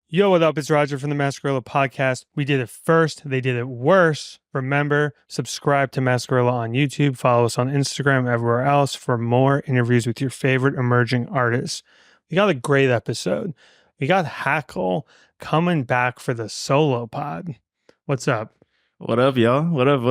Yo, what up? It's Roger from the Mascarilla Podcast. We did it first. They did it worse. Remember, subscribe to Mascarilla on YouTube. Follow us on Instagram, everywhere else for more interviews with your favorite emerging artists. We got a great episode. We got Hackle coming back for the solo pod. What's up? What up, y'all? What up,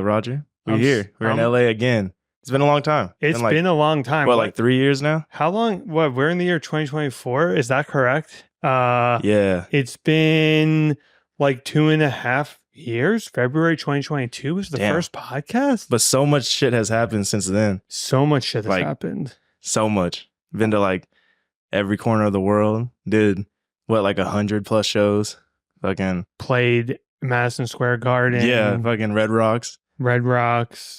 Roger? We're here. We're in LA again. It's been a long time. It's been a long time. What, like 3 years now? How long? What, we're in the year 2024. Is that correct? Yeah. It's been like 2.5 years. February 2022 was the first podcast. But so much shit has happened since then. So much shit has happened. So much. Been to like every corner of the world. Did what, like 100+ shows? Fucking played Madison Square Garden. Yeah, fucking Red Rocks.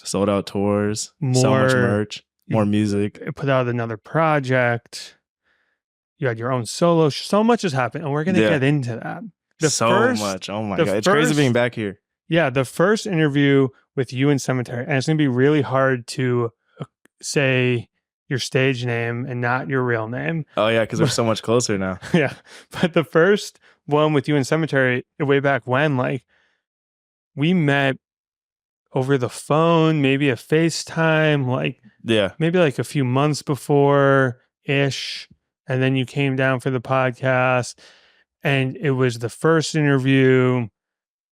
Sold out tours. So much merch. More music. Put out another project. You had your own solo. So much has happened, and we're going to get into that. Much. Oh my God. It's crazy being back here. Yeah, the first interview with you in Sematary, and it's going to be really hard to say your stage name and not your real name. Oh, yeah, because we're so much closer now. Yeah, but the first one with you in Sematary, way back when, like, we met over the phone, maybe a FaceTime, like, maybe like a few months before-ish. And then you came down for the podcast, and it was the first interview.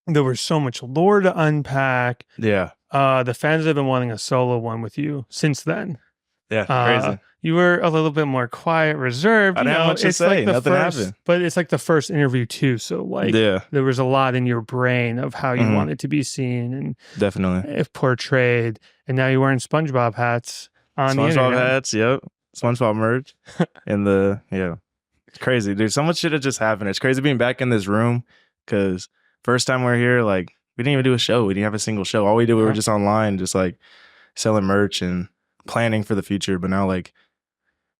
There was so much lore to unpack. Yeah. The fans have been wanting a solo one with you since then. Yeah, crazy. You were a little bit more quiet, reserved. I didn't have much to say. Like Nothing happened. But it's like the first interview too. So like, there was a lot in your brain of how you wanted to be seen and definitely portrayed. And now you're wearing SpongeBob hats on the internet. SpongeBob hats, yep. SpongeBob merch. And it's crazy, dude. So much shit had just happened. It's crazy being back in this room because first time we're here, like, we didn't even do a show. We didn't have a single show. All we did, we were just online, just like selling merch and planning for the future. But now, like,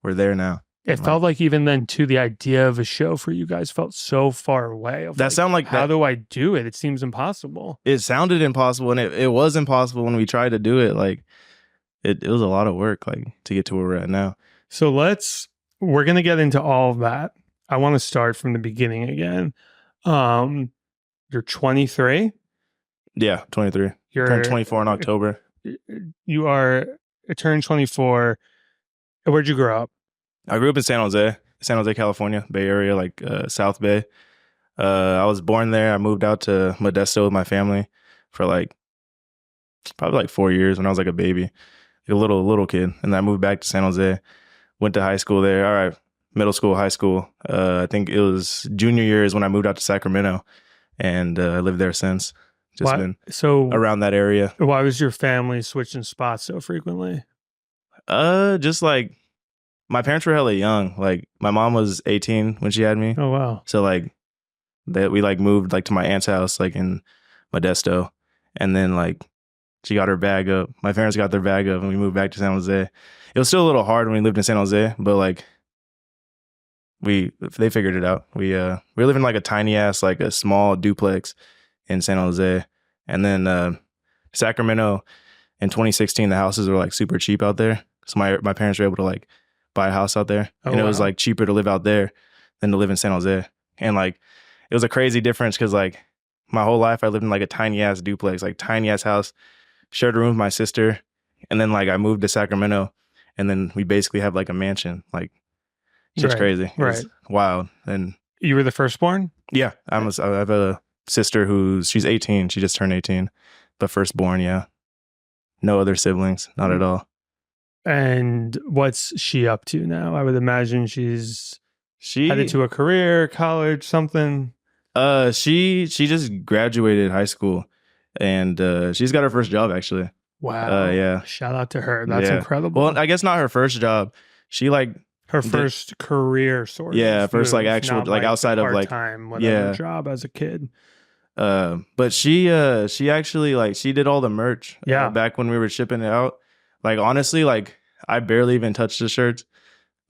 we're there now. It felt like even then, too, the idea of a show for you guys felt so far away. How do I do it? It seems impossible. It sounded impossible, and it was impossible when we tried to do it. Like, it was a lot of work, like, to get to where we're at now. So we're going to get into all of that. I want to start from the beginning again. You're 23? Yeah, 23. Turned 24 in October. You turned 24. Where'd you grow up? I grew up in San Jose, California, Bay Area, like South Bay. I was born there. I moved out to Modesto with my family for like probably like 4 years when I was like a baby, like a little kid. And then I moved back to San Jose, went to high school there. All right, middle school, high school. I think it was junior year is when I moved out to Sacramento, and I lived there since. Been around that area. Why was your family switching spots so frequently? Just like my parents were hella young. Like my mom was 18 when she had me. Oh wow. So like we like moved like to my aunt's house like in Modesto, and then like she got her bag up. My parents got their bag up, and we moved back to San Jose. It was still a little hard when we lived in San Jose, but like they figured it out. We were living like a tiny ass, like a small duplex in San Jose, and then Sacramento in 2016, the houses were like super cheap out there. So my parents were able to like buy a house out there, and it was like cheaper to live out there than to live in San Jose. And like it was a crazy difference because like my whole life I lived in like a tiny ass duplex, like tiny ass house, shared a room with my sister, and then like I moved to Sacramento, and then we basically have like a mansion. Like it's just crazy. It's wild. And you were the firstborn? Yeah, I have a sister she's 18. She just turned 18, but firstborn. Yeah, no other siblings, not at all. And what's she up to now? I would imagine she's headed to a career, college, something. She just graduated high school, and she's got her first job actually. Wow. Yeah. Shout out to her. That's incredible. Well, I guess not her first job. She like her first career sort of. Yeah, first like actual like outside of like part-time whatever job as a kid. But she actually like she did all the merch back when we were shipping it out. Like honestly, like I barely even touched the shirts.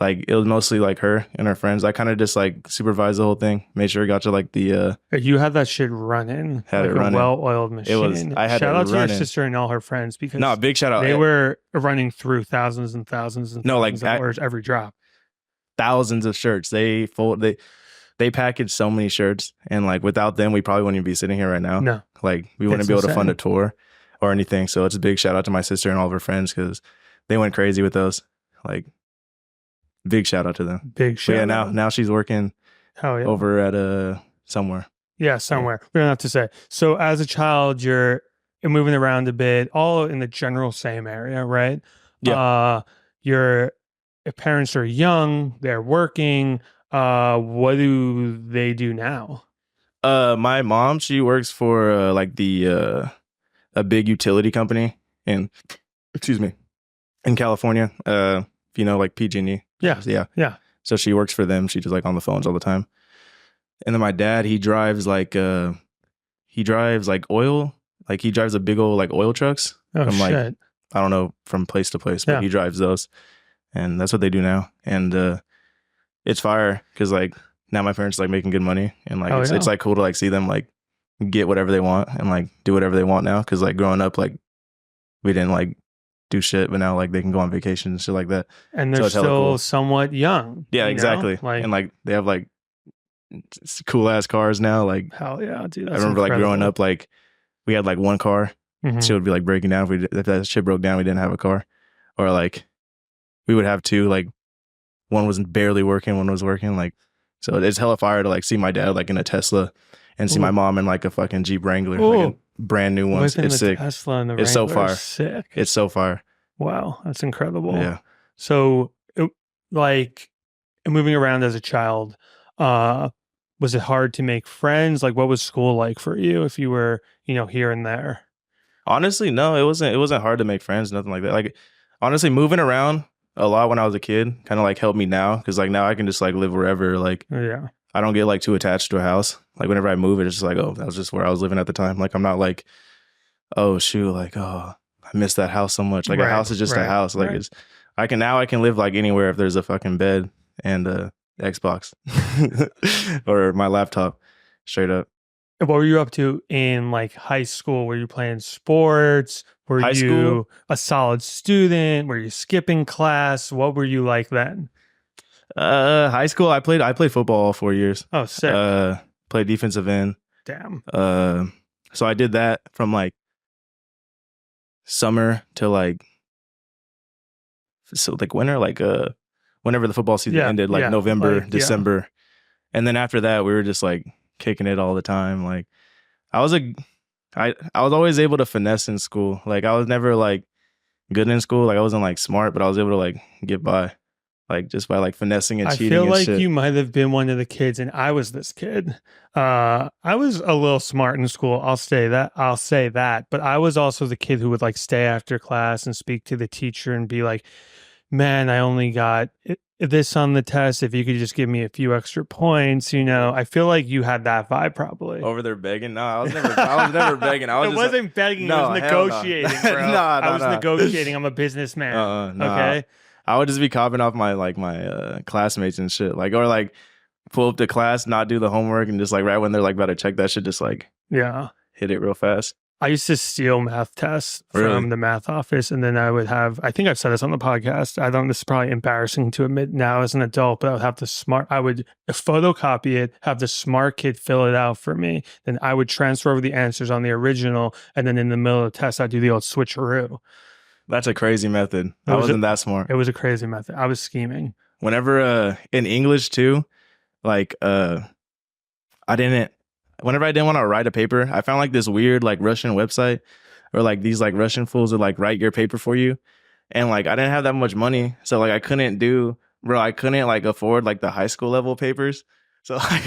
Like it was mostly like her and her friends. I kind of just like supervised the whole thing, made sure it got to like the. You had that shit running. Had like it running. A well-oiled machine. It was. I had shout out to to your sister and all her friends because big shout out. They were running through thousands and thousands and thousands of orders every drop. Thousands of shirts. they packaged so many shirts, and like without them, we probably wouldn't even be sitting here right now. No, like we wouldn't be able to fund a tour or anything. So it's a big shout out to my sister and all of her friends because they went crazy with those. Like, big shout out to them. Big shout out. Now she's working over at somewhere. Yeah, somewhere. We don't have to say. So as a child, you're moving around a bit, all in the general same area, right? Yeah. Your parents are young, they're working. What do they do now? My mom, she works for like a big utility company in California. If you know, like PG&E. Yeah. So she works for them. She's just like on the phones all the time. And then my dad, he drives like oil. Like he drives a big old like oil trucks. Oh, shit. Like, I don't know, from place to place, but he drives those. And that's what they do now. And it's fire because like now my parents are like making good money. And like it's like cool to like see them like get whatever they want and like do whatever they want now. Cause like growing up, like we didn't like do shit, but now like they can go on vacation and shit like that. And they're still somewhat young. Yeah, exactly. Like, and like they have like cool ass cars now. Like, hell yeah, dude. I remember like growing up, like we had like one car. Shit would be like breaking down. If that shit broke down, we didn't have a car. Or like we would have two, like one was barely working, one was working. Like, so it's hella fire to like see my dad like in a Tesla and see my mom in like a fucking Jeep Wrangler, like a brand new one. It's sick. Tesla and the it's so fire. Sick. It's so fire. Wow, that's incredible. Yeah. So, like moving around as a child, was it hard to make friends? Like, what was school like for you if you were, here and there? Honestly, no, it wasn't hard to make friends, nothing like that. Like, honestly, moving around a lot when I was a kid kind of like helped me now because like now I can just like live wherever. Like, yeah, I don't get like too attached to a house. Like whenever I move, it's just like, oh, that was just where I was living at the time. Like I'm not like, oh shoot, like I miss that house so much. Like a house is just a house. Like I can live like anywhere if there's a fucking bed and Xbox or my laptop, straight up. What were you up to in like high school? Were you playing sports? Were you a solid student? Were you skipping class? What were you like then? High school, I played football all 4 years. Oh, sick. Played defensive end. Damn. So I did that from like summer to like winter, like whenever the football season ended, like November, December. And then after that, we were just like kicking it all the time. Like I was always able to finesse in school. Like I was never like good in school. Like I wasn't like smart, but I was able to like get by. Like just by like finessing and cheating. I feel like shit. You might have been one of the kids, and I was this kid. I was a little smart in school. I'll say that. But I was also the kid who would like stay after class and speak to the teacher and be like, "Man, I only got this on the test. If you could just give me a few extra points, I feel like you had that vibe probably. Over there begging? No, I was never begging. I was it wasn't begging. No, it was negotiating, bro. I was negotiating. I'm a businessman. Okay. I would just be copying off my classmates and shit. Like, or like pull up to class, not do the homework, and just like right when they're like about to check that shit, just like hit it real fast. I used to steal math tests from the math office, and then I would have, I think I've said this on the podcast, this is probably embarrassing to admit now as an adult, but I would photocopy it, have the smart kid fill it out for me, then I would transfer over the answers on the original, and then in the middle of the test, I'd do the old switcheroo. That's a crazy method. I wasn't that smart. It was a crazy method. I was scheming. Whenever in English too, like whenever I didn't want to write a paper, I found like this weird like Russian website or like these like Russian fools would like write your paper for you. And like I didn't have that much money. So like I couldn't like afford like the high school level papers. So like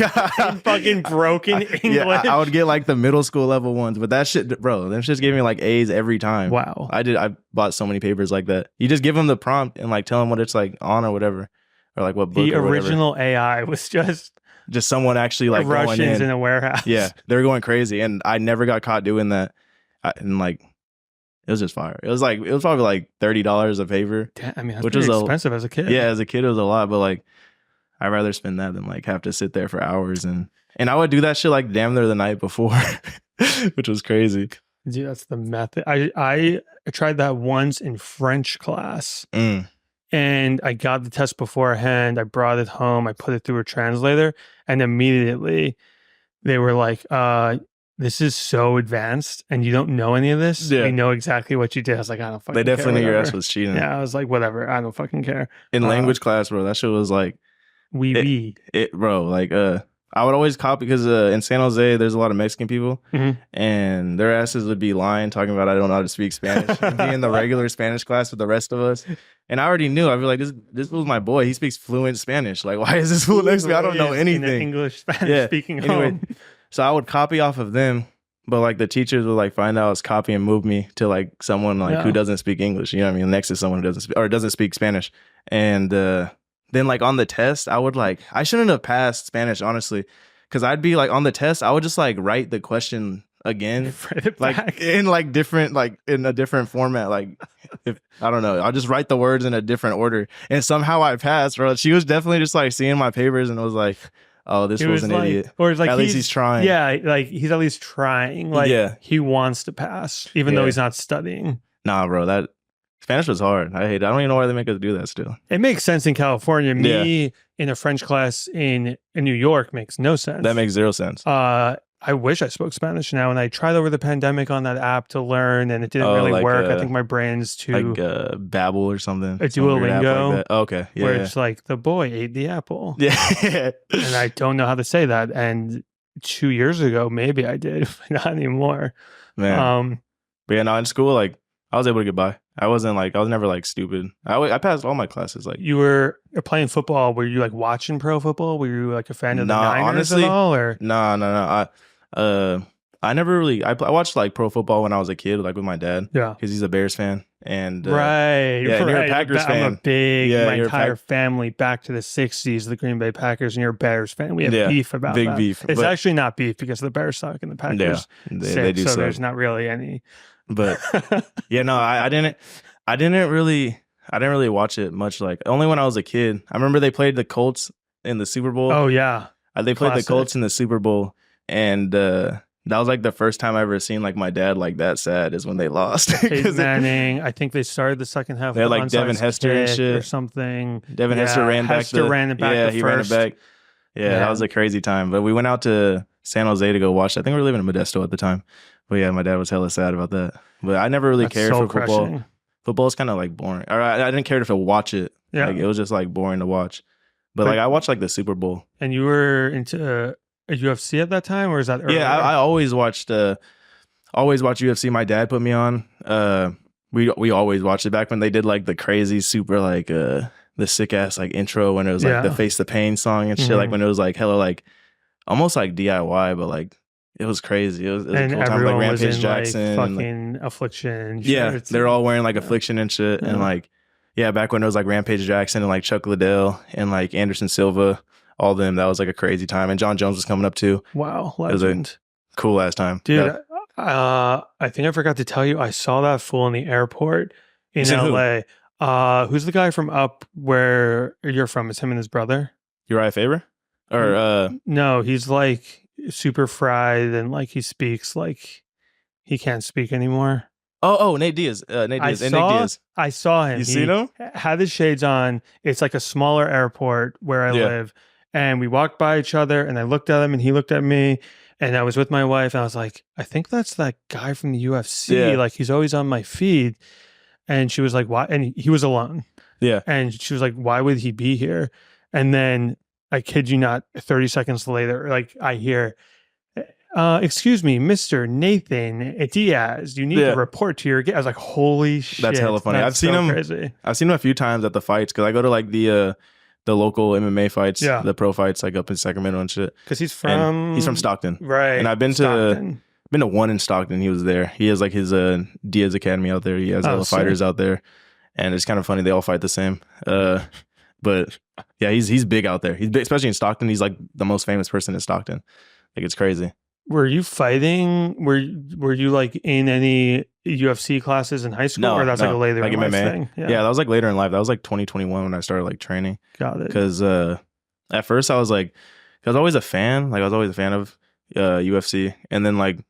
fucking broken English. Yeah, I would get like the middle school level ones, but that shit, bro, them shits gave me like A's every time. Wow. I bought so many papers like that. You just give them the prompt and like tell them what it's like on or whatever, or like what book. The original AI was just someone actually like Russians in a warehouse. Yeah, they're going crazy, and I never got caught doing that. And like, it was just fire. It was probably like $30 a paper. Damn, I mean, that's pretty expensive as a kid. Yeah, as a kid it was a lot, but like, I'd rather spend that than like have to sit there for hours and I would do that shit like damn near the night before, which was crazy. Dude, that's the method. I tried that once in French class. And I got the test beforehand. I brought it home. I put it through a translator, and immediately they were like, this is so advanced and you don't know any of this. Yeah. We know exactly what you did. I was like, I don't fucking They care. definitely knew your ass whatever. was cheating. Yeah, I was like, whatever. I don't fucking care. In language class, bro, that shit was like, bro, like, I would always copy because in San Jose, there's a lot of Mexican people, and their asses would be lying, talking about I don't know how to speak Spanish, and be in the regular Spanish class with the rest of us. And I already knew. I'd be like, this fool's my boy. He speaks fluent Spanish. Like, why is this fool next to me? I don't know anything. In English, Spanish speaking home. So I would copy off of them, but like the teachers would like find out I was copying and move me to like someone like who doesn't speak English. You know what I mean? Next to someone who doesn't speak Spanish, and then like on the test, I shouldn't have passed Spanish, honestly, because I'd be like on the test, I would just like write the question again, like in like different, like in a different format. Like if I don't know, I'll just write the words in a different order, and somehow I passed, bro. She was definitely just like seeing my papers and was like, oh, this was an idiot. Or it's like, at least he's trying. Yeah, like he's at least trying. Like he wants to pass, even though he's not studying. Nah, bro, that Spanish was hard. I hate it. I don't even know why they make us do that still. It makes sense in California. Me in a French class in New York makes no sense. That makes zero sense. I wish I spoke Spanish now, and I tried over the pandemic on that app to learn, and it didn't really work. I think my brain's too like Babbel or something. A Duolingo. Like okay, yeah. Where it's like the boy ate the apple. Yeah, and I don't know how to say that. And 2 years ago, maybe I did, but not anymore. Man, but yeah, no, in school, like I was able to get by. I was never like stupid. I passed all my classes. Like you were playing football. Were you like watching pro football? Were you like a fan of the Niners honestly, at all? Or no. I never really. I watched like pro football when I was a kid, like with my dad. Yeah, because he's a Bears fan, and right. You're a Packers fan. I'm a big. My entire family back to the '60s, the Green Bay Packers, and you're a Bears fan. We have beef about big that. beef. It's actually not beef because the Bears suck and the Packers. They do. So suck. There's not really any. But I didn't really watch it much. Like only when I was a kid. I remember they played the Colts in the Super Bowl. Oh yeah, they played the Colts in the Super Bowl, and that was like the first time I ever seen like my dad like that sad is when they lost. Peyton Manning. I think they started the second half. They had like Devin Hester and shit or something. Devin Hester ran back. Ran it back. Yeah, he ran it back. Yeah, that was a crazy time. But we went out to San Jose to go watch. I think we were living in Modesto at the time. But yeah, my dad was hella sad about that. But I never really cared for football. Football is kind of like boring. Or I didn't care to watch it. Yeah, like, it was just like boring to watch. But like I watched like the Super Bowl. And you were into UFC at that time, or is that earlier? Yeah, I always watched UFC. My dad put me on. We always watched it back when they did like the crazy super like the sick ass like intro when it was like the Face the Pain song and shit. Like when it was like hella like almost like DIY, but like. It was crazy. It was a cool time. Like Rampage Jackson, like fucking Affliction. Yeah, they're all wearing like Affliction and shit. And like, back when it was like Rampage Jackson and like Chuck Liddell and like Anderson Silva, all them. That was like a crazy time. And John Jones was coming up too. Wow, legend. It was a cool ass time, dude. I think I forgot to tell you. I saw that fool in the airport in LA. Who's the guy from up where you're from? Is him and his brother? Uriah Faber? Or no, he's like super fried and like he speaks like he can't speak anymore. Oh, Nate Diaz. Nate Diaz. I saw him. You seen him? Had his shades on. It's like a smaller airport where I live. And we walked by each other and I looked at him and he looked at me. And I was with my wife and I was like, I think that's that guy from the UFC. Yeah. Like he's always on my feed. And she was like, why? And he was alone. Yeah. And she was like, why would he be here? And then I kid you not, 30 seconds later, like I hear, excuse me, Mr. Nathan Diaz, you need to report to your... I was like, holy shit. That's hella funny. I've seen him. Crazy. I've seen him a few times at the fights because I go to like the local MMA fights, the pro fights, like up in Sacramento and shit. Because he's from Stockton, right? And I've been to one in Stockton. He was there. He has like his Diaz Academy out there. He has all the fighters out there, and it's kind of funny. They all fight the same. But yeah, he's big out there. He's big, especially in Stockton. He's like the most famous person in Stockton. Like it's crazy. Were you fighting? Were you like in any UFC classes in high school? No, or that's like a later like in life MMA thing? Yeah, that was like later in life. That was like 2021 when I started like training. Got it. Because at first I was like, I was always a fan. Like I was always a fan of UFC, and then like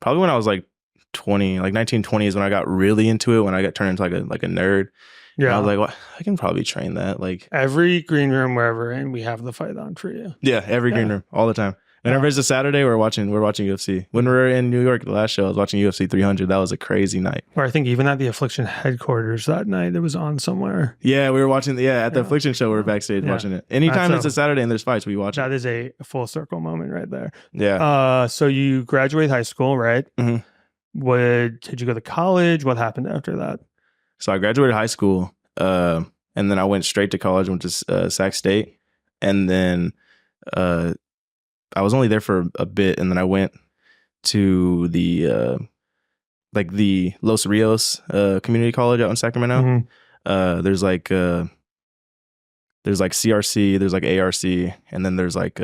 probably when I was like 20, like 19, 20 is when I got really into it. When I got turned into like a nerd. And I was like, well, I can probably train that. Like every green room wherever, and we have the fight on for you. Yeah, every green room all the time. Whenever it's a Saturday, we're watching UFC. When we were in New York the last show, I was watching UFC 300. That was a crazy night. Or I think even at the Affliction headquarters that night, it was on somewhere. Yeah, we were watching. At the Affliction show, we were backstage watching it. Anytime it's a Saturday and there's fights, we watch it. That is a full circle moment right there. Yeah. So you graduate high school, right? Mm-hmm. Did you go to college? What happened after that? So I graduated high school, and then I went straight to college. Went to Sac State, and then I was only there for a bit, and then I went to the the Los Rios community college out in Sacramento. Mm-hmm. There's like CRC, there's like ARC, and then there's like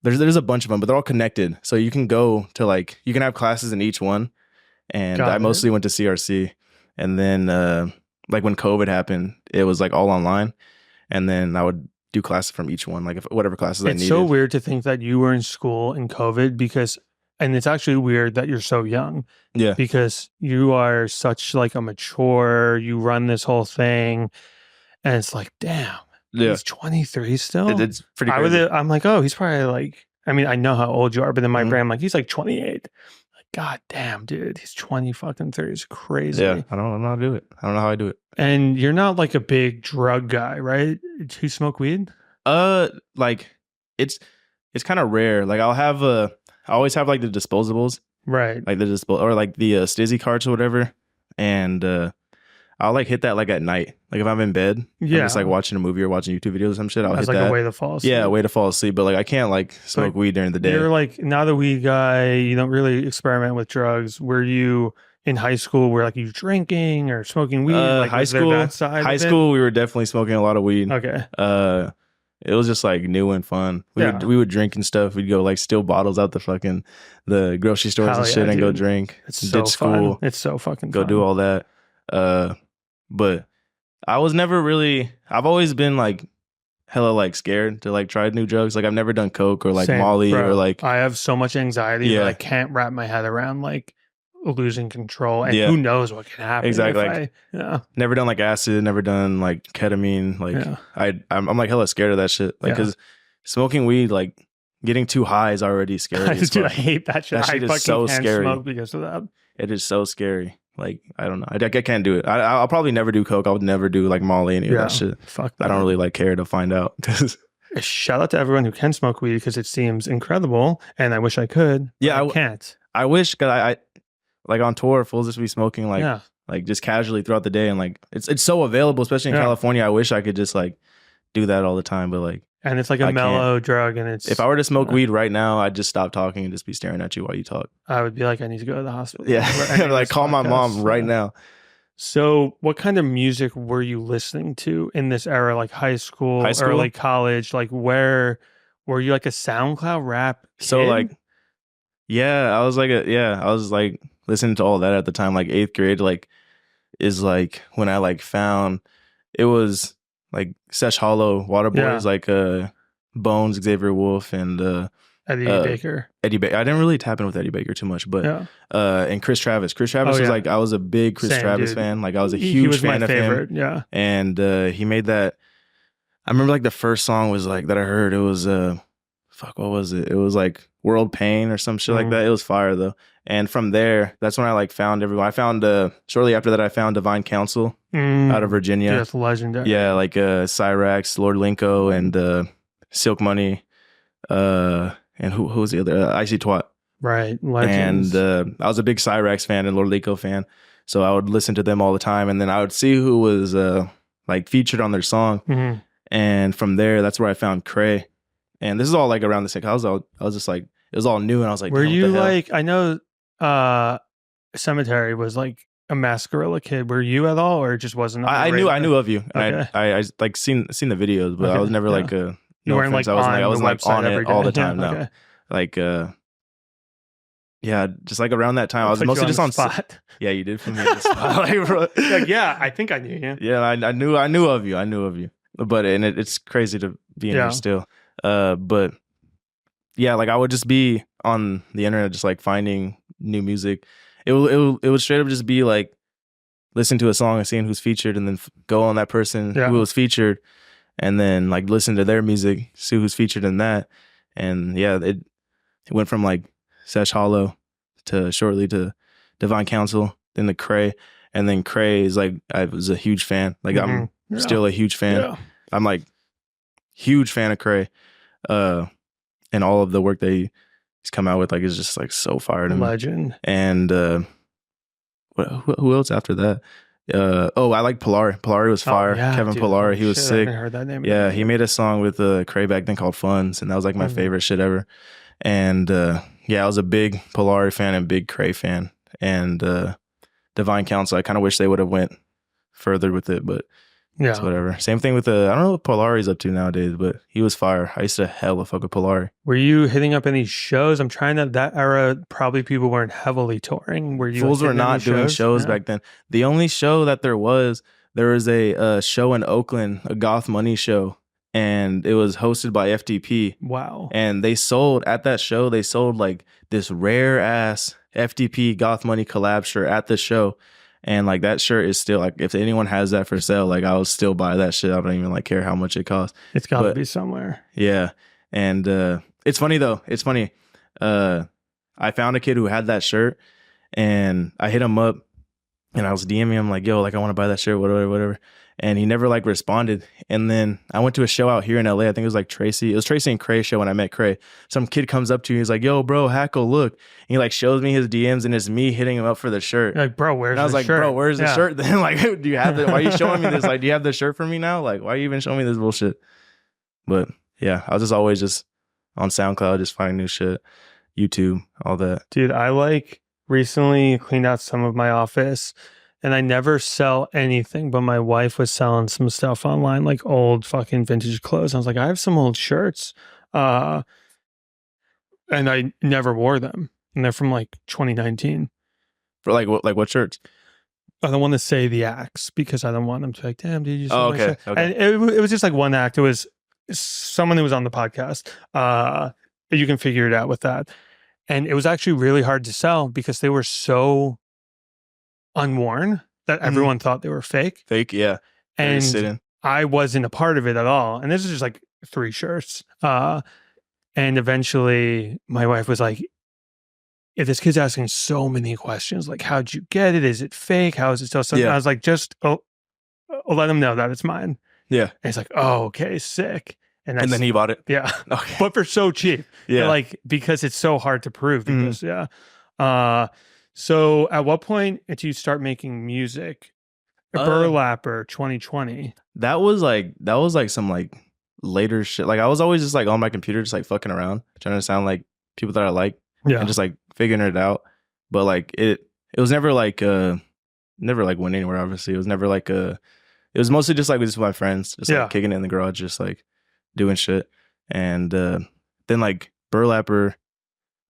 there's a bunch of them, but they're all connected. So you can go to like you can have classes in each one, and I mostly went to CRC, and then like when COVID happened, it was like all online, and then I would do classes from each one, like whatever classes I needed. It's so weird to think that you were in school in COVID and it's actually weird that you're so young. Yeah. Because you are such like a mature, you run this whole thing, and it's like, damn, he's 23 still? It's pretty crazy. I'm like, oh, he's probably like, I mean, I know how old you are, but in my brain, I'm like, he's like 28. Like, God damn, dude, he's 20 fucking 30. It's crazy. Yeah, I don't know how to do it. I don't know how I do it. And you're not like a big drug guy, right? Do you smoke weed? Like it's kind of rare. Like I always have like the disposables, right? Like the or like the Stizzy carts or whatever, and I'll like hit that like at night. Like if I'm in bed, I'm just like watching a movie or watching YouTube videos or some shit. I'll hit like that. A way to fall asleep. Yeah, a way to fall asleep. But like I can't like smoke weed during the day. You're like not a weed guy. You don't really experiment with drugs. Were you in high school? Were like you drinking or smoking weed? Like, high school, we were definitely smoking a lot of weed. Okay. It was just like new and fun. We would drink and stuff. We'd go like steal bottles out the grocery stores and shit and go drink. It's so fun. It's so fucking fun. Go do all that. But I was never really, I've always been like hella like scared to like try new drugs. Like I've never done coke or like Molly or like. I have so much anxiety that I can't wrap my head around like losing control, and who knows what can happen. Exactly. Never done like acid, never done like ketamine. Like I'm like hella scared of that shit. Like because smoking weed, like getting too high is already scary. Dude, I hate that shit. That shit is so scary. Smoke because of that. It is so scary. Like I don't know. I can't do it. I'll probably never do coke. I would never do like Molly, any of that shit. Fuck that. I don't really like care to find out. Shout out to everyone who can smoke weed because it seems incredible, and I wish I could. Yeah, I can't. I wish because I like on tour, fools just be smoking like just casually throughout the day, and like it's so available, especially in California. I wish I could just like do that all the time, but like and it's like a mellow drug, and it's if I were to smoke weed right now, I'd just stop talking and just be staring at you while you talk. I would be like, I need to go to the hospital. Yeah, like call my mom right now. So, what kind of music were you listening to in this era, like high school, early college? Like, where were you like a SoundCloud rap kid? So like, I was like listening to all that at the time, like 8th grade, like is like when I like found it was like Sesh Hollow, Waterboys, like Bones, Xavier Wolf, and Eddie Baker. Eddie Baker. I didn't really tap in with Eddie Baker too much, but and Chris Travis. Chris Travis was like I was a big Chris Travis fan. Like I was a huge fan of him. Yeah. And he made that. I remember like the first song was like that I heard. It was what was it? It was like World Pain or some shit like that. It was fire though. And from there, that's when I like found everyone. I found shortly after that, I found Divine Council out of Virginia. That's legendary. Yeah, like Cyrax, Lord Linko, and Silk Money, and who was the other? Icy Twat. Right, legends. And I was a big Cyrax fan and Lord Linko fan, so I would listen to them all the time. And then I would see who was like featured on their song, and from there, that's where I found Kray. And this is all like around the same. I was just like, it was all new, and I was like, were you like? I know, Sematary was like a Mascarilla kid. Were you at all, or it just wasn't? I knew of you. Okay. I like seen the videos, but I was never like a. You weren't like I wasn't like on it all the time. Yeah, no, like yeah, just like around that time, I was mostly just on spot. Yeah, you did put me on the spot. Like, yeah, I think I knew you. Yeah, I knew of you. But it's crazy to be in there still. But yeah, like I would just be on the internet, just like finding new music. It would straight up just be like listen to a song and seeing who's featured, and then go on that person who was featured, and then like listen to their music, see who's featured in that. And yeah, it went from like Sesh Hollow to shortly to Divine Council, then to Kray. And then Kray is like, I was a huge fan. Like I'm still a huge fan. Yeah. I'm like huge fan of Kray. And all of the work that he's come out with, like, is just like so fire to me. Legend. And who else after that? I like Polari. Polari was fire. Kevin Polari, he was sick. I haven't heard that name. Yeah, he made a song with Kray back then called Funds, and that was like my favorite shit ever. And I was a big Polari fan and big Kray fan. And Divine Council, I kind of wish they would have went further with it, but it's whatever. Same thing with I don't know what Polari's up to nowadays, but he was fire. I used to hella fuck with Polari. Were you hitting up any shows? I'm trying to, that era, probably people weren't heavily touring. Were you? Fools were not doing shows back then. The only show that there was a show in Oakland, a Goth Money show, and it was hosted by FTP. Wow. And they sold like this rare ass FTP Goth Money collab shirt at the show. And like that shirt is still like, if anyone has that for sale, like I would still buy that shit. I don't even like care how much it costs. It's got to be somewhere. Yeah. And it's funny though. It's funny. I found a kid who had that shirt, and I hit him up, and I was DMing him like, yo, like I want to buy that shirt, whatever. And he never like responded. And then I went to a show out here in LA. I think it was like Tracy. It was Tracy and Kray show when I met Kray. Some kid comes up to me. He's like, yo, bro, Hackle, look. And he like shows me his DMs, and it's me hitting him up for the shirt. You're like, bro, where's the shirt? And I was like, bro, where's the shirt? Then like, do you have why are you showing me this? Like, do you have the shirt for me now? Like, why are you even showing me this bullshit? But yeah, I was just always just on SoundCloud, just finding new shit, YouTube, all that. Dude, I like recently cleaned out some of my office. And I never sell anything, but my wife was selling some stuff online, like old fucking vintage clothes. I was like, I have some old shirts. And I never wore them. And they're from like 2019. For like what shirts? I don't want to say the acts because I don't want them to be like, damn, did you sell my shirt? And it was just like one act. It was someone who was on the podcast. You can figure it out with that. And it was actually really hard to sell because they were so unworn that everyone thought they were fake. Yeah. And I wasn't a part of it at all. And this is just like 3 shirts. And eventually my wife was like, if this kid's asking so many questions, like, how'd you get it? Is it fake? How is it still something? I was like, just let him know that it's mine. Yeah. And he's like, oh, okay, sick. And then he bought it. Yeah. Okay. But for so cheap. Yeah. Like, because it's so hard to prove. Because, so at what point did you start making music? Burlapper 2020. That was like some like later shit. Like I was always just like on my computer, just like fucking around, trying to sound like people that I like. Yeah. And just like figuring it out. But like it was never like went anywhere, obviously. It was never like it was mostly just like with my friends, just like kicking it in the garage, just like doing shit. And then like Burlapper,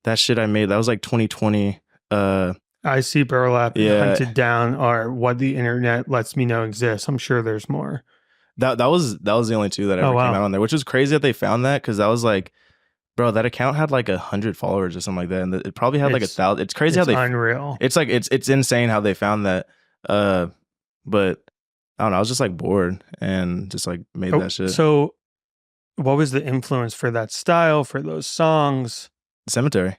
that shit I made, that was like 2020. I see Burlap Hunted Down are what the internet lets me know exists. I'm sure there's more. That was the only 2 that ever came out on there, which was crazy that they found that, because that was like, bro, that account had like 100 followers or something like that, and it probably had like 1,000. It's crazy how they unreal. It's like it's insane how they found that. But I don't know. I was just like bored and just like made that shit. So, what was the influence for that style, for those songs? Cemetery.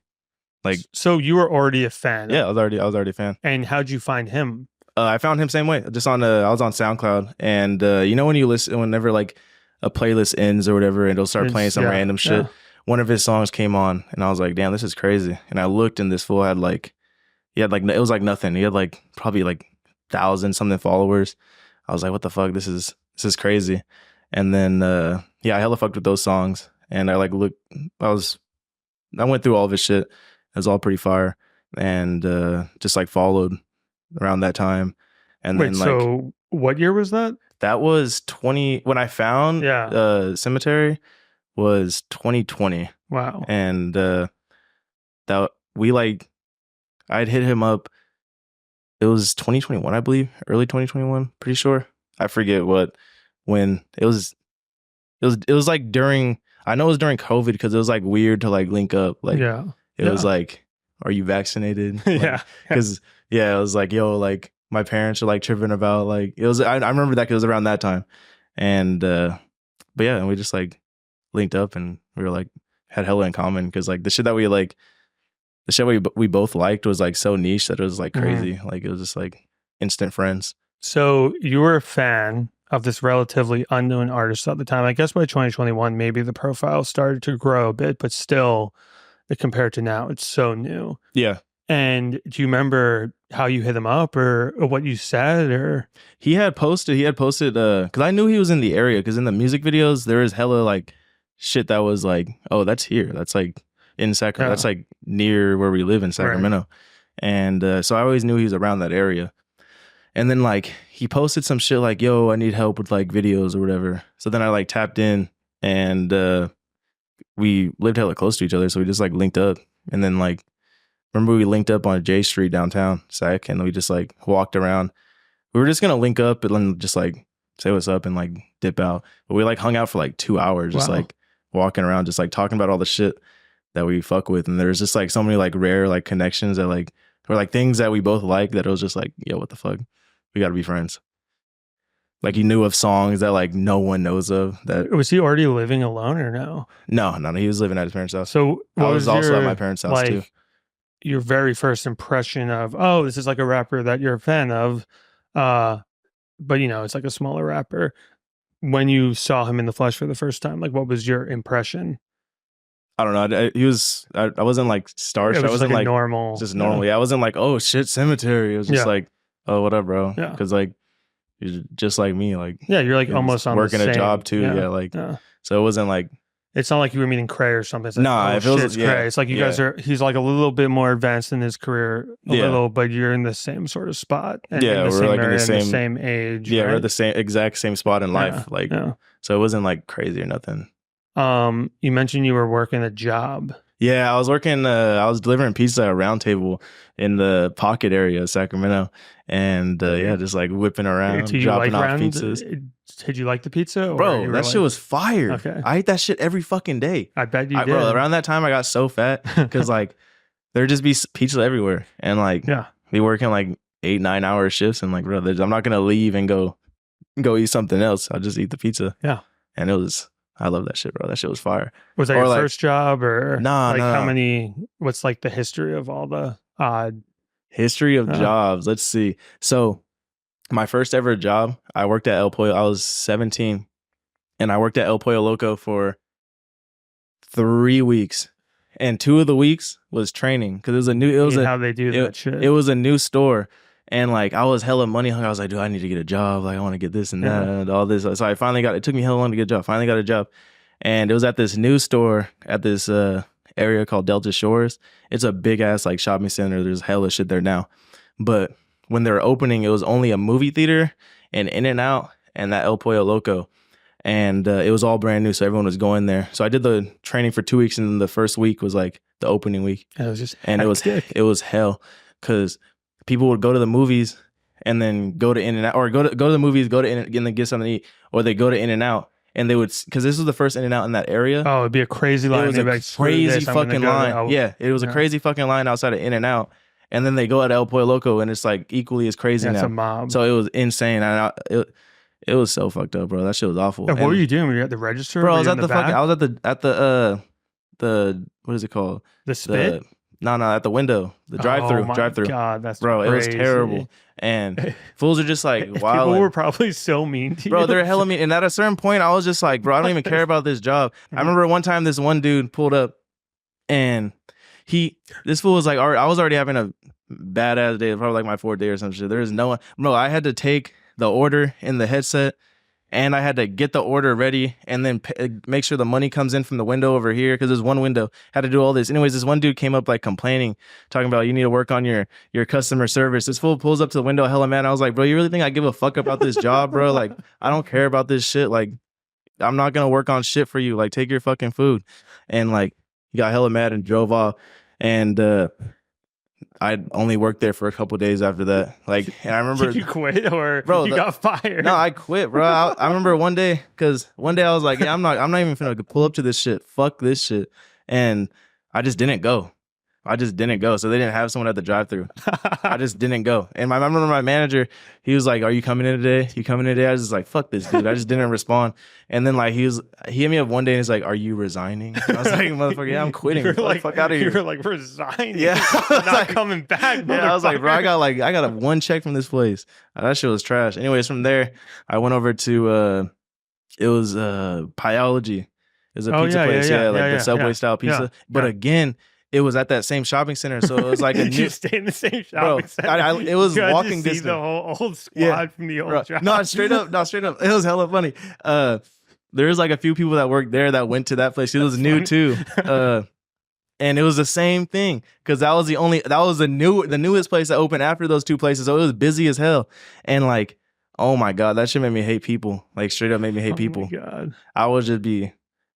Like, so you were already a fan. Yeah, I was already a fan. And how'd you find him? I found him same way. Just on I was on SoundCloud, and you know when you listen, whenever like a playlist ends or whatever, and it'll start playing some random shit. Yeah. One of his songs came on, and I was like, damn, this is crazy. And I looked, and this fool had like, it was like nothing. He had like probably like 1,000 something followers. I was like, what the fuck? This is crazy. And then I hella fucked with those songs, and I like looked. I went through all of his shit. It was all pretty fire, and just like followed around that time. And then like, so what year was that? That was 20 when I found Sematary was 2020. Wow. And that we like, I'd hit him up. It was 2021, I believe, early 2021. Pretty sure. I forget when it was like during. I know it was during COVID because it was like weird to like link up. Like it was like, are you vaccinated? Like, yeah. Because it was like, yo, like my parents were like tripping about like it was. I remember that 'cause it was around that time, and but yeah, and we just like linked up and we were like had hella in common because like the shit we both liked was like so niche that it was like crazy. Like it was just like instant friends. So you were a fan of this relatively unknown artist at the time. I guess by 2021, maybe the profile started to grow a bit, but still, compared to now, it's so new. Yeah. And do you remember how you hit him up or what you said? Or he had posted because I knew he was in the area because in the music videos there is hella like shit that was like, oh, that's here. That's like in Sacramento. That's like near where we live in Sacramento. Right. And so I always knew he was around that area. And then like he posted some shit like, yo, I need help with like videos or whatever. So then I like tapped in and we lived hella close to each other. So we just like linked up. And then like, remember we linked up on J Street downtown, Sac, and we just like walked around. We were just going to link up and then just like say what's up and like dip out. But we like hung out for like 2 hours, just like walking around, just like talking about all the shit that we fuck with. And there's just like so many like rare like connections that like were like things that we both like that it was just like, yo, what the fuck? We got to be friends. Like he knew of songs that like no one knows of. That was he already living alone or no? No, he was living at his parents' house. So I was also at my parents' house too. Your very first impression of, oh, this is like a rapper that you're a fan of, but you know, it's like a smaller rapper. When you saw him in the flesh for the first time, like what was your impression? I don't know. I wasn't like starstruck. I wasn't like normal, just normal. Yeah, I wasn't like, oh shit, Sematary. It was just like, oh, what up, bro? Yeah, because like you're just like me. Like you're like almost on working the same, a job too. Yeah, so it wasn't like. It's not like you were meeting Kray or something. It's like, no, it feels Kray. It's like you guys are. He's like a little bit more advanced in his career, little, but you're in the same sort of spot. And in the same area, in the same age. Yeah, right? we're at the exact same spot in life. Like, so it wasn't like crazy or nothing. You mentioned you were working a job. Yeah, I was working. I was delivering pizza at a Round Table in the Pocket area of Sacramento, and just like whipping around, dropping off pizzas. Did you like the pizza? Bro, that shit was fire. Okay. I ate that shit every fucking day. I bet you did. Bro, around that time I got so fat because like there'd just be pizza everywhere, and like we working like 8-9 hour shifts, and like bro, I'm not gonna leave and go eat something else. I'll just eat the pizza. Yeah, and I love that shit, bro. That shit was fire. Was that your first job or how many? What's like the history of all the odd history of jobs? Let's see. So my first ever job, I worked at El Pollo. I was 17, and I worked at El Pollo Loco for 3 weeks, and 2 of the weeks was training because it was a new. It was how they do that shit. It was a new store. And like I was hella money hungry. I was like, dude, I need to get a job. Like I want to get this and that and all this. So I finally it took me hella long to get a job. Finally got a job. And it was at this new store at this area called Delta Shores. It's a big ass like shopping center. There's hella shit there now. But when they were opening, it was only a movie theater and In-N-Out and that El Pollo Loco. And it was all brand new. So everyone was going there. So I did the training for 2 weeks. And then the first week was like the opening week. It was just it was hell because people would go to the movies and then go to In-N-Out, or go to the movies, go to In and then get something to eat, or they go to In-N-Out and they would, because this was the first In-N-Out in that area. Oh, it'd be a crazy line. It was a crazy fucking line. Yeah, it was a crazy fucking line outside of In-N-Out, and then they go at El Pollo Loco and it's like equally as crazy now. It's a mob. So it was insane. And it was so fucked up, bro. That shit was awful. What were you doing? Were you at the register? Bro, I was at the what is it called? The spit. No, at the window, the drive-through. God, that's bro, crazy. It was terrible. And fools are just like, wow. People were probably so mean to you. Bro, they're hella mean. And at a certain point, I was just like, bro, I don't even care about this job. I remember one time this one dude pulled up and this fool was like, I was already having a badass day, probably like my 4th day or some shit. There's no one. Bro, I had to take the order in the headset, and I had to get the order ready and then make sure the money comes in from the window over here because there's one window. Had to do all this. Anyways, this one dude came up like complaining, talking about you need to work on your customer service. This fool pulls up to the window, hella mad. I was like, bro, you really think I give a fuck about this job, bro? Like, I don't care about this shit. Like, I'm not going to work on shit for you. Like, take your fucking food. And like, he got hella mad and drove off. And I only worked there for a couple days after that. Like, and I remember. Did you quit or you got fired? No, I quit, bro. I remember one day I was like, yeah, I'm not even finna pull up to this shit. Fuck this shit. And I just didn't go. I just didn't go. So they didn't have someone at the drive-thru. I just didn't go. And I remember my manager, he was like, "Are you coming in today? You coming in today?" I was just like, "Fuck this dude." I just didn't respond. And then like he hit me up one day and he's like, "Are you resigning?" And I was like, "Motherfucker, yeah, I'm quitting. Get the fuck out of here." You were like, resigning. Yeah. Not coming back. Yeah, I was like, bro, I got a one check from this place. That shit was trash. Anyways, from there, I went over to it was Pyology. It was a pizza place, the Subway style pizza. Yeah, but again, it was at that same shopping center, so it was like a new. You stay in the same shopping center. It was you walking to see distance. The whole old squad from the old job. No, straight up. It was hella funny. There was like a few people that worked there that went to that place. It was new too. And it was the same thing because that was the newest place that opened after those two places. So it was busy as hell. And like, oh my God, that shit made me hate people. Like straight up made me hate people. Oh my God.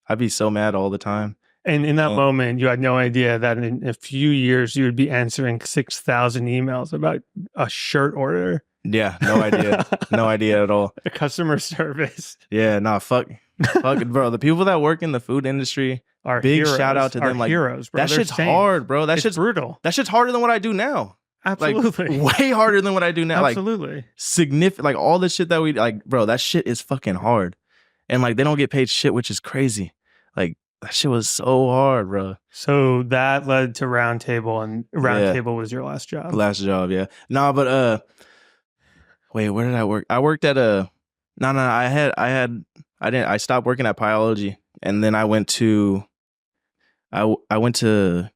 I'd be so mad all the time. And in that moment, you had no idea that in a few years you would be answering 6,000 emails about a shirt order. Yeah, no idea. No idea at all. A customer service. Yeah, nah, fuck it, bro. The people that work in the food industry, are big heroes, shout out to them. Like heroes, bro. That shit's hard, bro. That shit's brutal. That shit's harder than what I do now. Absolutely. Like, way harder than what I do now. Absolutely. Like, significant. Like all the shit that we like, bro. That shit is fucking hard, and like they don't get paid shit, which is crazy. Like that shit was so hard, bro. So that led to Roundtable, and Roundtable was your last job. Last job, yeah. No, but wait, where did I work? I worked at a. No. I stopped working at Pyology, and then I went to. I went to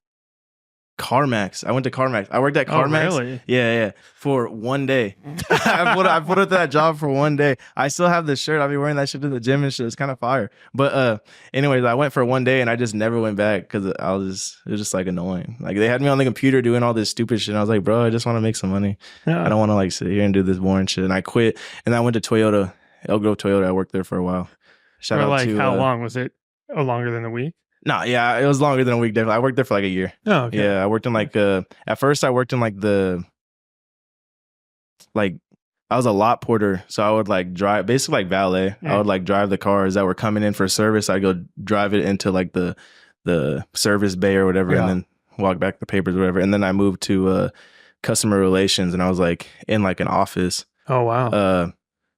CarMax. I went to CarMax. I worked at CarMax. Oh, really? Yeah. For one day. I put up that job for one day. I still have this shirt. I'll be wearing that shit to the gym and shit. It's kind of fire. But anyways, I went for one day and I just never went back because it was just like annoying. Like they had me on the computer doing all this stupid shit. And I was like, bro, I just want to make some money. Yeah. I don't want to like sit here and do this boring shit. And I quit. And I went to Toyota, Elk Grove Toyota. I worked there for a while. Shout out to how long was it? Longer than a week? No, yeah, it was longer than a week. Definitely, I worked there for like a year. Oh, okay. Yeah, I worked in like at first I worked in like I was a lot porter, so I would like drive, basically like valet. Yeah. I would like drive the cars that were coming in for service. I'd go drive it into like the service bay or whatever, and then walk back the papers or whatever. And then I moved to customer relations, and I was like in like an office. Oh wow.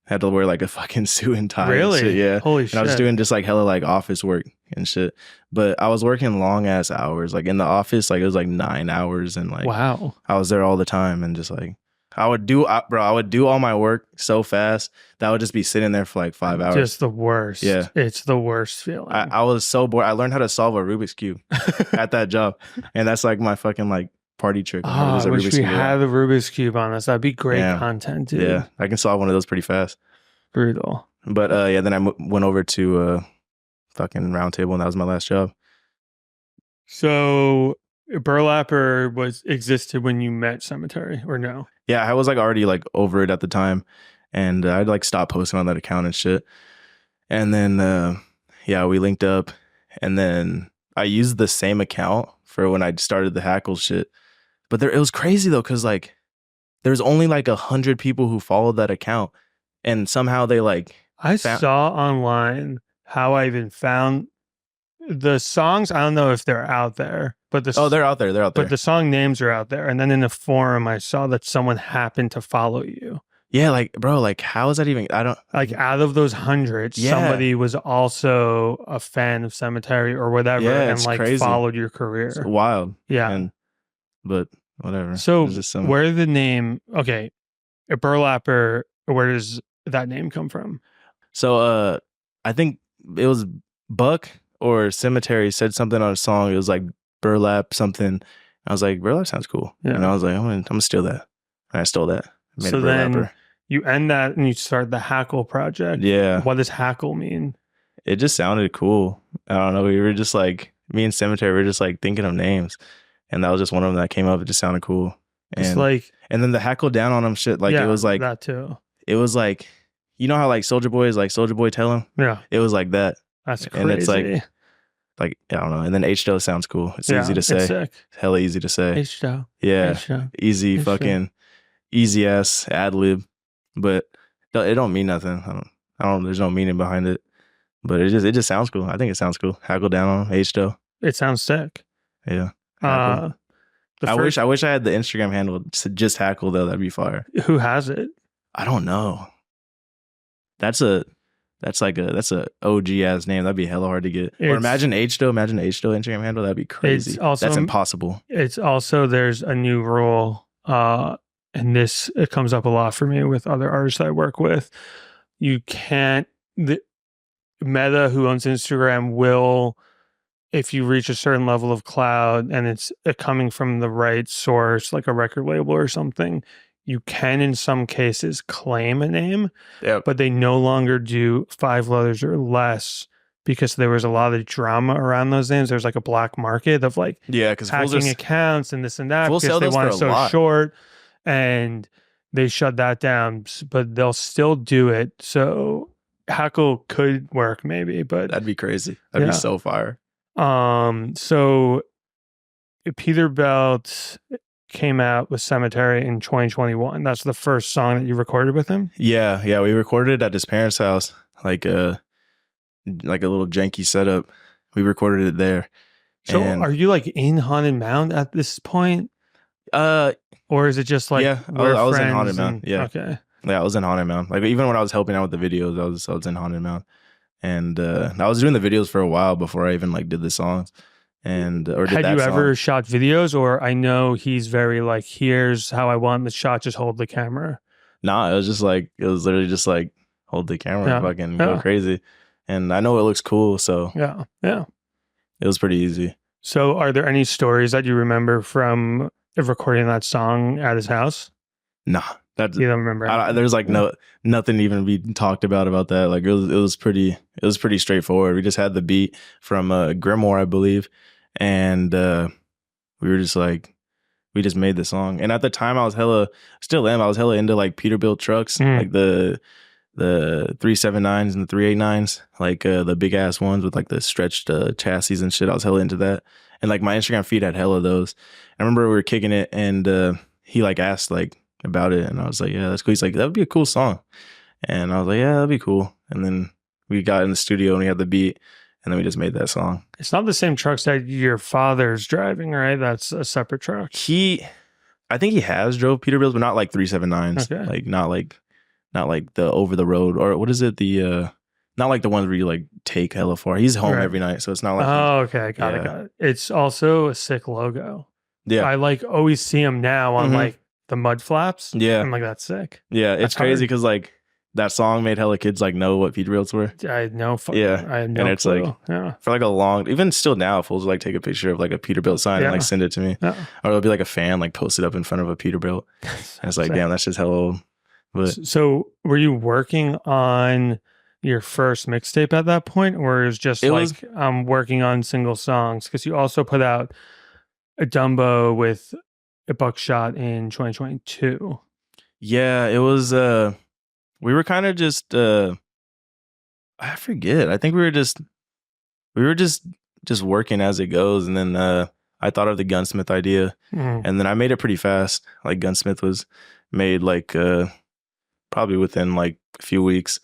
Had to wear like a fucking suit and tie. Really? And shit, yeah. Holy shit. And I was doing just like hella like office work and shit. But I was working long ass hours. Like in the office, like it was like 9 hours, and like wow. I was there all the time, and just like I would do all my work so fast that I would just be sitting there for like 5 hours. Just the worst. Yeah. It's the worst feeling. I was so bored. I learned how to solve a Rubik's Cube at that job. And that's like my fucking like party trick. I wish we had the Rubik's Cube on us. That'd be great content, dude. Yeah, I can solve one of those pretty fast. Brutal. But then I went over to fucking Roundtable, and that was my last job. So Burlapper existed when you met Sematary, or no? Yeah, I was like already like over it at the time, and I'd like stopped posting on that account and shit. And then we linked up, and then I used the same account for when I started the Hackle shit. But it was crazy though, because like there's only like 100 people who followed that account, and somehow they like saw online how I even found the songs. I don't know if they're out there, but they're out there. But the song names are out there. And then in the forum, I saw that someone happened to follow you. Yeah, like bro, like how is that even? I don't like out of those hundreds, somebody was also a fan of Sematary or whatever, and like crazy. Followed your career. It's wild. Yeah, but whatever. So where the name? Okay, a Burlapper. Where does that name come from? So I think it was Buck or Sematary said something on a song. It was like burlap something. I was like, burlap sounds cool. Yeah. And I was like, I'm gonna steal that. And I stole that. Made so then you end that and you start the Hackle project. Yeah. What does Hackle mean? It just sounded cool. I don't know. We were just like, me and Sematary were just like thinking of names. And that was just one of them that came up. It just sounded cool. And then the Hackle down on them shit. Like it was like that too. It was like, you know how like Soulja Boy is like Soulja Boy Tell Him? Yeah. It was like that. That's crazy. And it's like I don't know. And then H-Doe sounds cool. It's easy to say. It's sick. It's hella easy to say. H-Doe. Yeah. H-Doe. Easy H-Doe. fucking easy ass ad lib. But it don't mean nothing. I don't there's no meaning behind it. But it just sounds cool. I think it sounds cool. Hackle down on H-Doe. It sounds sick. Yeah. I wish I had the Instagram handle to just Hackle though. That'd be fire. Who has it? I don't know. That's a OG ass name. That'd be hella hard to get. Or imagine H-Do Instagram handle. That'd be crazy. That's impossible. It's also, there's a new rule, and it comes up a lot for me with other artists I work with. You can't, Meta, who owns Instagram, will, if you reach a certain level of cloud and it's coming from the right source, like a record label or something, you can, in some cases, claim a name, but they no longer do 5 letters or less because there was a lot of drama around those names. There's like a black market of like hacking accounts and this and that because they want it so short, and they shut that down, but they'll still do it. So Hackle could work maybe, but that'd be crazy. That'd be so fire. So Peterbilt came out with Sematary in 2021. That's the first song that you recorded with him? Yeah. We recorded it at his parents' house, like a little janky setup. We recorded it there. So are you like in Haunted Mound at this point? Or is it just like I was in Haunted Mound. Yeah. Okay. Yeah, I was in Haunted Mound. Like even when I was helping out with the videos, I was in Haunted Mound. And I was doing the videos for a while before I even like did the songs. And had you ever shot videos? Or I know he's very like, here's how I want the shot, just hold the camera. Nah, it was literally just like hold the camera and fucking go crazy. And I know it looks cool, so yeah, it was pretty easy. So are there any stories that you remember from recording that song at his house? Nah, you don't remember. There's like nothing even be talked about that. Like it was pretty straightforward. We just had the beat from Grimoire, I believe, and we were just like, we just made the song. And at the time, I was hella into like Peterbilt trucks, like the 379s and the 389s, like the big ass ones with like the stretched chassis and shit. I was hella into that, and like my Instagram feed had hella those. I remember we were kicking it, and he like asked like about it, and I was like, yeah, that's cool. He's like, that would be a cool song, and I was like, yeah, that'd be cool. And then we got in the studio and we had the beat, and then we just made that song. It's not the same trucks that your father's driving, right? That's a separate truck. I think he has drove Peterbilt, but not like 379s. Okay. Like not like the over the road, or what is it? Not like the ones where you like take hella far. He's home every night, so it's not like. Oh, okay, got it. It's also a sick logo. Yeah, I like always see him now on like the mud flaps. Yeah, I'm like, that's sick. Yeah, it's crazy because like that song made hella kids like know what Peterbilts were. I had no I had no and it's clue. Like for like a long, even still now, fools like take a picture of like a Peterbilt sign and like send it to me, or it'll be like a fan like posted up in front of a Peterbilt, and it's like, damn, that's just hella old. But so were you working on your first mixtape at that point, or it was just I'm working on single songs? Because you also put out a Dumbo with a Buckshot in 2022. Yeah, it was. We were kind of just. I forget. I think we were just working as it goes, and then I thought of the Gunsmith idea, and then I made it pretty fast. Like Gunsmith was made like probably within like a few weeks.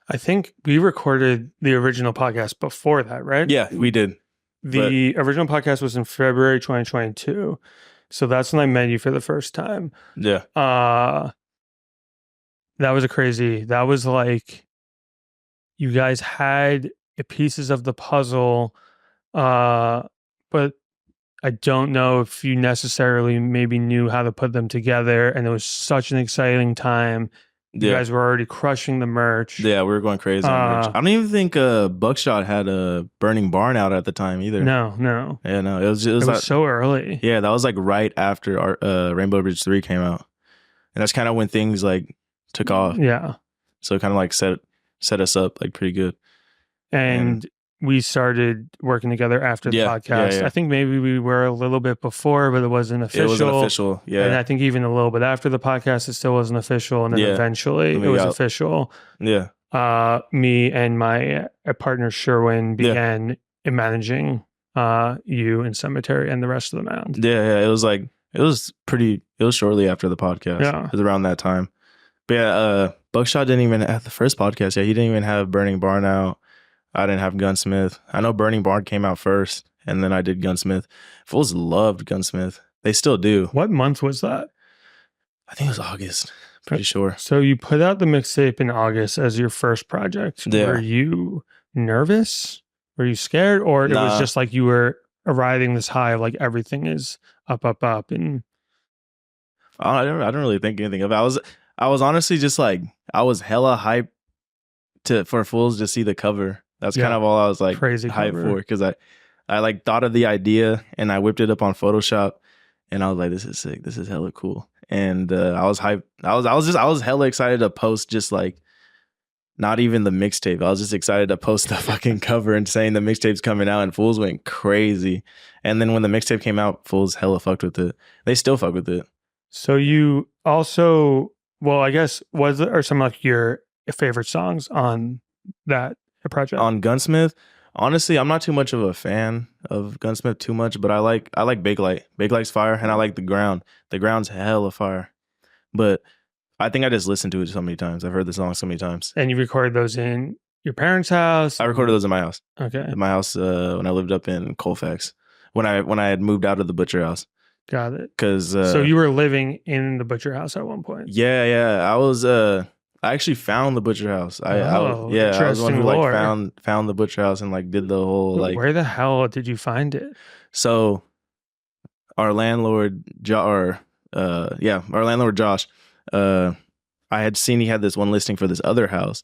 I think we recorded the original podcast before that, right? Yeah, we did. The original podcast was in February 2022. So that's when I met you for the first time. Yeah. That was like, you guys had pieces of the puzzle, but I don't know if you necessarily maybe knew how to put them together. And it was such an exciting time. You guys were already crushing the merch. Yeah, we were going crazy on merch. I don't even think Buckshot had a Burning Barn out at the time either. No. Yeah, no. It was like, so early. Yeah, that was like right after our Rainbow Bridge 3 came out. And that's kind of when things like took off. Yeah. So it kind of like set us up like pretty good. And we started working together after the podcast. I think maybe we were a little bit before, but it wasn't official. It wasn't official, yeah. And I think even a little bit after the podcast, it still wasn't official. And then eventually it was official. Yeah. Me and my partner Sherwin began managing you and Sematary and the rest of the Mound. Yeah. It was shortly after the podcast. Yeah. It was around that time. But yeah, Buckshot didn't even have the first podcast. Yeah, he didn't even have Burning Barn out. I didn't have Gunsmith. I know Burning Barn came out first, and then I did Gunsmith. Fools loved Gunsmith. They still do. What month was that? I think it was August. Pretty sure. So you put out the mixtape in August as your first project. Yeah. Were you nervous? Were you scared? Or it was just like you were riding this high of like everything is up, and I don't really think anything of it. I was honestly just like, I was hella hyped for Fools to see the cover. That's kind of all I was like crazy hyped for, because I like thought of the idea and I whipped it up on Photoshop and I was like, this is sick. This is hella cool. And I was hyped. I was hella excited to post, just like, not even the mixtape. I was just excited to post the fucking cover and saying the mixtape's coming out, and Fools went crazy. And then when the mixtape came out, Fools hella fucked with it. They still fuck with it. So you also, well, I guess, are some like your favorite songs on that project? On Gunsmith, honestly, I'm not too much of a fan of Gunsmith too much, but I like Big Light. Big Light's fire, and I like The Ground. The Ground's hella fire. But I think I just listened to it so many times. I've heard the song so many times. And you recorded those in your parents' house? I recorded those in my house. Okay. In my house when I lived up in Colfax. When I had moved out of the Butcher House. Got it. Because so you were living in the Butcher House at one point? Yeah. I was I actually found the Butcher House. I was the one who like found the Butcher House and like did the whole like. Where the hell did you find it? So our landlord our landlord Josh, I had seen he had this one listing for this other house,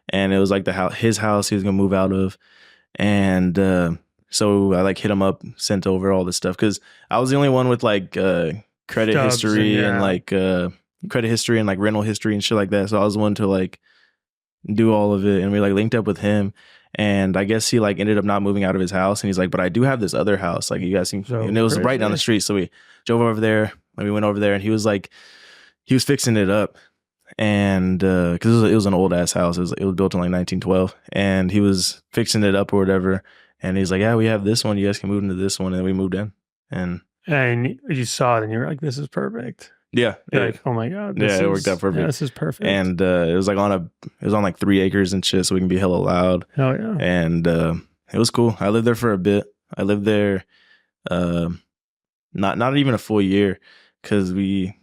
and it was like his house he was gonna move out of, and so I like hit him up, sent over all this stuff, because I was the only one with like credit history and like credit history and like rental history and shit like that. So I was the one to like do all of it, and we like linked up with him. And I guess he like ended up not moving out of his house, and he's like, but I do have this other house, like you guys can, and it was right down the street. So we drove over there, and we went over there, and he was fixing it up, and because it was an old ass house, it was built in like 1912, and he was fixing it up or whatever. And he's like, yeah, we have this one. You guys can move into this one. And we moved in. And you saw it and you were like, this is perfect. Yeah. You're like, oh my God. It worked out perfect. Yeah, this is perfect. And it was on like 3 acres and shit, so we can be hella loud. Hell yeah. And it was cool. I lived there for a bit. I lived there not even a full year, because we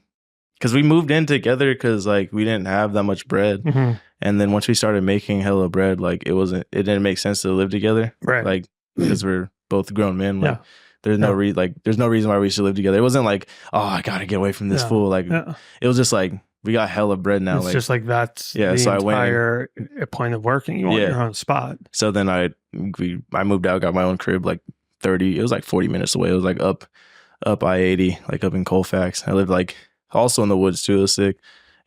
moved in together because like we didn't have that much bread. Mm-hmm. And then once we started making hella bread, like it didn't make sense to live together. Right. Like, because we're both grown men. Like there's no reason why we should live together. It wasn't like, oh, I gotta get away from this fool. Like it was just like, we got hella bread now. It's like, just like that's the so entire point of working. You want your own spot. So then I moved out, got my own crib like 40 minutes away. It was like up I-80, like up in Colfax. I lived like also in the woods too. It was sick.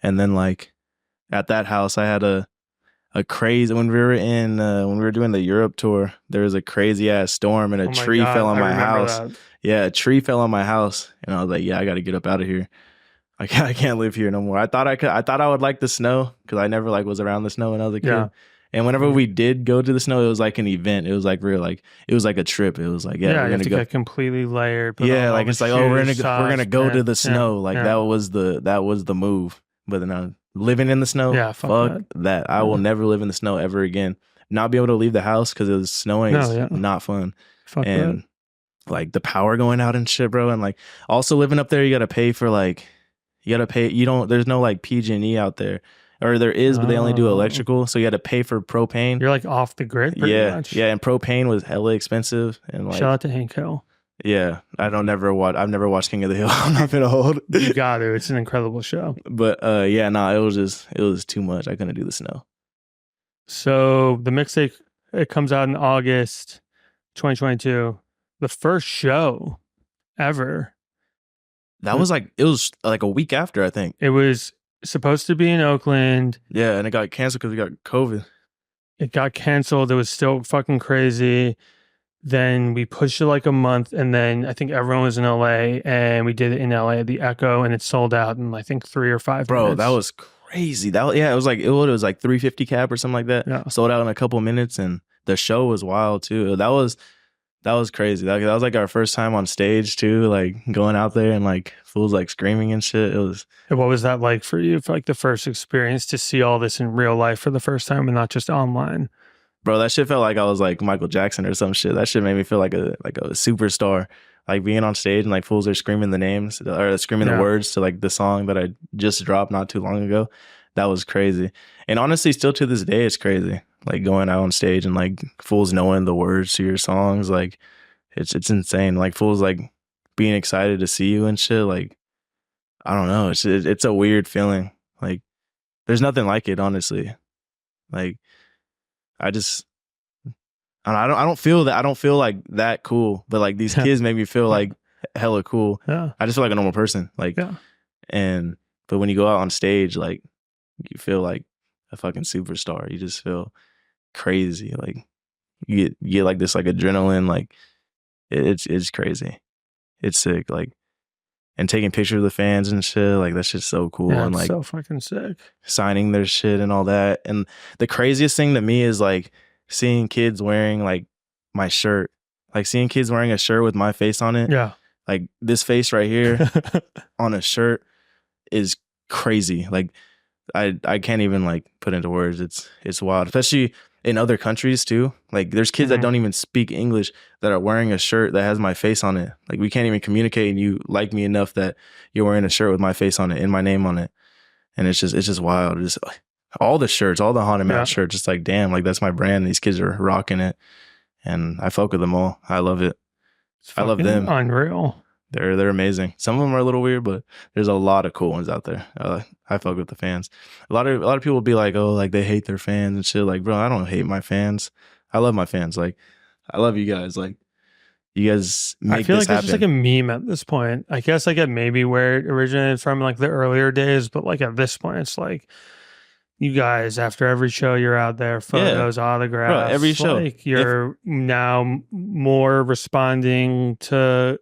And then like at that house, I had a crazy, when we were doing the Europe tour, there was a crazy ass storm and a tree fell on my house. That. Yeah, a tree fell on my house, and I was like, yeah, I got to get up out of here. I can't live here no more. I thought I would like the snow, because I never like was around the snow when I was a kid. Yeah. And whenever we did go to the snow, it was like an event. It was like real, like it was like a trip. It was like, we're gonna go get completely layered. Yeah, like it's like, oh, we're gonna go to the snow. Like that was the move. But then living in the snow, fuck that. I will never live in the snow ever again. Not be able to leave the house because it was snowing is not fun. Fuck and that. Like the power going out and shit, bro. And like also living up there, you gotta pay. There's no like PG&E out there. Or there is, but they only do electrical, so you had to pay for propane. You're like off the grid, pretty much. Yeah, and propane was hella expensive. And like, shout out to Hank Hill. Yeah, I've never watched King of the Hill. I'm not gonna hold. You got to. It's an incredible show. But it was too much. I couldn't do the snow. So the mixtape, it comes out in August 2022. The first show ever. It was like a week after, I think. It was supposed to be in Oakland. Yeah, and it got canceled because we got COVID. It got canceled. It was still fucking crazy. Then we pushed it like a month, and then I think everyone was in LA, and we did it in LA at the Echo, and it sold out in I think 3 or 5 minutes. Bro, that was crazy. It was like $350 cap or something like that. Yeah. Sold out in a couple minutes, and the show was wild too. That was crazy. That was like our first time on stage too, like going out there and like fools like screaming and shit. What was that like for you? For like the first experience to see all this in real life for the first time and not just online? Bro, that shit felt like I was like Michael Jackson or some shit. That shit made me feel like a superstar. like being on stage and like fools are screaming the names or screaming the words to like the song that I just dropped not too long ago. That was crazy. And honestly, still to this day, it's crazy. Like going out on stage and like fools knowing the words to your songs, like it's insane. Like fools like being excited to see you and shit. Like I don't know, it's a weird feeling. Like there's nothing like it, honestly. Like I don't feel that. I don't feel like that cool. But like these kids make me feel like hella cool. Yeah. I just feel like a normal person. Like but when you go out on stage, like you feel like a fucking superstar. You just feel crazy. Like you get like this like adrenaline. Like it's crazy. It's sick. Like and taking pictures of the fans and shit. Like that's just so cool. Yeah, and like so fucking sick. Signing their shit and all that. And the craziest thing to me is like seeing kids wearing like my shirt. Like seeing kids wearing a shirt with my face on it. Yeah. Like this face right here on a shirt is crazy. Like I can't even like put into words. It's wild, especially in other countries too. Like there's kids that don't even speak English that are wearing a shirt that has my face on it. Like we can't even communicate, and you like me enough that you're wearing a shirt with my face on it and my name on it. And it's just wild. Just all the shirts, all the Haunted Mound shirts, just like damn, like that's my brand. These kids are rocking it, and I fuck with them all. I love it. I love them. Unreal. They're amazing. Some of them are a little weird, but there's a lot of cool ones out there. I fuck with the fans. A lot of people be like, oh, like they hate their fans and shit. Like, bro, I don't hate my fans. I love my fans. Like, I love you guys. Like, you guys make this happen. I feel like it's just like a meme at this point. I guess like maybe where it originated from, like the earlier days, but like at this point, it's like you guys after every show you're out there, photos, autographs. Bro, every show, like you're now more responding to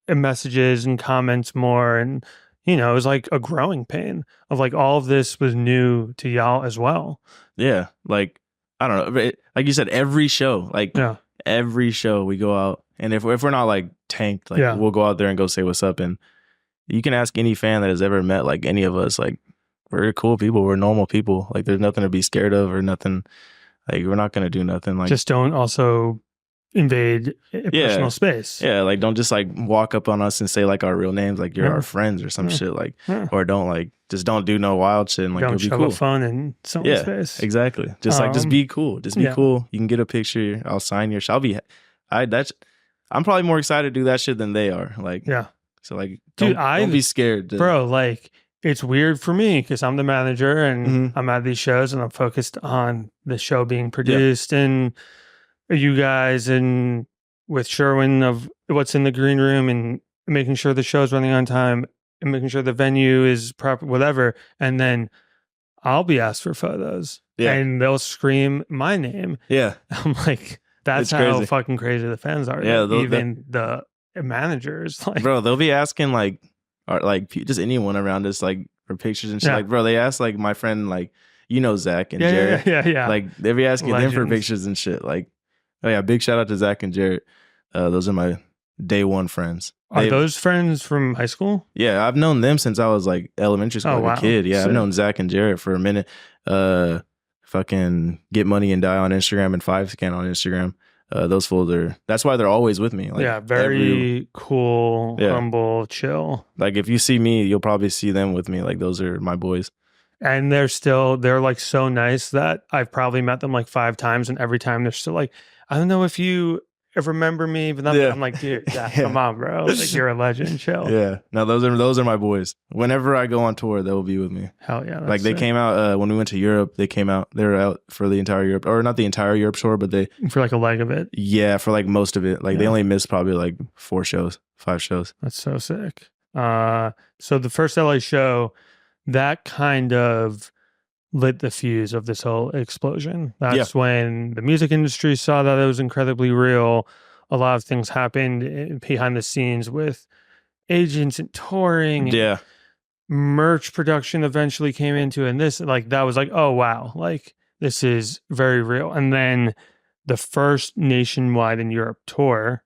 messages and comments more, and you know, it was like a growing pain of like all of this was new to y'all as well. Yeah, like I don't know, like you said, every show, like every show we go out, and if we're not like tanked, like we'll go out there and go say what's up. And you can ask any fan that has ever met like any of us, like we're cool people, we're normal people. Like there's nothing to be scared of or nothing. Like we're not gonna do nothing. Like just don't also invade personal space. Yeah, like don't just like walk up on us and say like our real names, like you're our friends or some shit. Like or don't like just don't do no wild shit and like don't you'll be cool. A phone in someone's face. Exactly. Just like just be cool. Just be cool. You can get a picture. I'll sign your shit. I'm probably more excited to do that shit than they are. Like so like don't be scared. Bro, like it's weird for me because I'm the manager and I'm at these shows and I'm focused on the show being produced and you guys and with Sherwin of what's in the green room and making sure the show's running on time and making sure the venue is proper, whatever. And then I'll be asked for photos and they'll scream my name. Yeah. I'm like, that's how fucking crazy the fans are. Yeah. Even the managers, like, bro, they'll be asking like just anyone around us, like for pictures and shit. Like, bro, they asked like my friend, like, you know, Zach and Jared. Yeah. Like they'll be asking them for pictures and shit. Like, oh yeah, big shout out to Zach and Jared. Those are my day one friends. Are those friends from high school? Yeah, I've known them since I was like elementary school, like a kid. Yeah, I've known Zach and Jared for a minute. Fucking Get Money and Die on Instagram and 5scan on Instagram. Those fools that's why they're always with me. Like, very cool, humble, chill. Like if you see me, you'll probably see them with me. Like those are my boys. And they're like so nice that I've probably met them like 5 times, and every time they're still like, I don't know if you remember me, but I'm like, dude, come on, bro. Like you're a legend, chill. Yeah. No, those are my boys. Whenever I go on tour, they'll be with me. Hell yeah. Like they came out when we went to Europe, they were out for the entire Europe, or not the entire Europe tour, but for like a leg of it. Yeah, for like most of it. Like they only missed probably like 5 shows. That's so sick. So the first LA show, that kind of lit the fuse of this whole explosion. That's when the music industry saw that it was incredibly real. A lot of things happened behind the scenes with agents and touring. Yeah. Merch production eventually came into it. And this, like, that was like, oh, wow. Like, this is very real. And then the first nationwide in Europe tour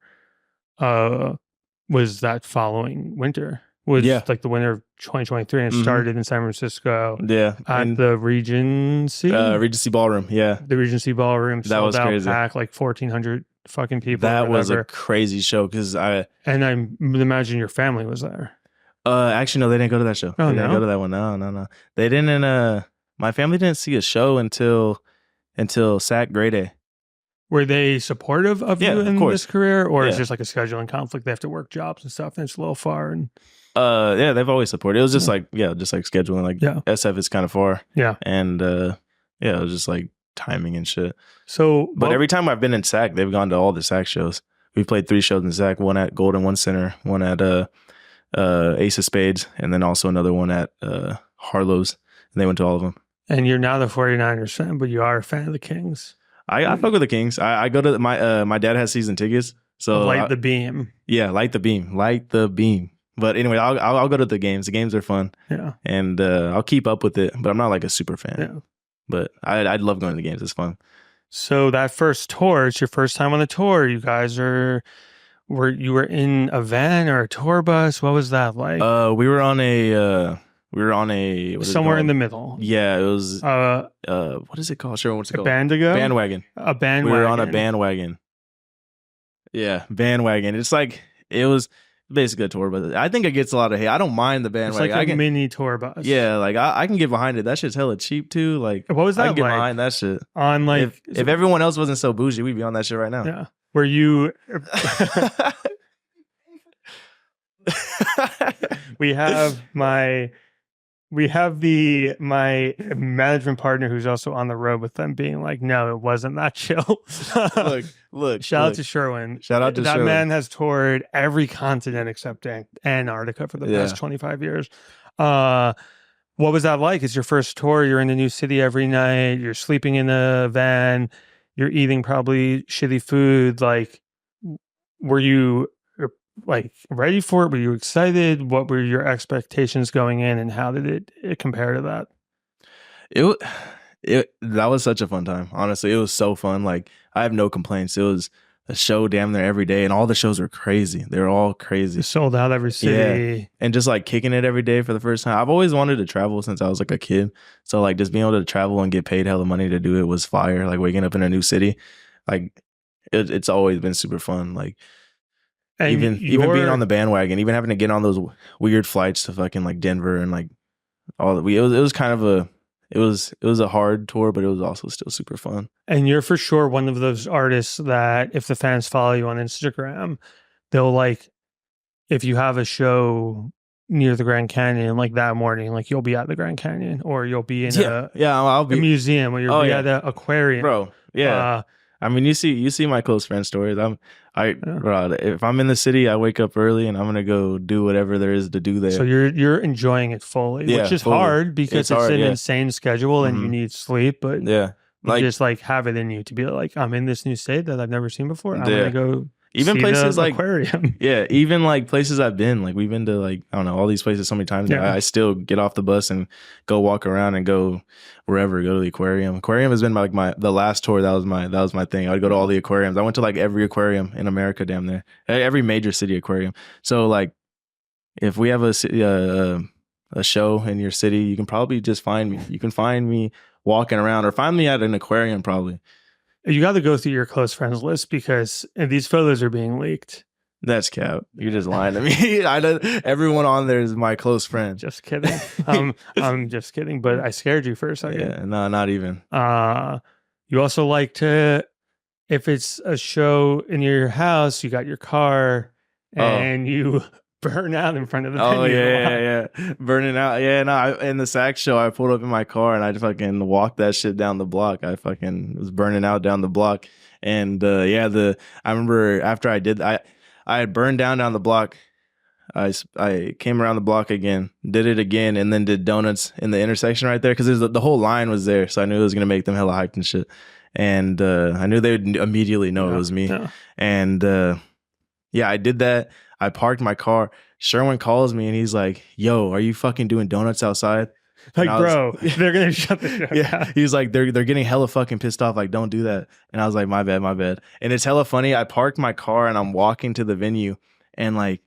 was that following winter. Was like the winter of 2023, and it started in San Francisco. Yeah, at the Regency Ballroom. Yeah, the Regency Ballroom. That was crazy. Pack, like 1,400 fucking people. That was a crazy show because I imagine your family was there. Actually, no, they didn't go to that show. Oh, they didn't go to that one. No. They didn't. My family didn't see a show until SAC Grey Day. Were they supportive of you in this career, or is it just like a scheduling conflict? They have to work jobs and stuff, and it's a little far. And yeah, they've always supported. It was just like scheduling. Like SF is kind of far. Yeah, and it was just like timing and shit. So, but every time I've been in SAC, they've gone to all the SAC shows. We played 3 shows in SAC, one at Golden, one Center, one at Ace of Spades, and then also another one at Harlow's. And they went to all of them. And you're now the 49ers fan, but you are a fan of the Kings. I fuck with the Kings. I go to my dad has season tickets, so light the beam. Yeah, light the beam. But anyway, I'll go to the games. The games are fun. Yeah, and I'll keep up with it, but I'm not like a super fan. Yeah, but I'd love going to the games. It's fun. So that first tour, it's your first time on the tour. You guys were in a van or a tour bus? What was that like? We were on a somewhere in the middle. Yeah, it was what is it called? Sure, what's it called? Bandwagon. A bandwagon. We were on a bandwagon. Yeah, bandwagon. It's like it was basically a tour bus. I think it gets a lot of hate. I don't mind the bandwagon. It's like a mini tour bus. Yeah, like I can get behind it. That shit's hella cheap too. Like what was that? I can get behind that shit. On like if everyone else wasn't so bougie, we'd be on that shit right now. Yeah. Were you we have my management partner who's also on the road with them being like, no, it wasn't that chill. look. Shout out to Sherwin. That Sherwin. Man has toured every continent except Antarctica for the past 25 years. What was that like? It's your first tour. You're in a new city every night. You're sleeping in a van. You're eating probably shitty food. Like, were you like ready for it? Were you excited? What were your expectations going in, and how did it compare to that? That was such a fun time. Honestly, it was so fun. Like I have no complaints. It was a show damn near every day, and all the shows were crazy. They were all crazy. You sold out every city. Yeah. And just like kicking it every day for the first time. I've always wanted to travel since I was like a kid. So like just being able to travel and get paid hella money to do it was fire. Like waking up in a new city, like it's always been super fun. Like and even being on the bandwagon, even having to get on those weird flights to fucking like Denver and like all that. It was kind of it was a hard tour, but it was also still super fun. And you're for sure one of those artists that if the fans follow you on Instagram, they'll like, if you have a show near the Grand Canyon, like that morning, like you'll be at the Grand Canyon or you'll be in I'll be a museum or you'll be at the aquarium. Bro, yeah. I mean, you see my close friend stories. Bro, if I'm in the city, I wake up early and I'm gonna go do whatever there is to do there. So you're enjoying it fully, which is hard because it's an insane schedule and you need sleep. But you just like have it in you to be like, I'm in this new state that I've never seen before. I'm gonna go. Even places like aquarium. Yeah, even like places I've been, like we've been to like, I don't know, all these places so many times that I still get off the bus and go walk around and go wherever, go to the aquarium. Aquarium has been like the last tour, that was my thing. I'd go to all the aquariums. I went to like every aquarium in America damn near. Every major city aquarium. So like if we have a show in your city, you can probably just find me. You can find me walking around or find me at an aquarium probably. You got to go through your close friends list because these photos are being leaked. That's cap. You're just lying to me. Everyone on there is my close friend. Just kidding. I'm just kidding. But I scared you for a second. Yeah, no, not even. You also like to, if it's a show in your house, you got your car and you burn out in front of the venue. Oh yeah. Burning out. Yeah, no. In the SAC show, I pulled up in my car and I fucking walked that shit down the block. I fucking was burning out down the block. And I remember after I did, I had burned down the block. I came around the block again, did it again, and then did donuts in the intersection right there because the whole line was there, so I knew it was gonna make them hella hyped and shit. And I knew they would immediately know it was me. Yeah. And I did that. I parked my car. Sherwin calls me and he's like, "Yo, are you fucking doing donuts outside?" Like, bro, they're gonna shut the show down. He's like, they're getting hella fucking pissed off. Like, don't do that. And I was like, my bad. And it's hella funny. I parked my car and I'm walking to the venue, and like,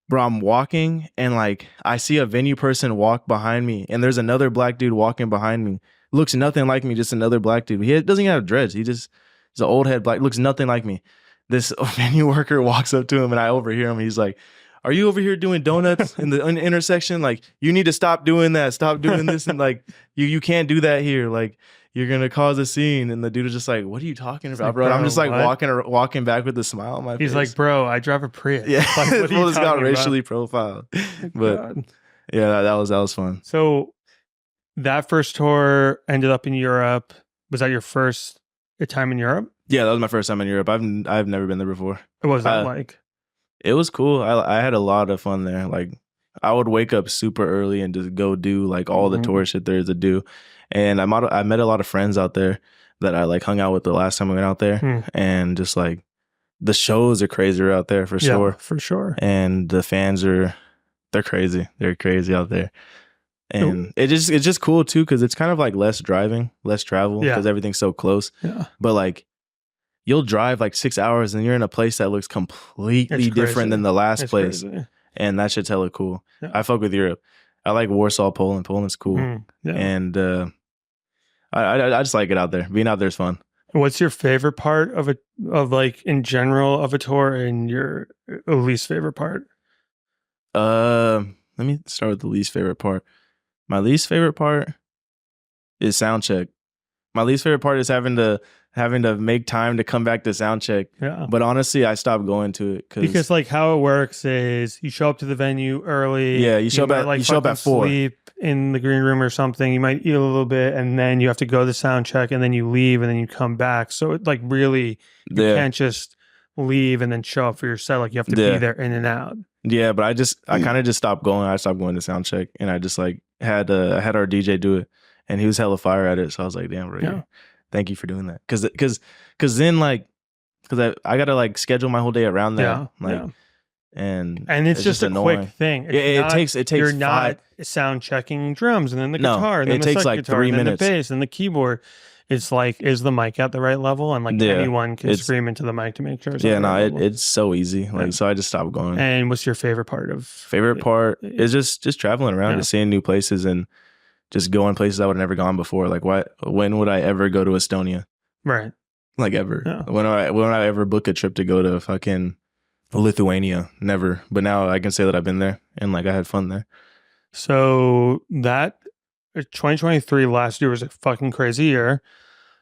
bro, I'm walking and like I see a venue person walk behind me, and there's another black dude walking behind me. Looks nothing like me, just another black dude. He doesn't even have dreads. He's an old head black. Looks nothing like me. this venue worker walks up to him, and I overhear him. He's like, "Are you over here doing donuts in the intersection? Like, you need to stop doing that. Stop doing this, and like, you can't do that here. Like, you're gonna cause a scene." And the dude is just like, "What are you talking about, bro?" And I'm just like walking back with a smile on my face. He's like, "Bro, I drive a Prius." Yeah, like, what well, it's got racially profiled, but God. yeah, that was fun. So that first tour ended up in Europe. Was that your first time in Europe? Yeah, that was my first time in Europe. I've never been there before. What was that like? It was cool. I had a lot of fun there. Like, I would wake up super early and just go do like all the tourist shit there is to do. And I met a lot of friends out there that I like hung out with the last time I went out there. And just like the shows are crazier out there for sure. For sure. And the fans they're crazy. They're crazy out there. And it's just cool too, because it's kind of like less driving, less travel, because everything's so close. Yeah. But like, you'll drive like 6 hours and you're in a place that looks completely different than the last place. Crazy. And that shit's hella cool. Yeah. I fuck with Europe. I like Warsaw, Poland. Poland's cool. Yeah. And I just like it out there. Being out there is fun. What's your favorite part of like in general of a tour, and your least favorite part? Let me start with the least favorite part. My least favorite part is sound check. My least favorite part is having to make time to come back to sound check. Yeah. But honestly, I stopped going to it because like how it works is you show up to the venue early. Yeah, you show up at 4. Sleep in the green room or something. You might eat a little bit, and then you have to go to sound check, and then you leave, and then you come back. So it like really you can't just leave and then show up for your set. Like you have to be there in and out. Yeah, but I kind of just stopped going. I stopped going to sound check, and I just like had our DJ do it, and he was hella fire at it. So I was like, damn, Roger, thank you for doing that. Because then like, because I gotta like schedule my whole day around that. And it's just a annoying. Quick thing. It takes. You're not sound checking drums, and then the guitar, and then the second guitar, 3 minutes, and then the bass, and the keyboard. It's like, is the mic at the right level? And like anyone can scream into the mic to make sure. It's so easy. Like so, I just stopped going. And what's your favorite part of? Favorite part is just traveling around, just seeing new places, and just going places I would have never gone before. Like, when would I ever go to Estonia? Right. Like ever. Yeah. When would I ever book a trip to go to fucking Lithuania? Never. But now I can say that I've been there and like I had fun there. So that 2023 last year was a fucking crazy year.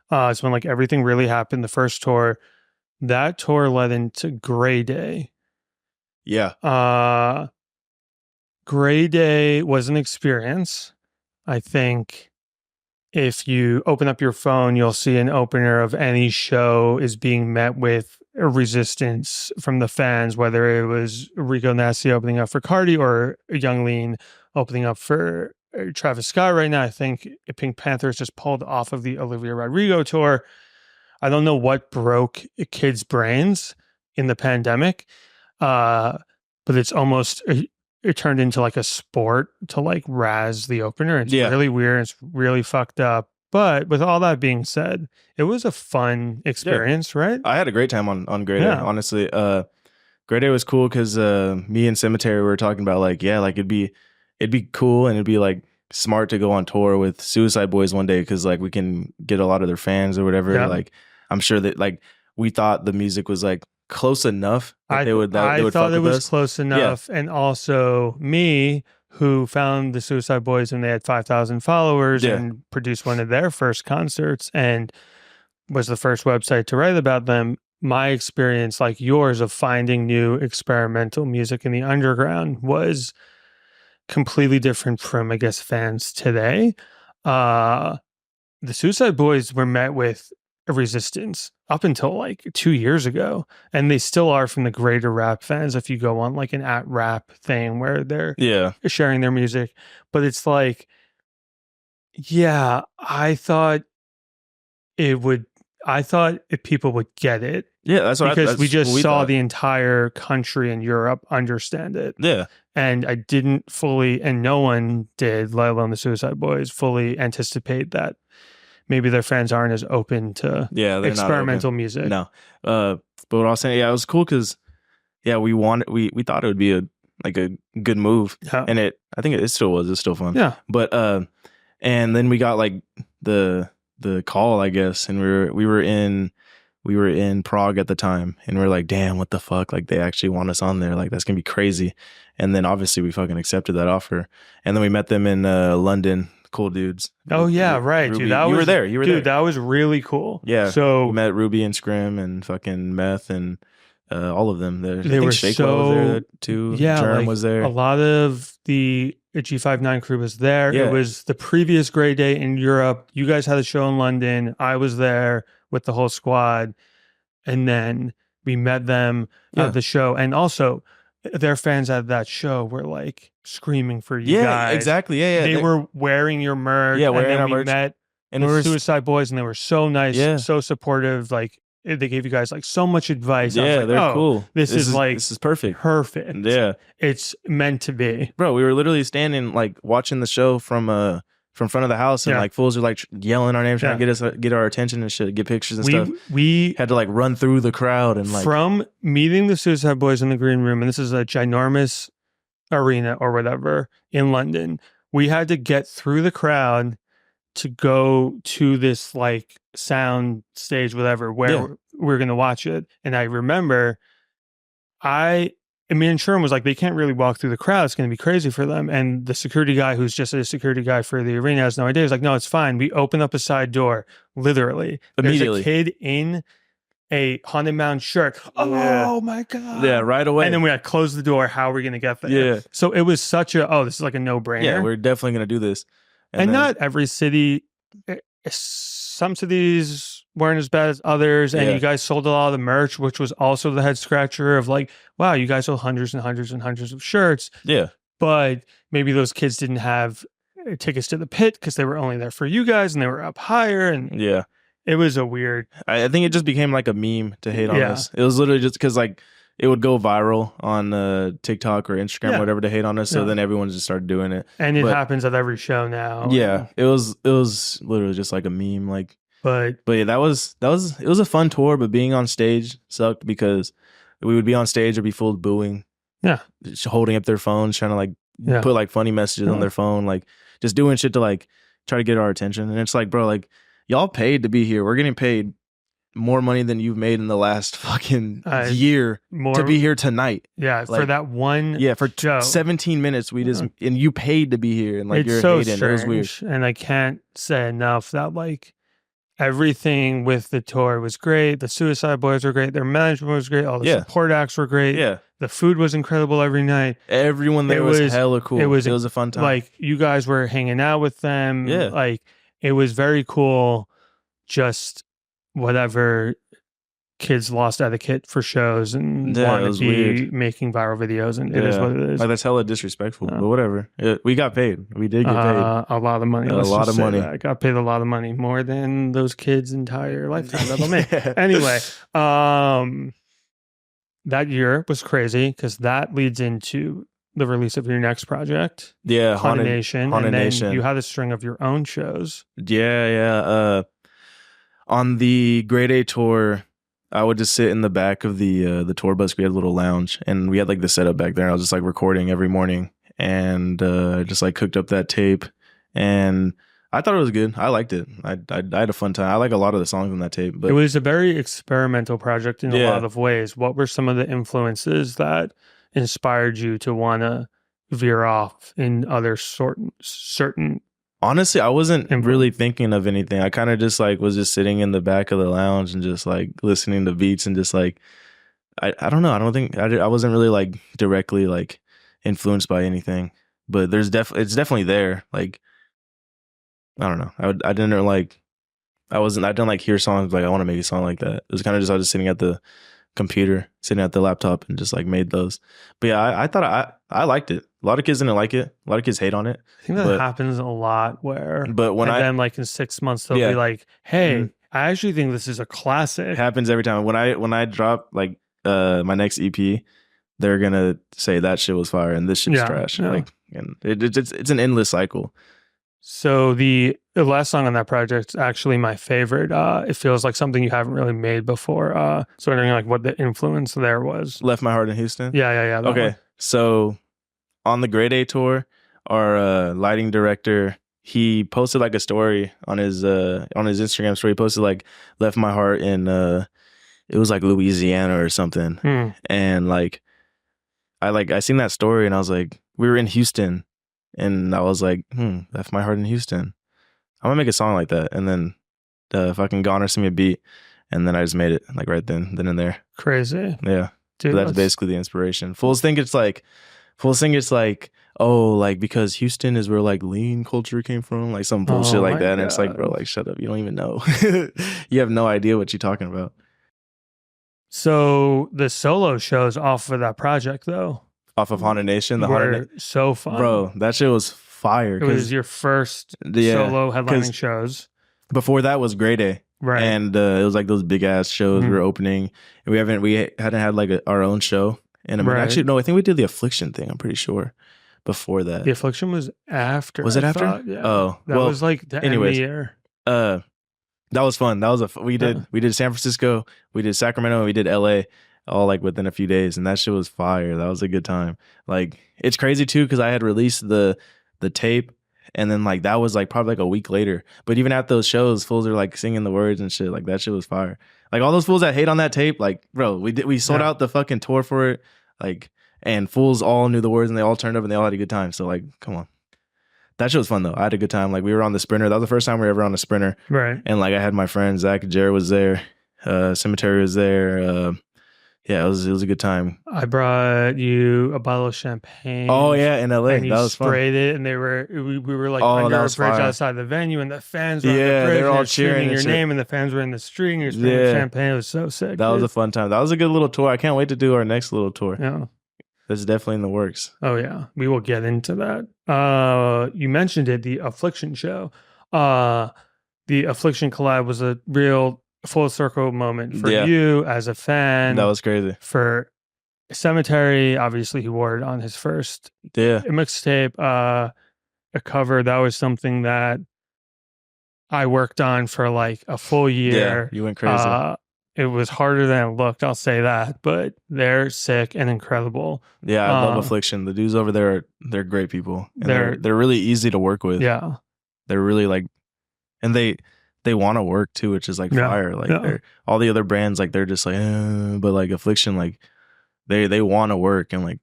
It's when like everything really happened. The first tour, that tour led into Kray Day. Yeah. Kray Day was an experience. I think if you open up your phone, you'll see an opener of any show is being met with a resistance from the fans, whether it was Rico Nasty opening up for Cardi or Young Lean opening up for Travis Scott right now. I think Pink Panthers just pulled off of the Olivia Rodrigo tour. I don't know what broke kids' brains in the pandemic, but it's almost... It turned into like a sport to like razz the opener. It's really weird. It's really fucked up. But with all that being said, it was a fun experience, right? I had a great time on Kray Day, honestly. Kray Day was cool because me and Sematary were talking about like, it'd be cool and it'd be like smart to go on tour with Suicide Boys one day because like we can get a lot of their fans or whatever. Yeah. Like I'm sure that like we thought the music was like close enough that they would thought it was close enough. And also me, who found the Suicide Boys when they had 5,000 followers and produced one of their first concerts and was the first website to write about them. My experience, like yours, of finding new experimental music in the underground was completely different from, I guess, fans today. The Suicide Boys were met with a resistance up until like 2 years ago, and they still are from the greater rap fans if you go on like an at rap thing where they're sharing their music. But it's like, I thought if people would get it. Yeah, that's what because we just saw the entire country in Europe understand it. Yeah. And I didn't fully, and no one did, let alone the Suicide Boys, fully anticipate that maybe their fans aren't as open to experimental music. No. But what I was saying, it was cool because, we thought it would be a good move. Yeah. And I think it still was. It's still fun. Yeah. But, and then we got like the call, I guess. And we were in we were in Prague at the time, and we are like, damn, what the fuck? Like, they actually want us on there. Like, that's gonna be crazy. And then obviously we fucking accepted that offer, and then we met them in London. Cool dudes. Oh yeah, right, Ruby. dude. That you was were there. You were dude. there. That was really cool. Yeah. So we met Ruby and Scrim and fucking Meth and all of them. They were Shakewell so was there too. Yeah, Germ like was there. a lot of the G59 crew was there. Yeah. It was the previous Gray Day in Europe. You guys had a show in London. I was there with the whole squad, and then we met them at the show. And also, their fans at that show were like screaming for you guys. Exactly. Yeah, They were wearing your merch. Yeah, wearing and then our we merch. met And the Suicide Boys, and they were so nice, so supportive. Like, they gave you guys like so much advice. Yeah, I was like, they're cool. This is perfect. Perfect. Yeah, it's meant to be. Bro, we were literally standing like watching the show from front of the house, and like fools are like yelling our names, trying to get our attention and shit, get pictures and stuff. We had to like run through the crowd and like from meeting the Suicide Boys in the green room, and this is a ginormous arena or whatever in London. We had to get through the crowd to go to this like sound stage, whatever, where we're going to watch it. And I remember me and Sherm was like, they can't really walk through the crowd. It's going to be crazy for them. And the security guy, who's just a security guy for the arena, has no idea. He's like, no, it's fine. We open up a side door, literally. Immediately. There's a kid in a Haunted Mound shirt. Oh my God. Yeah, right away. And then we had to close the door. How are we going to get there? Yeah. So it was such this is like a no-brainer. Yeah, we're definitely going to do this. And not every city, some cities weren't as bad as others. And you guys sold a lot of the merch, which was also the head scratcher of like, wow, you guys sold hundreds and hundreds and hundreds of shirts. Yeah. But maybe those kids didn't have tickets to the pit because they were only there for you guys and they were up higher. And it was a weird. I think it just became like a meme to hate on us. It was literally just because like it would go viral on TikTok or Instagram or whatever to hate on us. So then everyone just started doing it. And it happens at every show now. Yeah. It was literally just like a meme. Like, but yeah, it was a fun tour, but being on stage sucked because we would be on stage or be full of booing. Yeah. Just holding up their phones, trying to like put like funny messages on their phone, like just doing shit to like try to get our attention. And it's like, bro, like y'all paid to be here. We're getting paid more money than you've made in the last fucking year to be here tonight. Yeah, like, for that one for show. 17 minutes we just and you paid to be here, and like it's you're so hating. Strange. It was weird. And I can't say enough that like everything with the tour was great. The Suicide Boys were great. Their management was great. All the support acts were great. Yeah. The food was incredible every night. Everyone there was hella cool. It was a fun time. Like you guys were hanging out with them. Yeah. Like it was very cool. Just whatever kids lost etiquette for shows and wanted to be weird. Making viral videos, and it is what it is. Like that's hella disrespectful, but whatever. We got paid. We did get paid a lot of money. A lot of money. I got paid a lot of money, more than those kids' entire lifetime that they'll make. Anyway, that year was crazy because that leads into the release of your next project. Yeah, Haunted Nation. Haunted and then Nation. You had a string of your own shows. Yeah. On the Grade A tour, I would just sit in the back of the tour bus. We had a little lounge, and we had like the setup back there. I was just like recording every morning, and just like cooked up that tape, and I thought it was good. I liked it. I had a fun time. I like a lot of the songs on that tape. But it was a very experimental project in a lot of ways. What were some of the influences that inspired you to want to veer off in other certain? Honestly, I wasn't really thinking of anything. I kind of just like was just sitting in the back of the lounge and just like listening to beats and just like I don't know. I don't think I wasn't really like directly like influenced by anything. But it's definitely there. Like I don't know. I didn't like hear songs like I want to make a song like that. It was kind of just I was just sitting at the computer, sitting at the laptop, and just like made those. But yeah, I thought I liked it. A lot of kids didn't like it. A lot of kids hate on it. I think that happens a lot then like in 6 months they'll be like, hey, I actually think this is a classic. It happens every time. When I drop like my next EP, they're gonna say that shit was fire and this shit's trash. Yeah. Like, and it's an endless cycle. So the last song on that project is actually my favorite. It feels like something you haven't really made before. So wondering like what the influence there was. Left My Heart in Houston? Yeah. Okay. One. So on the Grade A tour, our lighting director, he posted like a story on his Instagram story. He posted like Left My Heart in it was like Louisiana or something. And like I seen that story and I was like, we were in Houston and I was like, left my heart in Houston. I'm gonna make a song like that. And then fucking Goner sent me a beat and then I just made it like right then and there. Crazy. Yeah. Dude, that's basically the inspiration. Fools think it's like, oh, like because Houston is where like lean culture came from, like some bullshit like that. God. And it's like, bro, like shut up. You don't even know. You have no idea what you're talking about. So the solo shows off of that project though. Off of Haunted Nation, were so fun. Bro, that shit was fire. It was your first solo headlining shows. Before that was Grey Day. Right. And it was like those big ass shows we were opening. And we hadn't had like our own show. And I mean, actually, no, I think we did the Affliction thing. I'm pretty sure before that. The Affliction was after. Was it after? Yeah. Oh, that was like the end of the year. That was fun. That was we did San Francisco, we did Sacramento, and we did LA all like within a few days, and that shit was fire. That was a good time. Like it's crazy too because I had released the tape, and then like that was like probably like a week later. But even at those shows, fools are like singing the words and shit. Like that shit was fire. Like all those fools that hate on that tape, like bro, we sold out the fucking tour for it. Like, and fools all knew the words and they all turned up and they all had a good time. So like, come on. That shit was fun though. I had a good time. Like we were on the Sprinter. That was the first time we were ever on a Sprinter. Right. And like I had my friends, Zach and Jared was there. Sematary was there. Yeah, it was a good time. I brought you a bottle of champagne. Oh yeah, in LA. And that was fun. Sprayed it, and we were like under a bridge outside the venue, and the fans were on the bridge. They're all cheering your name, and the fans were in the street, and you're spraying champagne. It was so sick. That was a fun time. That was a good little tour. I can't wait to do our next little tour. Yeah, that's definitely in the works. Oh yeah, we will get into that. You mentioned it, the Affliction show. The Affliction collab was a real full circle moment for you as a fan. That was crazy. For Sematary, obviously he wore it on his first mixtape, a cover. That was something that I worked on for like a full year. Yeah, you went crazy. It was harder than it looked, I'll say that, but they're sick and incredible. Yeah, I love Affliction. The dudes over there, they're great people. And they're really easy to work with. Yeah. They're really like, and they want to work too, which is like fire. Like all the other brands, like they're just like, but like Affliction, like they want to work and like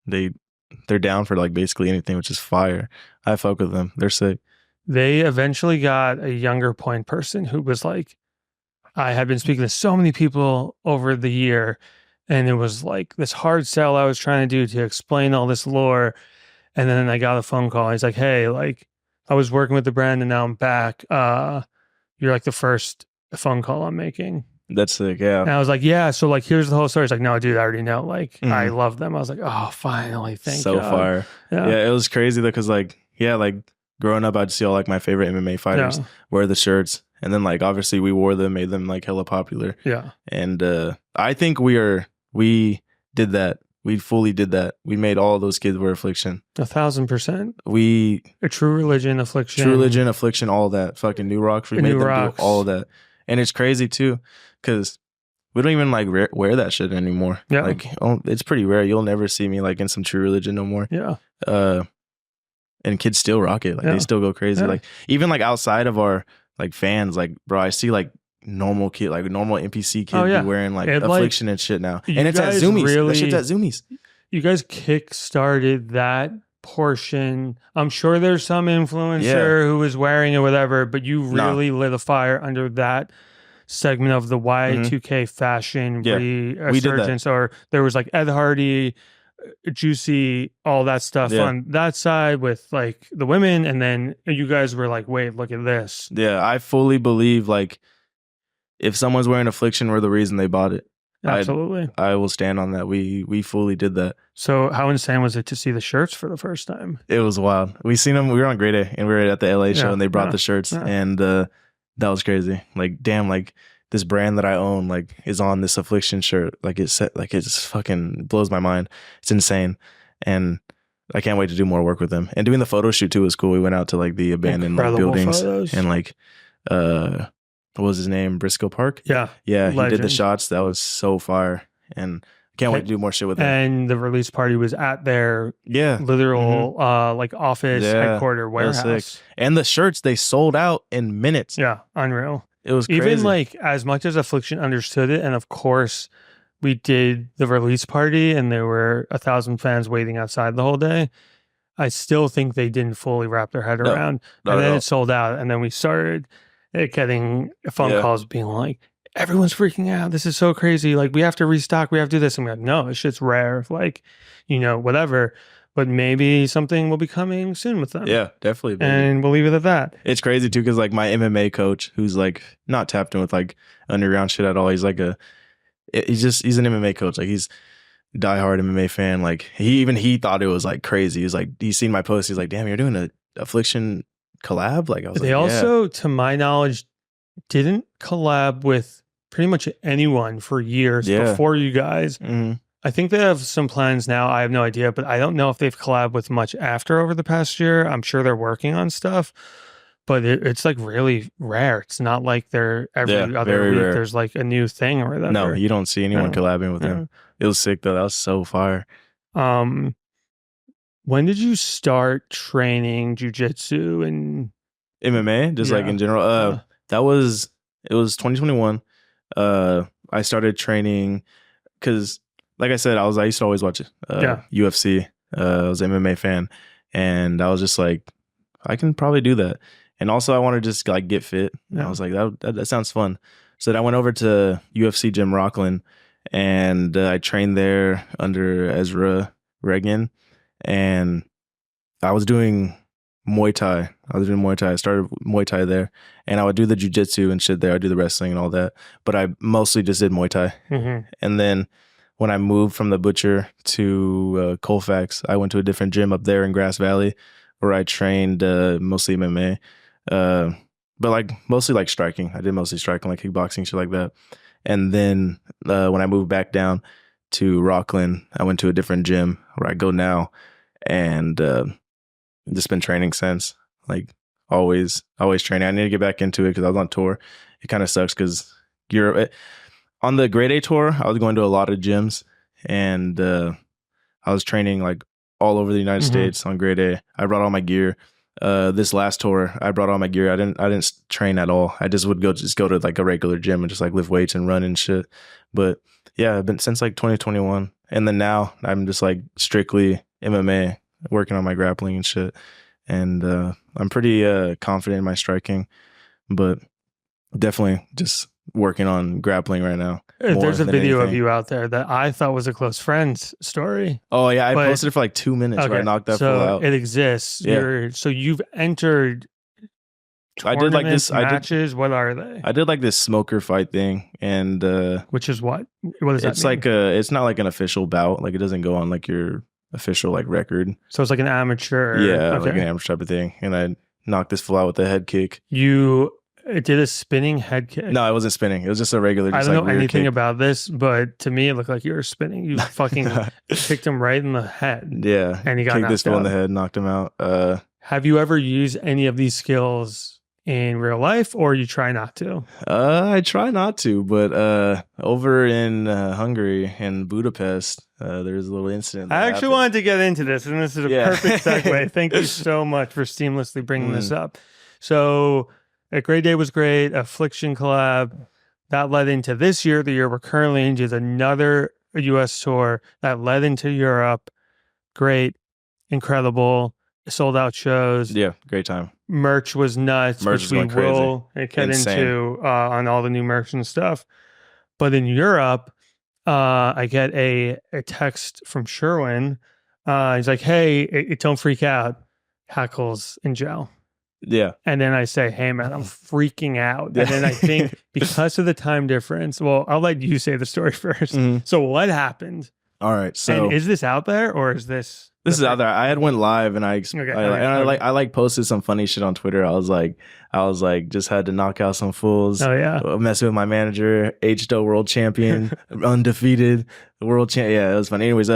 they're down for like basically anything, which is fire. I fuck with them. They're sick. They eventually got a younger point person who was like, I had been speaking to so many people over the year, and it was like this hard sell I was trying to do to explain all this lore. And then I got a phone call. He's like, hey, like I was working with the brand and now I'm back. You're like the first phone call I'm making. That's sick, yeah. And I was like, yeah, so like here's the whole story. It's like, no, dude, I already know. Like, I love them. I was like, oh, finally, thank God. Fire. Yeah, it was crazy though, because like, like growing up, I'd see all like my favorite MMA fighters wear the shirts. And then like obviously we wore them, made them like hella popular. Yeah. And I think we did that. We fully did that. We made all of those kids wear Affliction. 1,000%. A True Religion, Affliction, all that. Fucking New Rocks. We made them do all of that. And it's crazy too, because we don't even like wear that shit anymore. Yeah. Like it's pretty rare. You'll never see me like in some True Religion no more. Yeah. And kids still rock it. Like they still go crazy. Yeah. Like even like outside of our like fans, like bro, I see like normal NPC kids be wearing like Affliction and shit now. And it's at Zoomies. That shit's at Zoomies. You guys kickstarted that portion. I'm sure there's some influencer who was wearing it, whatever, but you really lit a fire under that segment of the Y2K fashion resurgence. Or there was like Ed Hardy, Juicy, all that stuff on that side with like the women, and then you guys were like, wait, look at this. Yeah, I fully believe like if someone's wearing Affliction, we're the reason they bought it. Absolutely. I will stand on that. We fully did that. So how insane was it to see the shirts for the first time? It was wild. We seen them. We were on Grey Day and we were at the LA show and they brought the shirts and that was crazy. Like, damn, like this brand that I own like is on this Affliction shirt. Like it's fucking blows my mind. It's insane. And I can't wait to do more work with them. And doing the photo shoot too was cool. We went out to like the abandoned buildings photos. And like what was his name? Briscoe Park? Yeah. Yeah, he did the shots. That was so fire. And I can't wait to do more shit with him. And the release party was at their literal like office headquarter warehouse. And the shirts, they sold out in minutes. Yeah, unreal. It was even crazy. like as much as Affliction understood it, and of course we did the release party, and there were 1,000 fans waiting outside the whole day. I still think they didn't fully wrap their head around, and then it sold out, and then we started getting phone calls being like, everyone's freaking out. This is so crazy. Like, we have to restock. We have to do this. And we're like, no, this shit's rare. Like, whatever. But maybe something will be coming soon with them. Yeah, definitely. Baby. And we'll leave it at that. It's crazy too, because like my MMA coach, who's like not tapped in with like underground shit at all. He's like he's an MMA coach. Like he's diehard MMA fan. Like he thought it was like crazy. He's like, he's seen my post. He's like, damn, you're doing a Affliction collab? Like I was they also, to my knowledge, didn't collab with pretty much anyone for years before you guys. Mm-hmm. I think they have some plans now. I have no idea, but I don't know if they've collabed with much after over the past year. I'm sure they're working on stuff, but it's like really rare. It's not like they're every other week. Rare. There's like a new thing or whatever. No, you don't see anyone collabing with him. It was sick though. That was so fire. When did you start training jiu-jitsu and MMA? Just like in general. It was 2021. I started training because, like I said, I used to always watch UFC. I was an MMA fan, and I was just like, I can probably do that. And also, I want to just like get fit. I was like, that sounds fun. So then I went over to UFC Gym Rockland, and I trained there under Ezra Regan, and I was doing Muay Thai. I started Muay Thai there, and I would do the jiu-jitsu and shit there. I do the wrestling and all that, but I mostly just did Muay Thai. Mm-hmm. And then when I moved from the Butcher to Colfax, I went to a different gym up there in Grass Valley where I trained mostly MMA, but like mostly like striking. I did mostly striking, like kickboxing, shit like that. And then when I moved back down to Rockland, I went to a different gym where I go now, and just been training since. Like always training. I need to get back into it because I was on tour. It kind of sucks because on the grade A tour, I was going to a lot of gyms, and I was training like all over the United States on grade A. I brought all my gear. This last tour, I brought all my gear. I didn't train at all. I just would go to like a regular gym and just like lift weights and run and shit. But yeah, I've been since like 2021, and then now I'm just like strictly MMA, working on my grappling and shit. And I'm pretty confident in my striking, but definitely just working on grappling right now. There's a video of you out there that I thought was a close friend's story. Oh yeah, I posted it for like 2 minutes where I knocked that fool out. It exists. Yeah. So you've entered I did like this matches. What are they? I did like this smoker fight thing, and which is what? What does that mean? It's like it's not like an official bout. Like it doesn't go on like your official like record. So it's like an amateur. Yeah, like an amateur type of thing. And I knocked this fool out with a head kick. You did a spinning head kick? No, it wasn't spinning. It was just a regular. I don't know anything about this, but to me it looked like you were spinning. You fucking kicked him right in the head. Yeah, and he got kicked this fool in the head, knocked him out. Have you ever used any of these skills in real life, or you try not to? I try not to, but over in Hungary and Budapest, there's a little incident. I actually wanted to get into this, and this is a perfect segue. Thank you so much for seamlessly bringing this up. So, a Great Day was great. Affliction collab that led into this year. The year we're currently in is another U.S. tour that led into Europe. Great, incredible, sold out shows. Yeah, great time. Merch was nuts, which we will get into on all the new merch and stuff. But in Europe, I get a text from Sherwin. He's like, hey, don't freak out. Hackle's in jail. Yeah. And then I say, hey, man, I'm freaking out. And then I think because of the time difference, well, I'll let you say the story first. So what happened? All right. So and is this out there or is this? This is out there. I had went live and I posted some funny shit on Twitter. I was like, just had to knock out some fools. Oh yeah, messing with my manager, H-Do world champion, undefeated world champ. Yeah, it was funny. Anyways,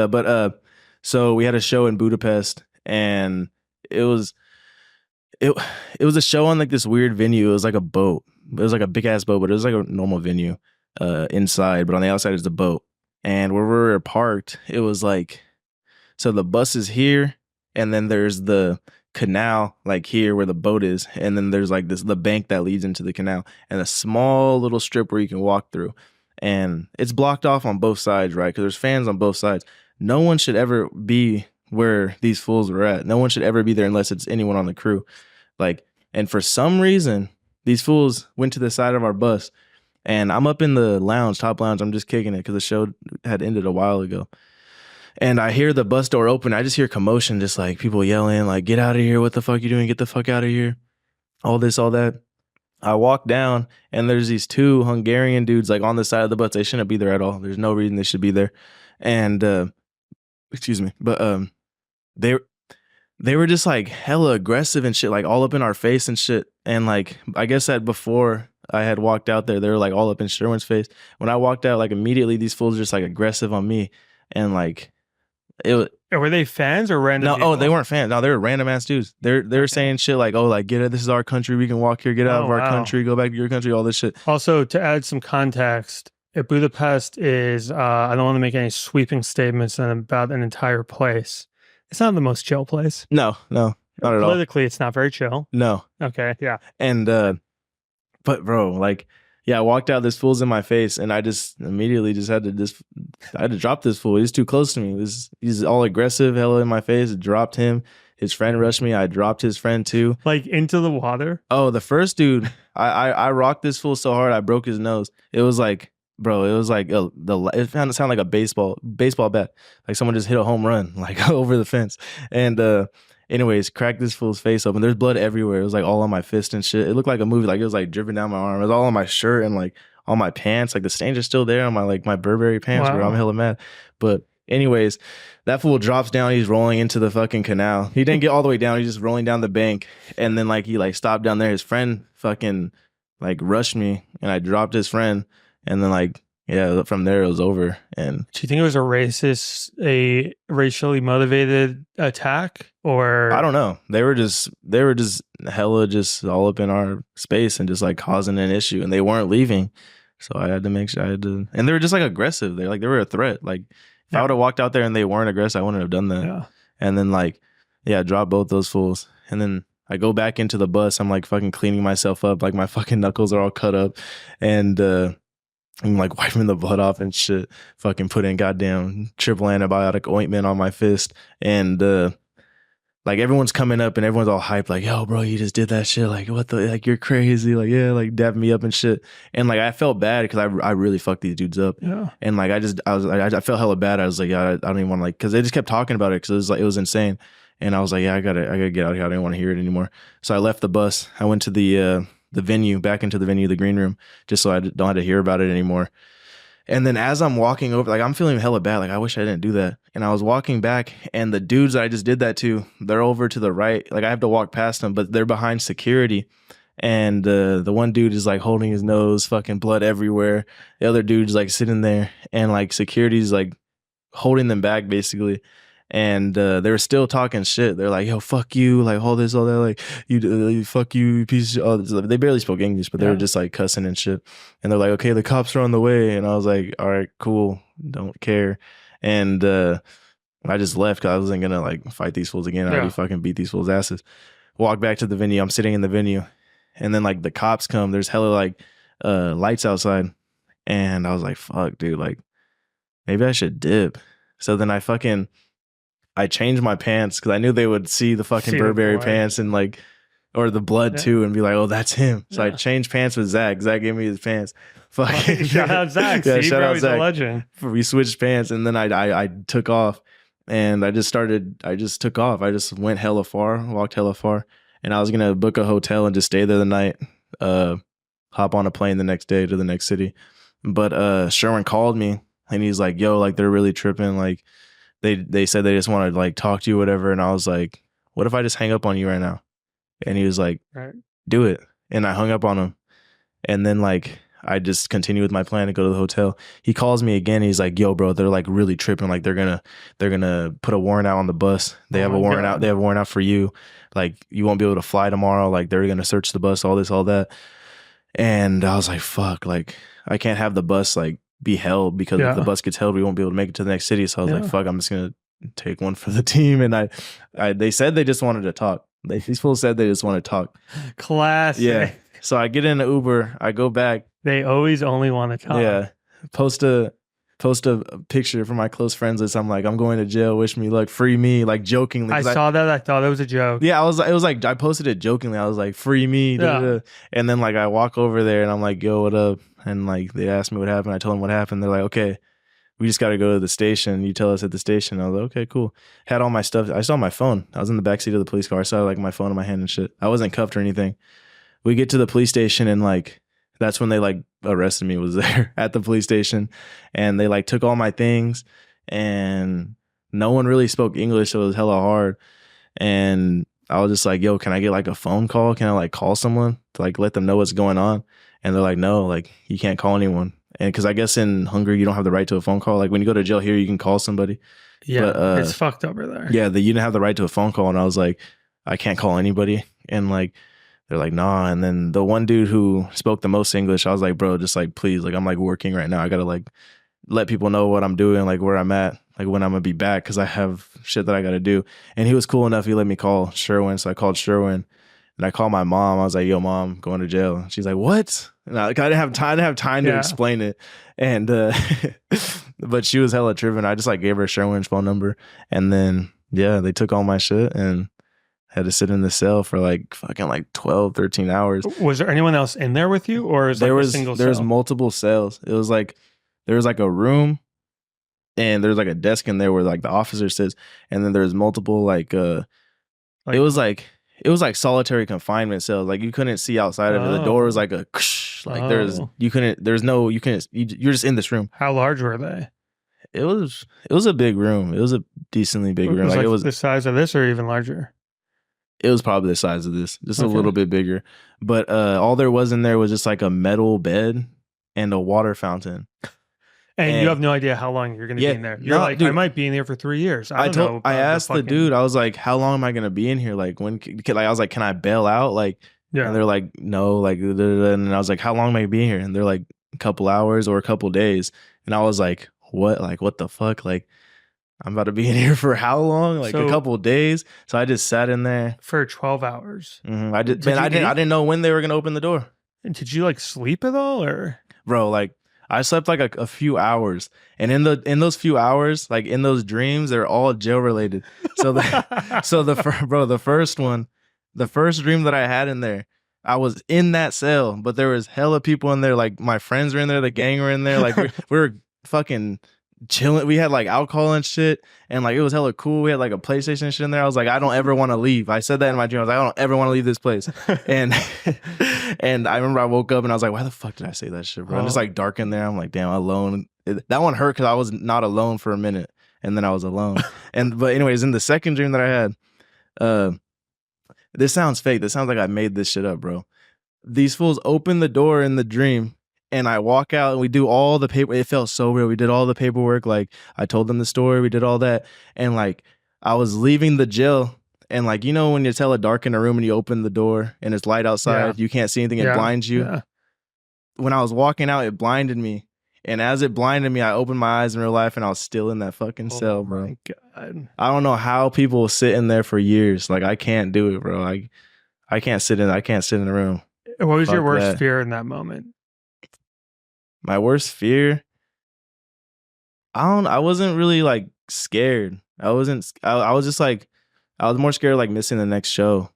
so we had a show in Budapest, and it was a show on like this weird venue. It was like a boat. It was like a big ass boat, but it was like a normal venue inside. But on the outside is the boat, and where we were parked, it was like. So the bus is here, and then there's the canal like here where the boat is, and then there's like the bank that leads into the canal, and a small little strip where you can walk through, and it's blocked off on both sides, right? Because there's fans on both sides. No one should ever be where these fools were at. No one should ever be there unless it's anyone on the crew. Like, and for some reason, these fools went to the side of our bus, and I'm up in the lounge, top lounge. I'm just kicking it because the show had ended a while ago. And I hear the bus door open. I just hear commotion, just like people yelling, like, get out of here. What the fuck you doing? Get the fuck out of here. All this, all that. I walk down, and there's these 2 Hungarian dudes like on the side of the bus. They shouldn't be there at all. There's no reason they should be there. And, excuse me, but they were just like hella aggressive and shit, like all up in our face and shit. And like, I guess that before I had walked out there, they were like all up in Sherwin's face. When I walked out, like immediately these fools were just like aggressive on me. And like, were they fans or random? No, people? they weren't fans. No, they were random ass dudes. They're saying shit like, "Oh, like get it. This is our country. We can walk here. Get out of our country. Go back to your country." All this shit. Also, to add some context, if Budapest is, I don't want to make any sweeping statements about an entire place. It's not the most chill place. No, not at all. Politically, it's not very chill. No. Okay, yeah. And but bro, like. Yeah, I walked out. This fool's in my face, and I just immediately had to drop this fool. He's too close to me. He's all aggressive, hella in my face. I dropped him. His friend rushed me. I dropped his friend too. Like into the water? Oh, the first dude, I rocked this fool so hard I broke his nose. It was like, bro, it was like it sounded like a baseball bat. Like someone just hit a home run like over the fence. And anyways, cracked this fool's face open. There's blood everywhere. It was like all on my fist and shit. It looked like a movie. Like it was like dripping down my arm. It was all on my shirt and like on my pants. Like the stains are still there on my Burberry pants, bro. I'm hella mad. But anyways, that fool drops down. He's rolling into the fucking canal. He didn't get all the way down. He's just rolling down the bank. And then like he like stopped down there. His friend fucking like rushed me, and I dropped his friend. And then like, yeah, from there it was over. And do you think it was a racially motivated attack, or I don't know? They were just hella just all up in our space and just like causing an issue, and they weren't leaving. So I had to make sure and they were just like aggressive. They were a threat. Like if I would have walked out there and they weren't aggressive, I wouldn't have done that. Yeah. And then like, yeah, drop both those fools. And then I go back into the bus. I'm like fucking cleaning myself up. Like my fucking knuckles are all cut up, and I'm like wiping the blood off and shit. Fucking putting goddamn triple antibiotic ointment on my fist. And like everyone's coming up and everyone's all hyped. Like, yo, bro, you just did that shit. Like, what the, like, you're crazy. Like, yeah, like dapping me up and shit. And like, I felt bad because I really fucked these dudes up. Yeah. And like, I felt hella bad. I was like, yeah, I don't even want to like, cause they just kept talking about it. Cause it was insane. And I was like, yeah, I gotta get out of here. I didn't want to hear it anymore. So I left the bus. I went to the venue, back into the venue, the green room, just so I don't have to hear about it anymore. And then as I'm walking over, like I'm feeling hella bad. Like I wish I didn't do that. And I was walking back, and the dudes that I just did that to, they're over to the right. Like I have to walk past them, but they're behind security. And the one dude is like holding his nose, fucking blood everywhere. The other dude's like sitting there, and like security's like holding them back basically. And they were still talking shit. They're like, yo, fuck you, like all this, all that, like you fuck you, piece of shit. They barely spoke English, but they were just like cussing and shit. And they're like, okay, the cops are on the way. And I was like, all right, cool, don't care. And I just left because I wasn't gonna like fight these fools again. I already fucking beat these fools' asses. Walk back to the venue. I'm sitting in the venue, and then like the cops come. There's hella like lights outside, and I was like, fuck, dude, like maybe I should dip. So then I changed my pants because I knew they would see the fucking Burberry pants and like, or the blood too, and be like, oh, that's him. So I changed pants with Zach. Zach gave me his pants. Fucking shout out Zach. Yeah, shout out Zach. A legend. We switched pants, and then I took off, and I just took off. I just went hella far, walked hella far, and I was gonna book a hotel and just stay there the night, hop on a plane the next day to the next city. But Sherwin called me, and he's like, yo, like they're really tripping, like they said they just want to like talk to you, whatever. And I was like, what if I just hang up on you right now? And he was like, do it. And I hung up on him. And then like I just continued with my plan to go to the hotel. He calls me again. He's like, yo, bro, they're like really tripping. Like they're gonna put a warrant out on the bus. They have a warrant out. They have a warrant out for you. Like you won't be able to fly tomorrow. Like they're gonna search the bus, all this, all that. And I was like, fuck, like I can't have the bus like be held, because if the bus gets held, we won't be able to make it to the next city. So I was like, fuck, I'm just gonna take one for the team. And I they said they just wanted to talk. These fools said they just want to talk. Classic. Yeah. So I get in an Uber. I go back. They always only want to talk. Yeah. Post a picture for my close friends list. I'm like, I'm going to jail. Wish me luck. Free me. Like jokingly. I saw that. I thought it was a joke. Yeah. It was like, I posted it jokingly. I was like, free me. Yeah. And then like I walk over there and I'm like, yo, what up? And like they asked me what happened. I told them what happened. They're like, okay, we just got to go to the station. You tell us at the station. I was like, okay, cool. Had all my stuff. I saw my phone. I was in the backseat of the police car. I saw like my phone in my hand and shit. I wasn't cuffed or anything. We get to the police station and like, that's when they like arrested me, was there at the police station. And they like took all my things and no one really spoke English. So it was hella hard. And I was just like, yo, can I get like a phone call? Can I like call someone to like let them know what's going on? And they're like, no, like you can't call anyone. And because I guess in Hungary, you don't have the right to a phone call. Like when you go to jail here, you can call somebody. Yeah, but, it's fucked over there. Yeah, you didn't have the right to a phone call. And I was like, I can't call anybody. And like, they're like, nah. And then the one dude who spoke the most English, I was like, bro, just like, please, like, I'm like working right now. I got to like let people know what I'm doing, like where I'm at, like when I'm going to be back. Cause I have shit that I got to do. And he was cool enough. He let me call Sherwin. So I called Sherwin and I called my mom. I was like, yo, mom, going to jail. She's like, what? And I didn't have time to explain it. And, but she was hella driven. I just like gave her Sherwin's phone number. And then, yeah, they took all my shit and had to sit in the cell for like fucking like 12, 13 hours. Was there anyone else in there with you, or is there was a single cell? There was multiple cells. It was like there was like a room and there's like a desk in there where like the officer sits, and then there's multiple like it was like solitary confinement cells. Like you couldn't see outside of it. The door was like a like you're just in this room. How large were they? It was a big room. It was a decently big room. Like it was the size of this or even larger? It was probably the size of this, just a little bit bigger. But all there was in there was just like a metal bed and a water fountain. And you have no idea how long you're going to be in there. You're like, dude, I might be in there for 3 years. I asked the dude, I was like, how long am I going to be in here? Like I was like, can I bail out? Like, and they're like, no, like, and I was like, how long am I being here? And they're like, a couple hours or a couple days. And I was like, what? Like, what the fuck? Like, I'm about to be in here for how long? Like a couple of days. So I just sat in there for 12 hours. Mm-hmm. I didn't know when they were gonna open the door. And did you like sleep at all, or bro? Like I slept like a few hours, and in those few hours, like in those dreams, they're all jail related. So the first dream that I had in there, I was in that cell, but there was hella people in there. Like my friends were in there, the gang were in there. Like we were fucking chilling. We had like alcohol and shit, and like it was hella cool. We had like a PlayStation and shit in there. I was like, I don't ever want to leave. I said that in my dream. I was like, I don't ever want to leave this place. And I remember I woke up and I was like, why the fuck did I say that shit, bro? I'm just like dark in there. I'm like, damn, alone. That one hurt because I was not alone for a minute, and then I was alone. But anyways, in the second dream that I had, this sounds fake. This sounds like I made this shit up, bro. These fools open the door in the dream. And I walk out and we do all the paper. It felt so real. We did all the paperwork. Like I told them the story. We did all that. And like I was leaving the jail. And like, you know, when it's hella dark in a room and you open the door and it's light outside, you can't see anything. It blinds you. Yeah. When I was walking out, it blinded me. And as it blinded me, I opened my eyes in real life and I was still in that fucking cell, bro. Oh my God. I don't know how people sit in there for years. Like I can't do it, bro. I can't sit in the room. What was your worst fear in that moment? My worst fear? I wasn't really like scared. I was just like, I was more scared of like missing the next show.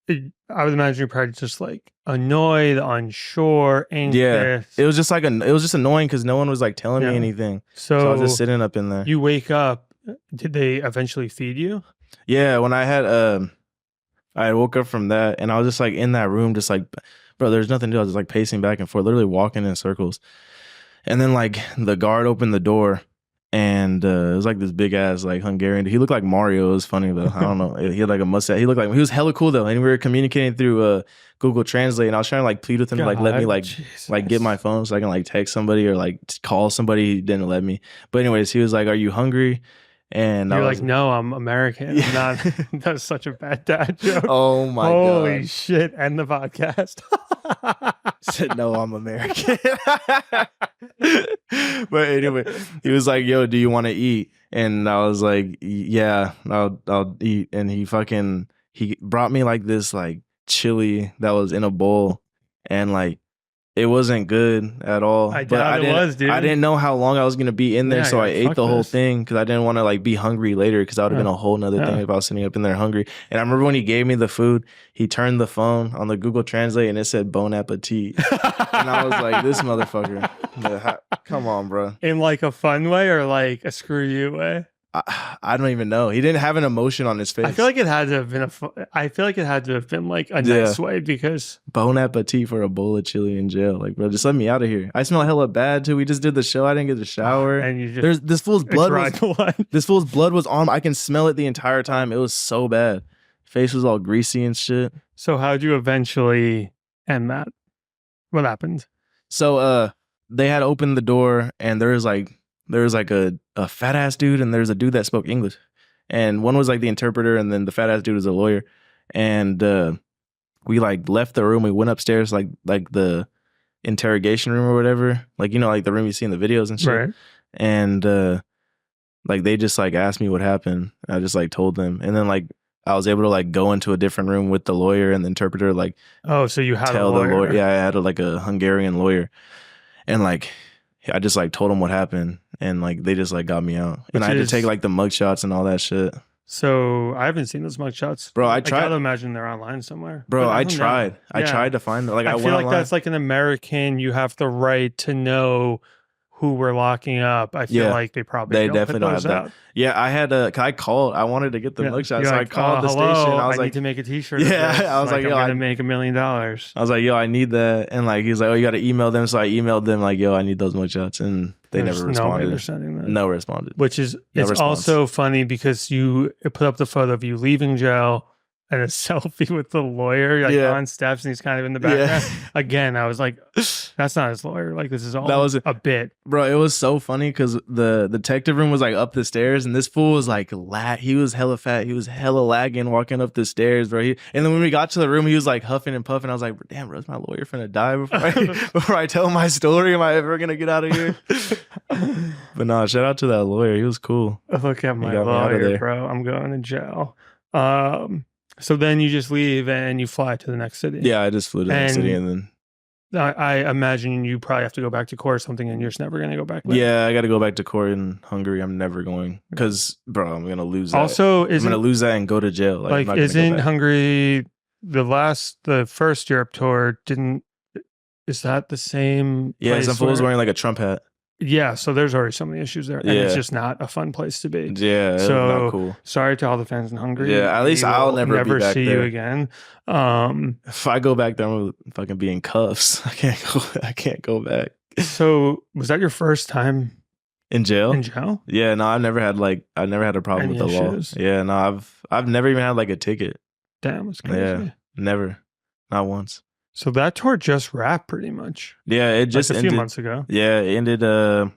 I would imagine you're probably just like annoyed, unsure, anxious. Yeah, it was just annoying because no one was like telling me anything. So I was just sitting up in there. You wake up. Did they eventually feed you? Yeah, when I woke up from that and I was just like in that room, just like, bro, there's nothing to do. I was just like pacing back and forth, literally walking in circles. And then like the guard opened the door and it was like this big ass like Hungarian. He looked like Mario. It was funny though. I don't know. He had like a mustache. He was hella cool though. And we were communicating through Google Translate. And I was trying to like plead with him to like let me like get my phone so I can like text somebody or like call somebody. He didn't let me. But anyways, he was like, "Are you hungry?" And you're like, "No, I'm American." Yeah. That's such a bad dad joke. Oh my God. Holy shit. End the podcast. Said, "No, I'm American." But anyway, he was like, "Yo, do you want to eat?" And I was like, "Yeah, I'll eat." And he brought me like this like chili that was in a bowl, and like it wasn't good at all. I doubt it was, dude. I didn't know how long I was gonna be in there, so I ate the whole thing because I didn't want to like be hungry later, because that would have been a whole nother thing if I was sitting up in there hungry. And I remember when he gave me the food, he turned the phone on the Google Translate and it said "Bon appetit," and I was like, "This motherfucker, come on, bro." In like a fun way or like a screw you way? I don't even know. He didn't have an emotion on his face. I feel like it had to have been like a nice way, because Bon appetit for a bowl of chili in jail. Like, bro, just let me out of here. I smell hella bad too. We just did the show. I didn't get to shower. And you just this fool's blood was on. I can smell it the entire time. It was so bad. Face was all greasy and shit. So how'd you eventually end that? What happened? So they had opened the door, and there was like a fat ass dude, and there's a dude that spoke English, and one was like the interpreter, and then the fat ass dude was a lawyer. And we like left the room. We went upstairs, like the interrogation room or whatever, like, you know, like the room you see in the videos and shit. Right. And like they just like asked me what happened. I just like told them, and then like I was able to like go into a different room with the lawyer and the interpreter. Like, oh, so you had tell a lawyer. the lawyer? Yeah, I had like a Hungarian lawyer, and like I just like told them what happened, and like they just like got me out, and I had to take like the mugshots and all that shit. So I haven't seen those mugshots, bro. I tried to imagine they're online somewhere, bro. I tried. I tried to find them. Like, I feel like online. that's like an American. You have the right to know who we're locking up. I feel like they definitely don't have that. Yeah, I had I called. I wanted to get the mugshot, so I called the station. I was like, need to make a T-shirt. Yeah, I was like, yo, I'm gonna make $1 million. I was like, yo, I need that, and like he was like, oh, you got to email them. So I emailed them like, yo, I need those mugshots, and they never responded. No responded. Which is it's also funny because you put up the photo of you leaving jail and a selfie with the lawyer on steps, and he's kind of in the background. Again, I was like, that's not his lawyer. Like, this is all a bit. Bro, it was so funny because the detective room was like up the stairs, and this fool was like he was hella fat. He was hella lagging walking up the stairs, bro. And then when we got to the room, he was like huffing and puffing. I was like, damn, bro, is my lawyer finna die before I tell my story? Am I ever gonna get out of here? But no, shout out to that lawyer. He was cool. Look at my lawyer, bro. I'm going to jail. So then you just leave and you fly to the next city. Yeah, I just flew to the next city, and then I imagine you probably have to go back to court or something, and you're just never going to go back there. Yeah, I got to go back to court in Hungary. I'm never going, because, bro, I'm going to lose that. Also, I'm going to lose that and go to jail. Like isn't Hungary the first Europe tour is that the same? Yeah, some fool was wearing like a Trump hat. Yeah, so there's already so many issues there, and it's just not a fun place to be. Yeah, so not cool. Sorry to all the fans in Hungary. Yeah, at least I'll never be back see there. You again. If I go back there, I'm gonna fucking be in cuffs. I can't go back. So was that your first time in jail? In jail? Yeah, no, I've never had a problem with the law. Yeah, no, I've never even had like a ticket. Damn, it's crazy. Yeah, never, not once. So that tour just wrapped pretty much. Yeah, it just ended a few months ago. Yeah, it ended on,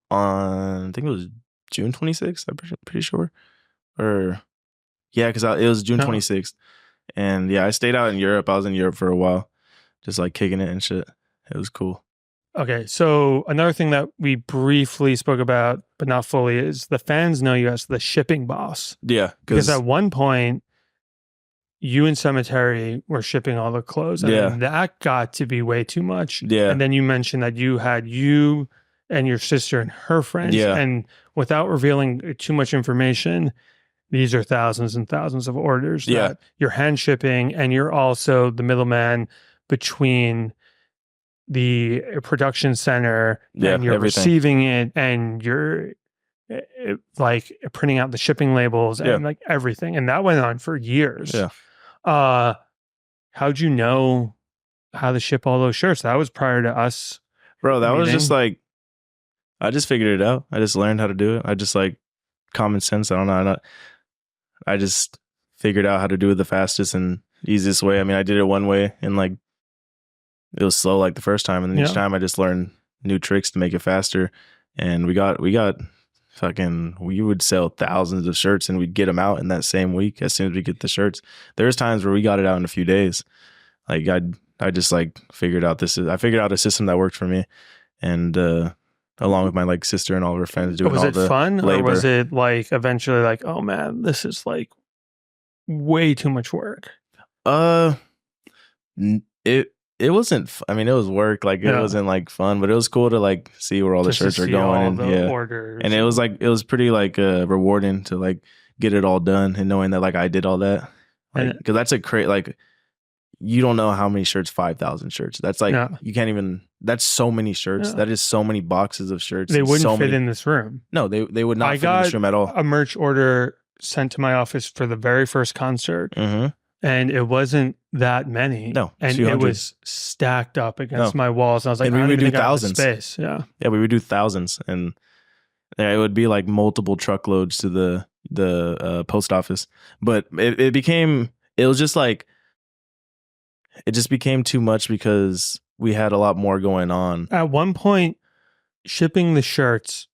I think it was June 26th. I'm pretty sure. Or yeah, because it was June 26th. And yeah, I stayed out in Europe. I was in Europe for a while, just like kicking it and shit. It was cool. Okay, so another thing that we briefly spoke about, but not fully, is the fans know you as the shipping boss. Yeah, because at one point, you and Sematary were shipping all the clothes. And that got to be way too much. Yeah. And then you mentioned that you had you and your sister and her friends. Yeah. And without revealing too much information, these are thousands and thousands of orders that you're hand shipping, and you're also the middleman between the production center and you're receiving it, and you're like printing out the shipping labels and like everything. And that went on for years. Yeah. How'd you know how to ship all those shirts? That was prior to us. Bro, that was just like, I just figured it out. I just learned how to do it. I just like common sense. I don't know. I just figured out how to do it the fastest and easiest way. I mean, I did it one way, and like it was slow like the first time, and then each time I just learned new tricks to make it faster. And we got we would sell thousands of shirts, and we'd get them out in that same week as soon as we get the shirts. There's times where we got it out in a few days. Like I just like figured out I figured out a system that worked for me, and along with my like sister and all of her friends doing all the fun, labor. Or was it like eventually like, oh man, this is like way too much work? It wasn't. I mean, it was work. Like it wasn't like fun, but it was cool to like see where all the shirts are going and orders. And it was pretty like rewarding to like get it all done and knowing that like I did all that. Like because that's a like you don't know how many shirts. 5,000 shirts. That's like you can't even. That's so many shirts. That is so many boxes of shirts. They wouldn't fit in this room. No, they would not fit in this room at all. A merch order sent to my office for the very first concert. And it wasn't that many. No. And it was stacked up against my walls. And I was like, and we would do thousands. Space. Yeah. Yeah, we would do thousands. And it would be like multiple truckloads to the post office. But it was just like, it just became too much because we had a lot more going on. At one point, shipping the shirts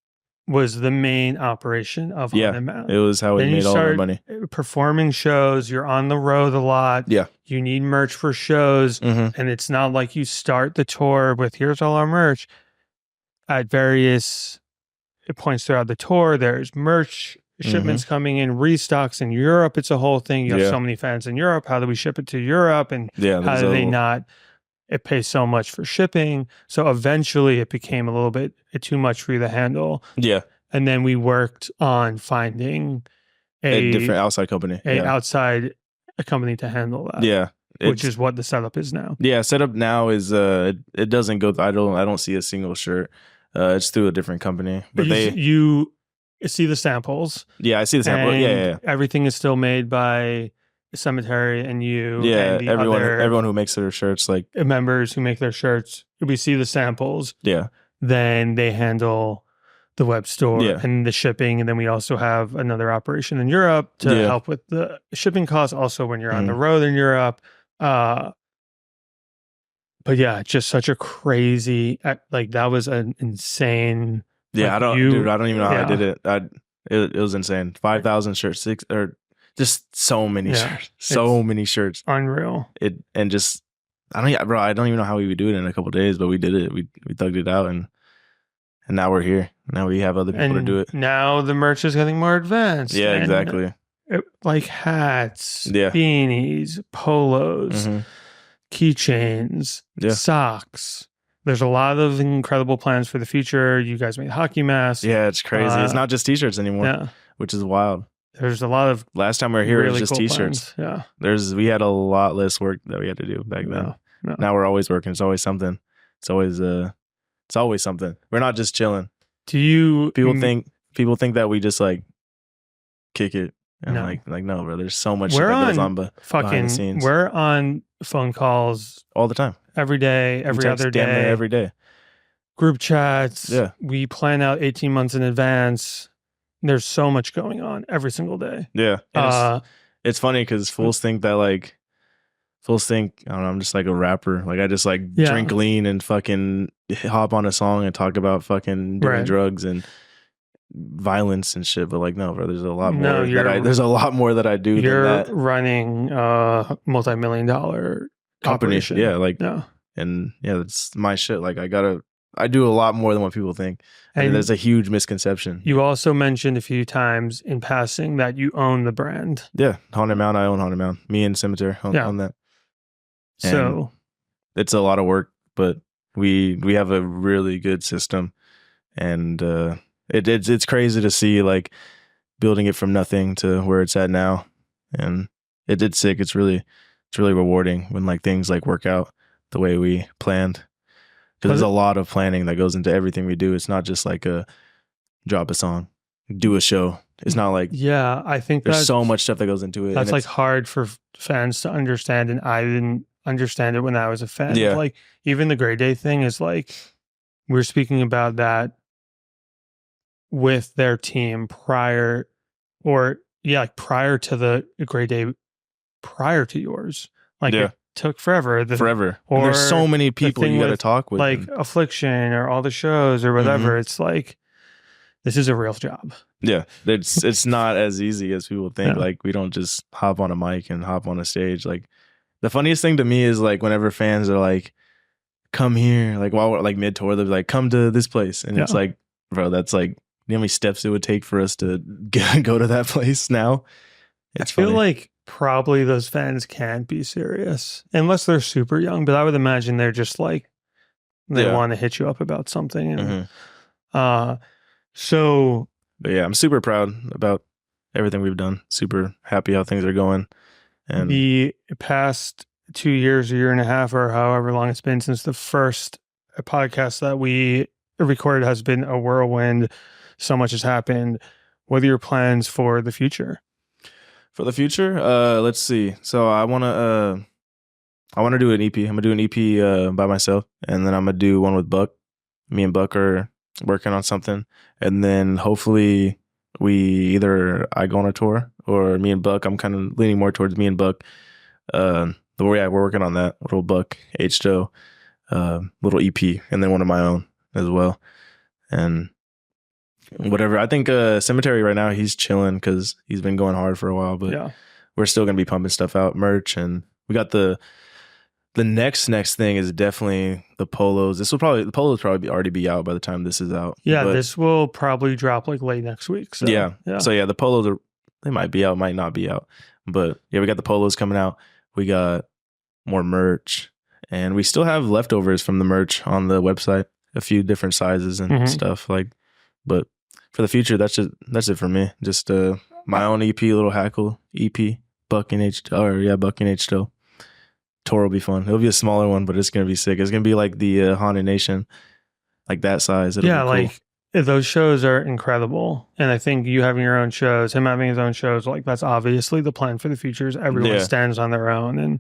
was the main operation of Haunted Mound. It was how we made all our money. Performing shows, you're on the road a lot. Yeah. You need merch for shows. And it's not like you start the tour with, here's all our merch. At various points throughout the tour, there's merch shipments coming in, restocks in Europe. It's a whole thing. You have so many fans in Europe. How do we ship it to Europe? And how do they not... It pays so much for shipping. So eventually it became a little bit too much for you to handle. Yeah. And then we worked on finding a different outside company. Outside company to handle that. Yeah. Which is what the setup is now. Yeah. Setup now is, it doesn't go, I don't see a single shirt. It's through a different company. But you see the samples. Yeah. I see the sample. Yeah. Everything is still made by Sematary and you. Yeah, and everyone who makes their shirts, like members who make their shirts. We see the samples. Yeah. Then they handle the web store and the shipping, and then we also have another operation in Europe to help with the shipping costs. Also, when you're on the road in Europe, but yeah, just such a crazy. Like that was an insane. Yeah, I don't even know how I did it. It was insane. 5,000 shirts, just so many shirts, unreal. I don't even know how we would do it in a couple of days, but we did it. We thugged it out, and now we're here. Now we have other people to do it. Now the merch is getting more advanced. Yeah, exactly. Like hats, beanies, polos, keychains, socks. There's a lot of incredible plans for the future. You guys made hockey masks. Yeah, it's crazy. It's not just t-shirts anymore, which is wild. There's a lot of last time we were here, really it was just cool t-shirts. Plans. Yeah. We had a lot less work that we had to do back then. No. Now we're always working. It's always something. It's always something. We're not just chilling. People think that we just like kick it and like no, bro. There's so much shit that goes on behind the scenes. We're on phone calls all the time. Every day, every other day. Every day. Group chats. Yeah. We plan out 18 months in advance. There's so much going on every single day. Yeah. It's funny because fools think, I don't know, I'm just like a rapper. Like I just like drink lean and fucking hop on a song and talk about fucking doing drugs and violence and shit. But like, no, bro, there's a lot more there's a lot more that I do than that. You're running a multi-million-dollar company. Operation. Yeah. Like, and that's my shit. Like I do a lot more than what people think. And there's a huge misconception. You also mentioned a few times in passing that you own the brand. Yeah. Haunted Mound. I own Haunted Mound. Me and Sematary own that. And so it's a lot of work, but we have a really good system. And it's crazy to see like building it from nothing to where it's at now. And it's sick. It's really rewarding when like things like work out the way we planned. Because there's a lot of planning that goes into everything we do. It's not just like a drop a song, do a show. It's not like I think there's so much stuff that goes into it. That's like hard for fans to understand, and I didn't understand it when I was a fan. Yeah. Like even the Gray Day thing is like we're speaking about that with their team prior to the Gray Day, prior to yours. Like it took forever. Forever. Or and there's so many people you got to talk with. Like Affliction or all the shows or whatever. It's like, this is a real job. Yeah. It's not as easy as people think. Like we don't just hop on a mic and hop on a stage. Like the funniest thing to me is like whenever fans are like, come here, like while we're like mid tour, they're like, come to this place. And it's like, bro, that's like, you know how many steps it would take for us to go to that place now? I feel like probably those fans can't be serious unless they're super young. But I would imagine they're just like they want to hit you up about something. And, so, but yeah, I'm super proud about everything we've done. Super happy how things are going. And the past 2 years, a year and a half, or however long it's been since the first podcast that we recorded has been a whirlwind. So much has happened. What are your plans for the future? For the future, let's see. So I want to do an EP. I'm gonna do an EP by myself, and then I'm gonna do one with Buck. Me and Buck are working on something, and then hopefully I go on a tour, or me and Buck. I'm kind of leaning more towards me and Buck. We're working on that little Buck H2O little EP, and then one of my own as well, and whatever. I think Sematary right now, he's chilling because he's been going hard for a while, but we're still gonna be pumping stuff out, merch, and we got the next thing is definitely the polos. The polos probably already be out by the time this is out. Yeah, but this will probably drop like late next week. So yeah. So yeah, the polos they might be out, might not be out, but yeah, we got the polos coming out. We got more merch, and we still have leftovers from the merch on the website, a few different sizes and stuff like. But for the future, that's it for me. Just my own EP, little Hackle EP, Buck and H2O. Tour will be fun. It'll be a smaller one, but it's gonna be sick. It's gonna be like the Haunted Nation, like that size. It'll be cool. Like those shows are incredible, and I think you having your own shows, him having his own shows, like that's obviously the plan for the future. Is everyone stands on their own, and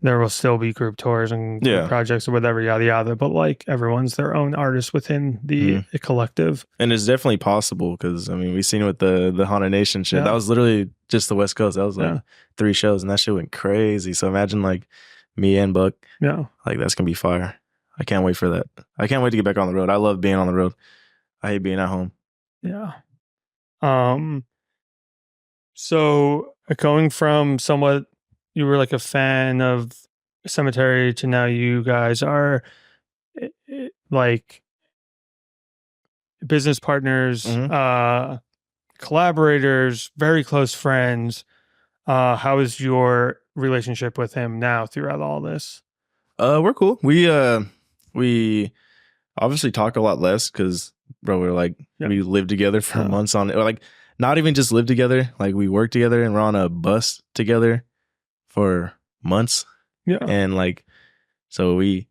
there will still be group tours and group projects or whatever, yada yada. But like everyone's their own artist within the collective, and it's definitely possible because I mean we've seen it with the Haunted Nation shit. That was literally just the West Coast. That was like 3 shows, and that shit went crazy. So imagine like me and Buck, like that's gonna be fire. I can't wait for that. I can't wait to get back on the road. I love being on the road. I hate being at home. Yeah. So going from somewhat, you were like a fan of Sematary to now you guys are like business partners, collaborators, very close friends. How is your relationship with him now throughout all this? We're cool. We obviously talk a lot less because we're like we live together for months on it, or like not even just live together, like we work together and we're on a bus together for months. And like so we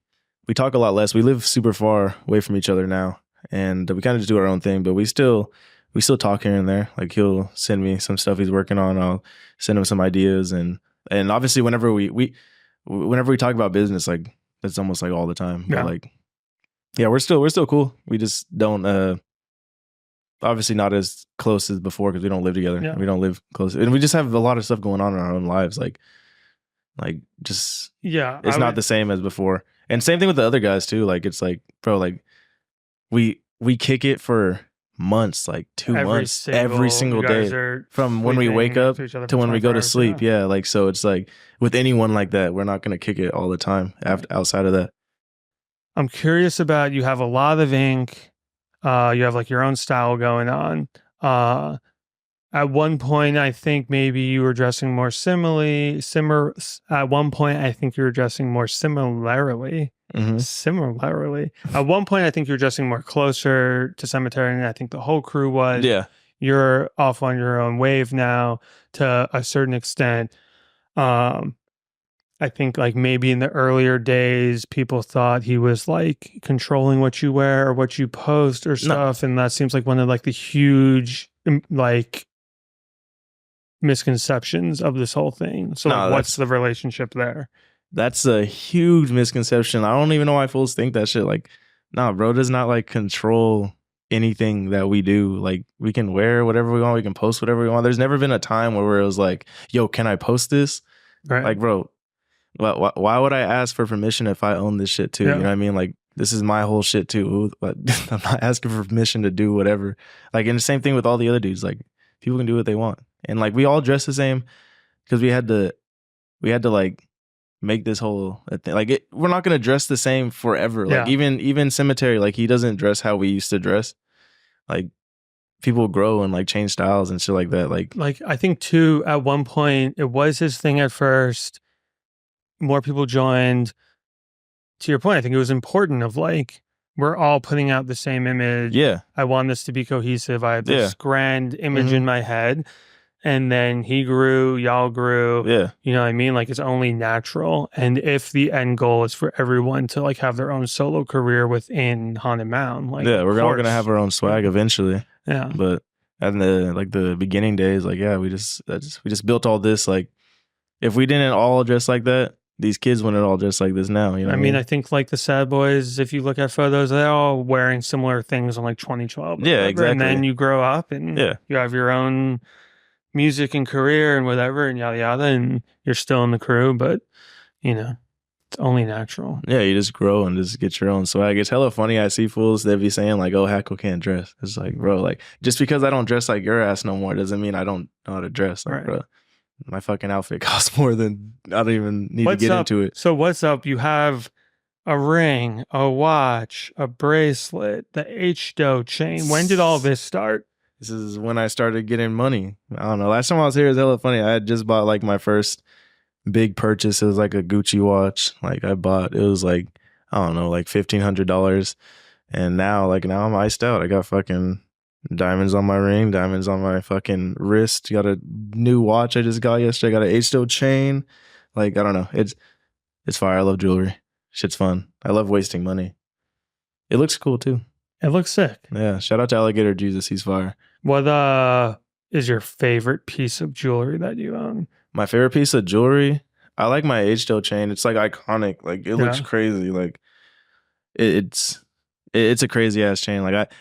talk a lot less. We live super far away from each other now, and we kind of just do our own thing, but we still talk here and there. Like he'll send me some stuff he's working on, I'll send him some ideas, and obviously whenever we talk about business, like it's almost like all the time. But like we're still cool. We just don't obviously not as close as before because we don't live together. We don't live close, and we just have a lot of stuff going on in our own lives. Like just it's not the same as before. And same thing with the other guys too. Like it's like, bro, like we kick it for months, like 2 months, every single day, from when we wake up to when we go to sleep. Like so it's like with anyone like that, we're not gonna kick it all the time outside of that. I'm curious about, you have a lot of ink, you have like your own style going on. At one point, I think maybe you were dressing more similarly. At one point, I think you were dressing more similarly. Similarly. At one point, I think you were dressing more closer to Sematary, and I think the whole crew was. Yeah. You're off on your own wave now to a certain extent. I think like maybe in the earlier days, people thought he was like controlling what you wear or what you post or stuff. And that seems like one of like the huge like misconceptions of this whole thing. So like, what's the relationship there? That's a huge misconception. I don't even know why fools think that shit. Like, bro does not like control anything that we do. Like we can wear whatever we want. We can post whatever we want. There's never been a time where it was like, yo, can I post this? Right. Like, bro, why would I ask for permission if I own this shit too? You know what I mean? Like, this is my whole shit too. I'm not asking for permission to do whatever. Like, and the same thing with all the other dudes. Like, people can do what they want. And like, we all dress the same because we had to like make this whole thing. Like, we're not going to dress the same forever. Like even Sematary, like he doesn't dress how we used to dress. Like people grow and like change styles and shit like that. Like I think too, at one point it was his thing at first. More people joined. To your point, I think it was important of like, we're all putting out the same image. Yeah. I want this to be cohesive. I have this grand image in my head. And then he grew, y'all grew. Yeah. You know what I mean? Like, it's only natural. And if the end goal is for everyone to like have their own solo career within Haunted Mound, like, yeah, we're all gonna have our own swag eventually. Yeah. But at the beginning days, like, yeah, we just built all this. Like, if we didn't all dress like that, these kids wouldn't all dress like this now. You know, I mean, I think like the Sad Boys, if you look at photos, they're all wearing similar things in like 2012. Yeah, exactly. And then you grow up and you have your own music and career and whatever and yada yada, and you're still in the crew, but you know, it's only natural. Yeah, you just grow and just get your own swag. It's hella funny. I see fools that be saying like, "Oh, Hackle can't dress." It's like, bro, like just because I don't dress like your ass no more doesn't mean I don't know how to dress. Like, bro, my fucking outfit costs more than I don't even need to get into it. So what's up? You have a ring, a watch, a bracelet, the H-Doe chain. When did all this start? This is when I started getting money. I don't know. Last time I was here is hella funny. I had just bought like my first big purchase. It was like a Gucci watch. Like it was like, I don't know, like $1,500. And now I'm iced out. I got fucking diamonds on my ring, diamonds on my fucking wrist. Got a new watch I just got yesterday. Got an H-Doe chain. Like, I don't know. It's fire. I love jewelry. Shit's fun. I love wasting money. It looks cool too. It looks sick. Yeah. Shout out to Alligator Jesus. He's fire. What is your favorite piece of jewelry that you own? My favorite piece of jewelry? I like my H-Doe chain. It's like iconic. Like it looks crazy. Like it's a crazy ass chain. Like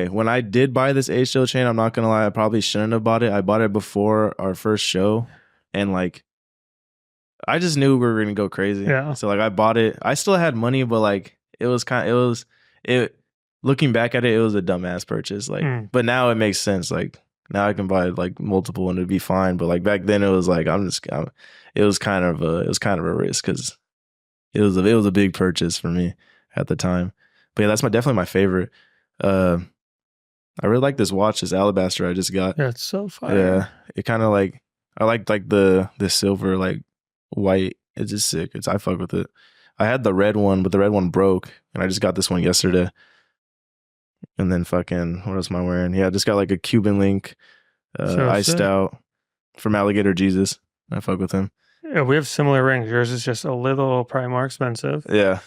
when I did buy this H-Doe chain, I'm not gonna lie, I probably shouldn't have bought it. I bought it before our first show, and like I just knew we were gonna go crazy. Yeah. So like I bought it. I still had money, but like looking back at it, it was a dumbass purchase. Like, but now it makes sense. Like now I can buy like multiple and it'd be fine. But like back then it was like it was kind of a risk because it was a big purchase for me at the time. But yeah, that's definitely my favorite. I really like this watch, this Alabaster I just got. Yeah, it's so fire. Yeah, it kind of like I like the silver like white. It's just sick. I fuck with it. I had the red one, but the red one broke, and I just got this one yesterday. And then fucking, what else am I wearing? Yeah, I just got like a Cuban link, iced out from Alligator Jesus. I fuck with him. Yeah, we have similar rings. Yours is just a little probably more expensive. Yeah.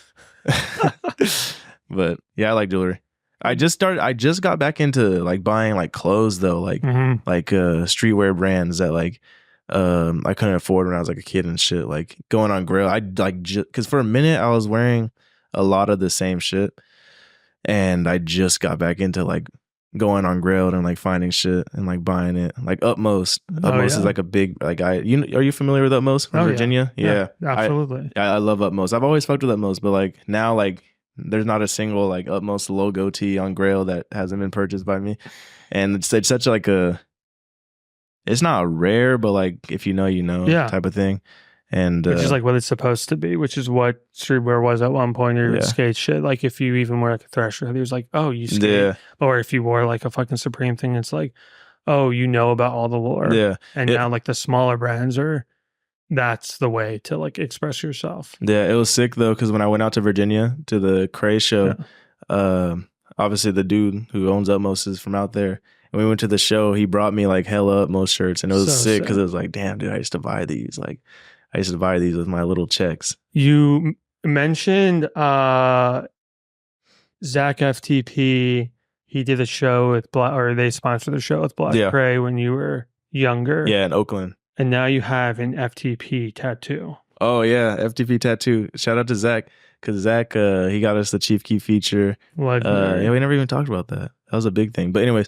But yeah, I like jewelry. I just got back into like buying like clothes though, like streetwear brands that like I couldn't afford when I was like a kid and shit. Like going on Grail, I like because for a minute I was wearing a lot of the same shit. And I just got back into like going on Grail and like finding shit and like buying it. Like Utmost. Utmost is like a big like are you familiar with Utmost from Virginia? Yeah. Absolutely. I love Utmost. I've always fucked with Utmost, but like now like there's not a single like Utmost logo tee on Grail that hasn't been purchased by me. And it's such like it's not rare, but like if you know type of thing. And which is like what it's supposed to be, which is what streetwear was at one point, or skate shit. Like if you even wear like a Thrasher, he was like, oh, you skate. Yeah. Or if you wore like a fucking Supreme thing, it's like, oh, you know about all the lore. Yeah. And now like the smaller brands that's the way to like express yourself. Yeah, it was sick though, because when I went out to Virginia to the Kray show, obviously the dude who owns Utmost is from out there. And we went to the show, he brought me like hella Utmost shirts, and it was sick because it was like, damn, dude, I used to buy these. Like I used to buy these with my little checks. You mentioned Zach FTP. He did a show with they sponsored the show with Black Kray when you were younger. Yeah, in Oakland. And now you have an FTP tattoo. Oh yeah, FTP tattoo. Shout out to Zach, because Zach he got us the Chief Keef feature. Yeah, we never even talked about that. That was a big thing. But anyways,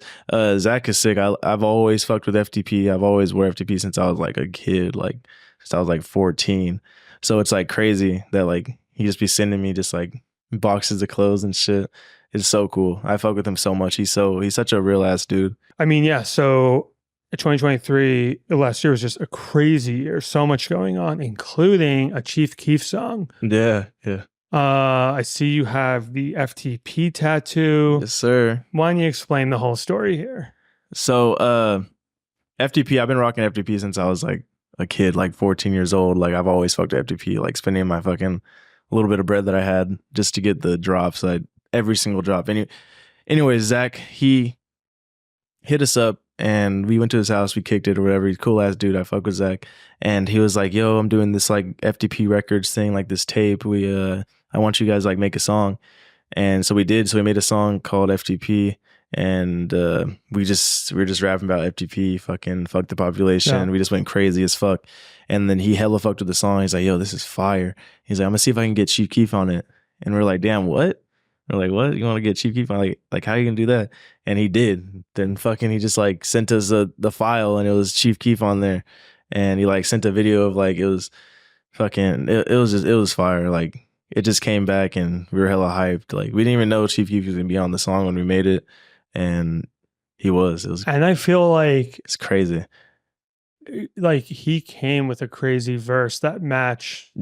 Zach is sick. I've always fucked with FTP. I've always wore FTP since I was like a kid. Like since I was like 14. So it's like crazy that like he just be sending me just like boxes of clothes and shit. It's so cool. I fuck with him so much. He's such a real ass dude. I mean, yeah. So 2023, last year was just a crazy year. So much going on, including a Chief Keef song. Yeah, yeah. I see you have the FTP tattoo. Yes, sir. Why don't you explain the whole story here? So, FTP, I've been rocking FTP since I was like a kid, like 14 years old. Like I've always fucked FTP, like spending my fucking little bit of bread that I had just to get the drops, like every single drop. Anyway, Zach, he hit us up and we went to his house, we kicked it or whatever. He's a cool ass dude. I fuck with Zach. And he was like, yo, I'm doing this like FTP records thing, like this tape. I want you guys like make a song. And so we did. So we made a song called FTP. And we were just rapping about FTP, fucking fuck the population. Yeah. We just went crazy as fuck. And then he hella fucked with the song. He's like, yo, this is fire. He's like, I'm gonna see if I can get Chief Keef on it. And we're like, damn, what? We're like, what? You want to get Chief Keef on? Like, how you gonna do that? And he did. Then fucking he just like sent us the file and it was Chief Keef on there. And he like sent a video of like, it was fucking, it was fire. Like it just came back and we were hella hyped. Like we didn't even know Chief Keef was gonna be on the song when we made it. And he was. It was. And I feel like it's crazy. Like he came with a crazy verse that matched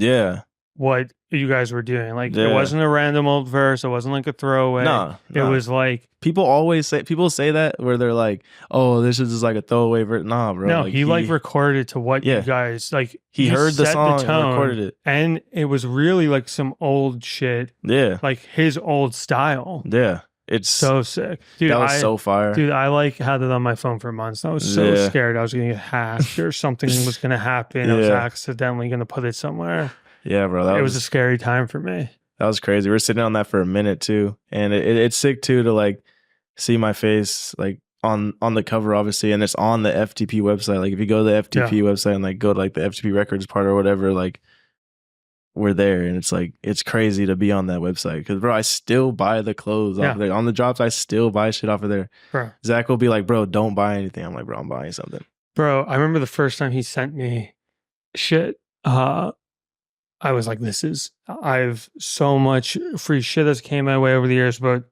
what you guys were doing. Like it wasn't a random old verse. It wasn't like a throwaway. No. It was like people say that where they're like, oh, this is just like a throwaway verse. Nah, bro. No, like, he recorded to what you guys like. He heard the song and recorded it. And it was really like some old shit. Yeah. Like his old style. Yeah. It's so sick. Dude, that was so fire. Dude, I like had it on my phone for months. I was so scared I was going to get hacked or something was going to happen. I was accidentally going to put it somewhere. Yeah, bro. It was a scary time for me. That was crazy. We were sitting on that for a minute too. And it's sick too to like see my face like on the cover, obviously. And it's on the FTP website. Like if you go to the FTP website and like go to like the FTP records part or whatever, like we're there. And it's like, it's crazy to be on that website. Cause bro, I still buy the clothes off of there. On the drops, I still buy shit off of there. Bro. Zach will be like, bro, don't buy anything. I'm like, bro, I'm buying something. Bro, I remember the first time he sent me shit. I was like, I've so much free shit that's came my way over the years. But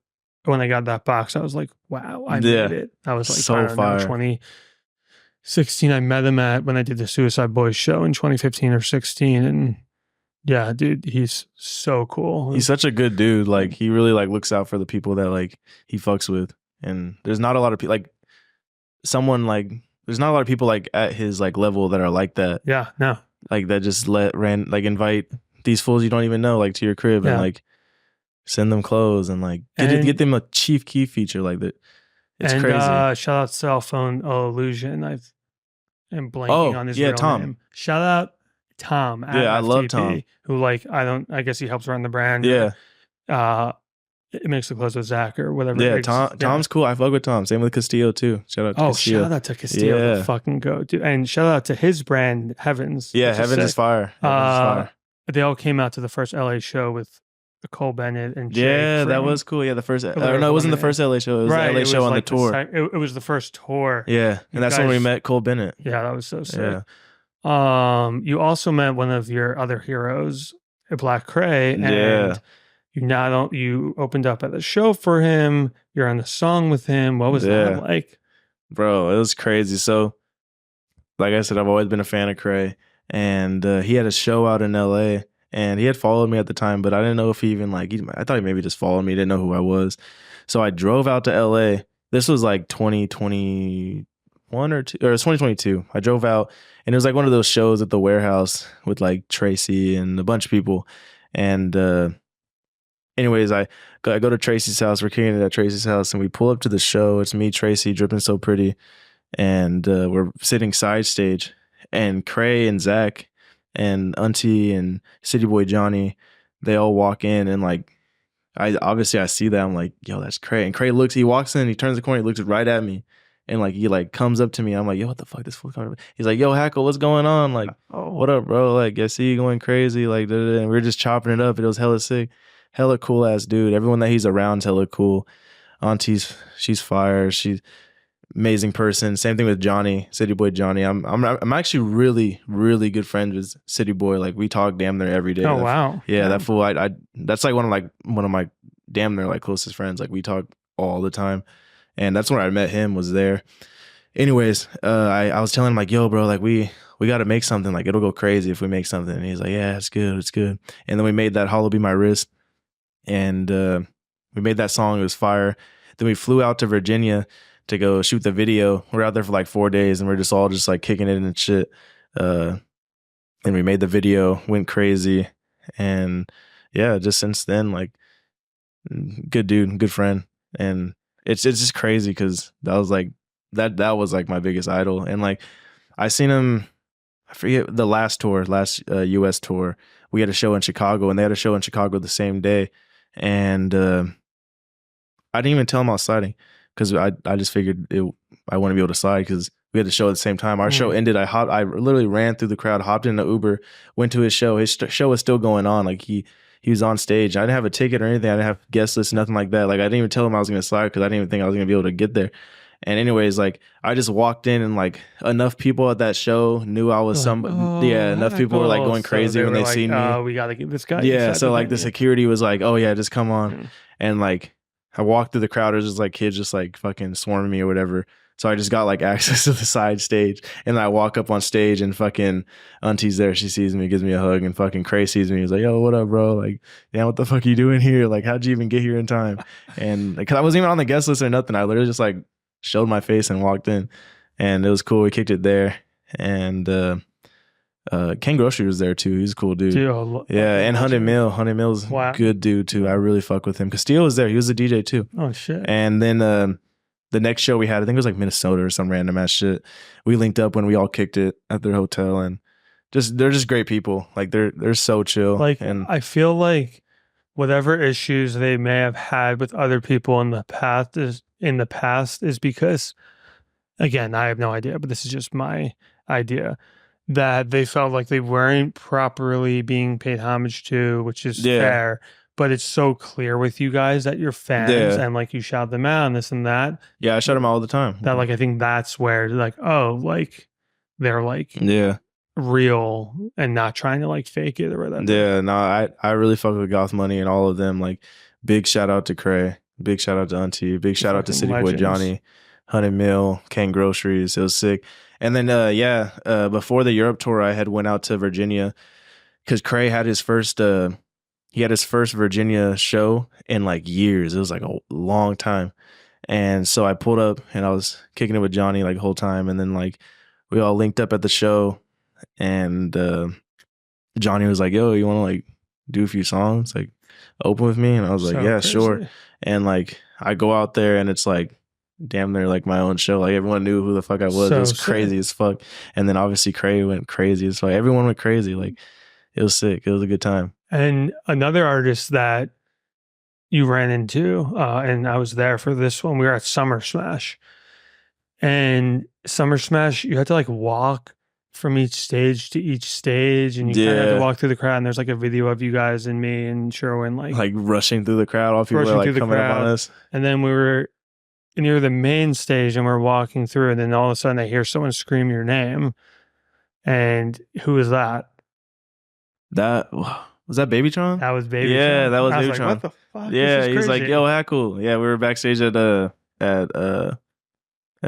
when I got that box, I was like, wow, I made it. I was like, so fire. 2016, I met him when I did the Suicide Boys show in 2015 or 16. And yeah, dude, he's so cool. He's such a good dude. Like he really like looks out for the people that like he fucks with. And there's not a lot of people like there's not a lot of people like at his like level that are like that. Yeah, no. Like that just invite these fools you don't even know like to your crib and like send them clothes and like get them a Chief Keef feature like that. It's crazy. Shout out Cell Phone Illusion. I'm blanking on his real name. Shout out Tom. Yeah, I love Tom. Who I guess he helps run the brand. Yeah. It makes the clothes with Zach or whatever. Yeah, Tom's cool. I fuck with Tom. Same with Castillo too. Shout out to Castillo. Shout out to Castillo. The fucking go, dude. And shout out to his brand, Heavens. Yeah, Heavens is fire. They all came out to the first LA show with Cole Bennett and Jake. Yeah, that was cool. Yeah, the first. No, it wasn't the first LA show. It was the LA show on the tour. It was the first tour. Yeah, and that's when we met Cole Bennett. Yeah, that was so sick. Yeah. You also met one of your other heroes, Black Kray, and you opened up at the show for him. You're on the song with him. What was that like? Bro, it was crazy. So, like I said, I've always been a fan of Kray, and he had a show out in LA, and he had followed me at the time, but I didn't know if he even I thought he maybe just followed me, didn't know who I was. So I drove out to LA. This was like 2021 or 2022. I drove out, and it was like one of those shows at the warehouse with like Tracy and a bunch of people. And anyways, I go to Tracy's house. We're kicking it at Tracy's house, and we pull up to the show. It's me, Tracy, dripping so pretty, and we're sitting side stage. And Kray and Zach and Auntie and City Boy Johnny, they all walk in, and like I see that. I'm like, yo, that's Kray. And Kray he walks in, he turns the corner, he looks right at me. And like he like comes up to me. I'm like, yo, what the fuck? This fool coming? He's like, yo, Hackle, what's going on? Like, what up, bro? Like, I see you going crazy. Like, and we were just chopping it up. It was hella sick, hella cool ass dude. Everyone that he's around's hella cool. Auntie's, she's fire. She's amazing person. Same thing with Johnny, City Boy Johnny. I'm actually really, really good friends with City Boy. Like we talk damn near every day. Oh wow. Yeah, that fool. I that's like one of my damn near like closest friends. Like we talk all the time. And that's when I met him, was there. anyways, I was telling him like, yo, bro, like we got to make something. Like it'll go crazy if we make something. And he's like, yeah, it's good, it's good. And then we made that Hollow Be My Wrist, and we made that song. It was fire. Then we flew out to Virginia to go shoot the video. We're out there for like 4 days, and we're just all just like kicking it and shit. And we made the video, went crazy, and yeah, just since then, like, good dude, good friend, and it's just crazy because that was like my biggest idol, and like I seen him. I forget the last U.S. tour. We had a show in Chicago, and they had a show in Chicago the same day, and I didn't even tell him I was sliding because I just figured I wouldn't be able to slide because we had the show at the same time. Our show ended. I literally ran through the crowd, hopped in the Uber, went to his show. His show was still going on. Like he was on stage. I didn't have a ticket or anything. I didn't have guest list, nothing like that. Like I didn't even tell him I was going to slide because I didn't even think I was going to be able to get there. And anyways, like I just walked in, and like enough people at that show knew I was enough people were like going crazy when they seen me. We got to get this guy. Yeah, so like the security was like, oh yeah, just come on. And like I walked through the crowd, there's just like kids just like fucking swarming me or whatever. So I just got like access to the side stage, and I walk up on stage, and fucking Auntie's there. She sees me, gives me a hug, and fucking Kray sees me. He's like, yo, what up, bro? Like, yeah, what the fuck are you doing here? Like, how'd you even get here in time? And because I wasn't even on the guest list or nothing, I literally just like showed my face and walked in, and it was cool. We kicked it there, and Ken Grocery was there too. He's a cool dude. Yeah, and Haunted Mill's good dude too. I really fuck with him because Steele was there. He was a DJ too. Oh shit. And then the next show we had, I think it was like Minnesota or some random ass shit. We linked up when we all kicked it at their hotel, and they're just great people. Like they're so chill. Like, and I feel like whatever issues they may have had with other people in the past is because, again, I have no idea, but this is just my idea, that they felt like they weren't properly being paid homage to, which is fair. But it's so clear with you guys that you're fans and like you shout them out and this and that. Yeah, I shout them out all the time. That like I think that's where like, oh, like they're like real and not trying to like fake it or whatever. Yeah, no, I really fuck with Goth Money and all of them. Like big shout out to Kray, big shout out to Auntie, big shout out to City Boy Johnny, Haunted Mill, Ken Groceries. It was sick. And then before the Europe tour, I had went out to Virginia because Kray had his first. He had his first Virginia show in like years. It was like a long time. And so I pulled up, and I was kicking it with Johnny like the whole time. And then like we all linked up at the show, and Johnny was like, yo, you want to like do a few songs, like open with me? And I was like, yeah, crazy. Sure. And like I go out there, and it's like damn near like my own show. Like everyone knew who the fuck I was. It was crazy as fuck. And then obviously Kray went crazy as fuck. Everyone went crazy. Like it was sick. It was a good time. And another artist that you ran into, and I was there for this one, we were at Summer Smash. And Summer Smash, you had to like walk from each stage to each stage, and you kind of had to walk through the crowd, and there's like a video of you guys and me and Sherwin like rushing through the crowd, all people were like coming up on us. And then we were near the main stage, and we're walking through, and then all of a sudden I hear someone scream your name. And who was that? Was that Babytron? That was Babytron. Yeah, that was Babytron. Like, what the fuck? Yeah, he's like, yo, Hackle. Yeah, we were backstage at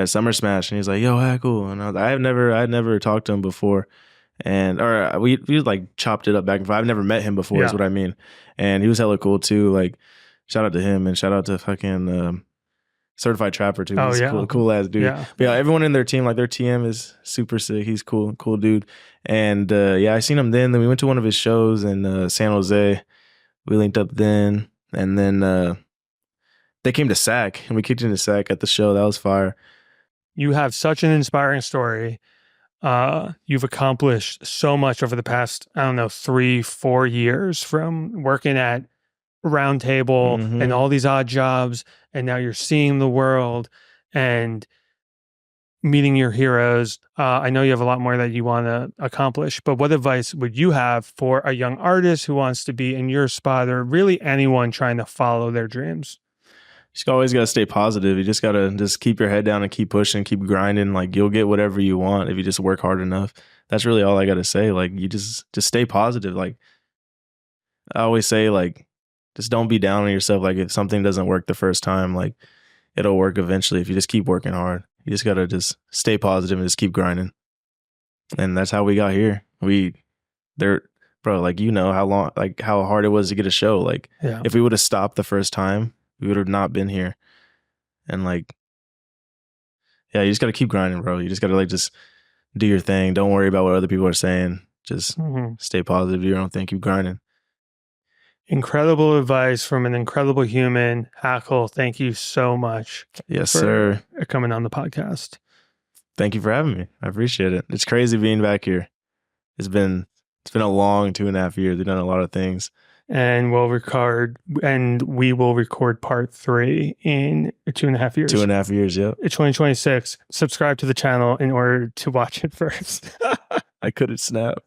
Summer Smash, and he's like, yo, Hackle. And I had never talked to him before. Or we like chopped it up back and forth. I've never met him before, is what I mean. And he was hella cool too. Like, shout out to him, and shout out to fucking Certified Trapper too. He's cool ass dude. Yeah. But yeah, everyone in their team, like their TM is super sick. He's cool dude. And I seen him then. Then we went to one of his shows in San Jose. We linked up then, and then they came to SAC, and we kicked into SAC at the show. That was fire. You have such an inspiring story. You've accomplished so much over the past, 3-4 years, from working at Round Table and all these odd jobs, and now you're seeing the world and meeting your heroes. I know you have a lot more that you want to accomplish, but what advice would you have for a young artist who wants to be in your spot, or really anyone trying to follow their dreams? You just always got to stay positive. You just got to just keep your head down and keep pushing, keep grinding. Like you'll get whatever you want if you just work hard enough. That's really all I got to say. Like you just stay positive. Like I always say, like, just don't be down on yourself. Like if something doesn't work the first time, like it'll work eventually if you just keep working hard. You just gotta just stay positive and just keep grinding. And that's how we got here. Bro, like, you know how long, like how hard it was to get a show. Like, if we would have stopped the first time, we would have not been here. And like, yeah, you just gotta keep grinding, bro. You just gotta like just do your thing. Don't worry about what other people are saying. Just stay positive, do your own thing, keep grinding. Incredible advice from an incredible human. Hackle, thank you so much. Yes, sir. Coming on the podcast. Thank you for having me. I appreciate it. It's crazy being back here. It's been a long 2.5 years. We've done a lot of things. And we will record part 3 in 2.5 years. 2.5 years, yep. 2026. Subscribe to the channel in order to watch it first. I couldn't snap.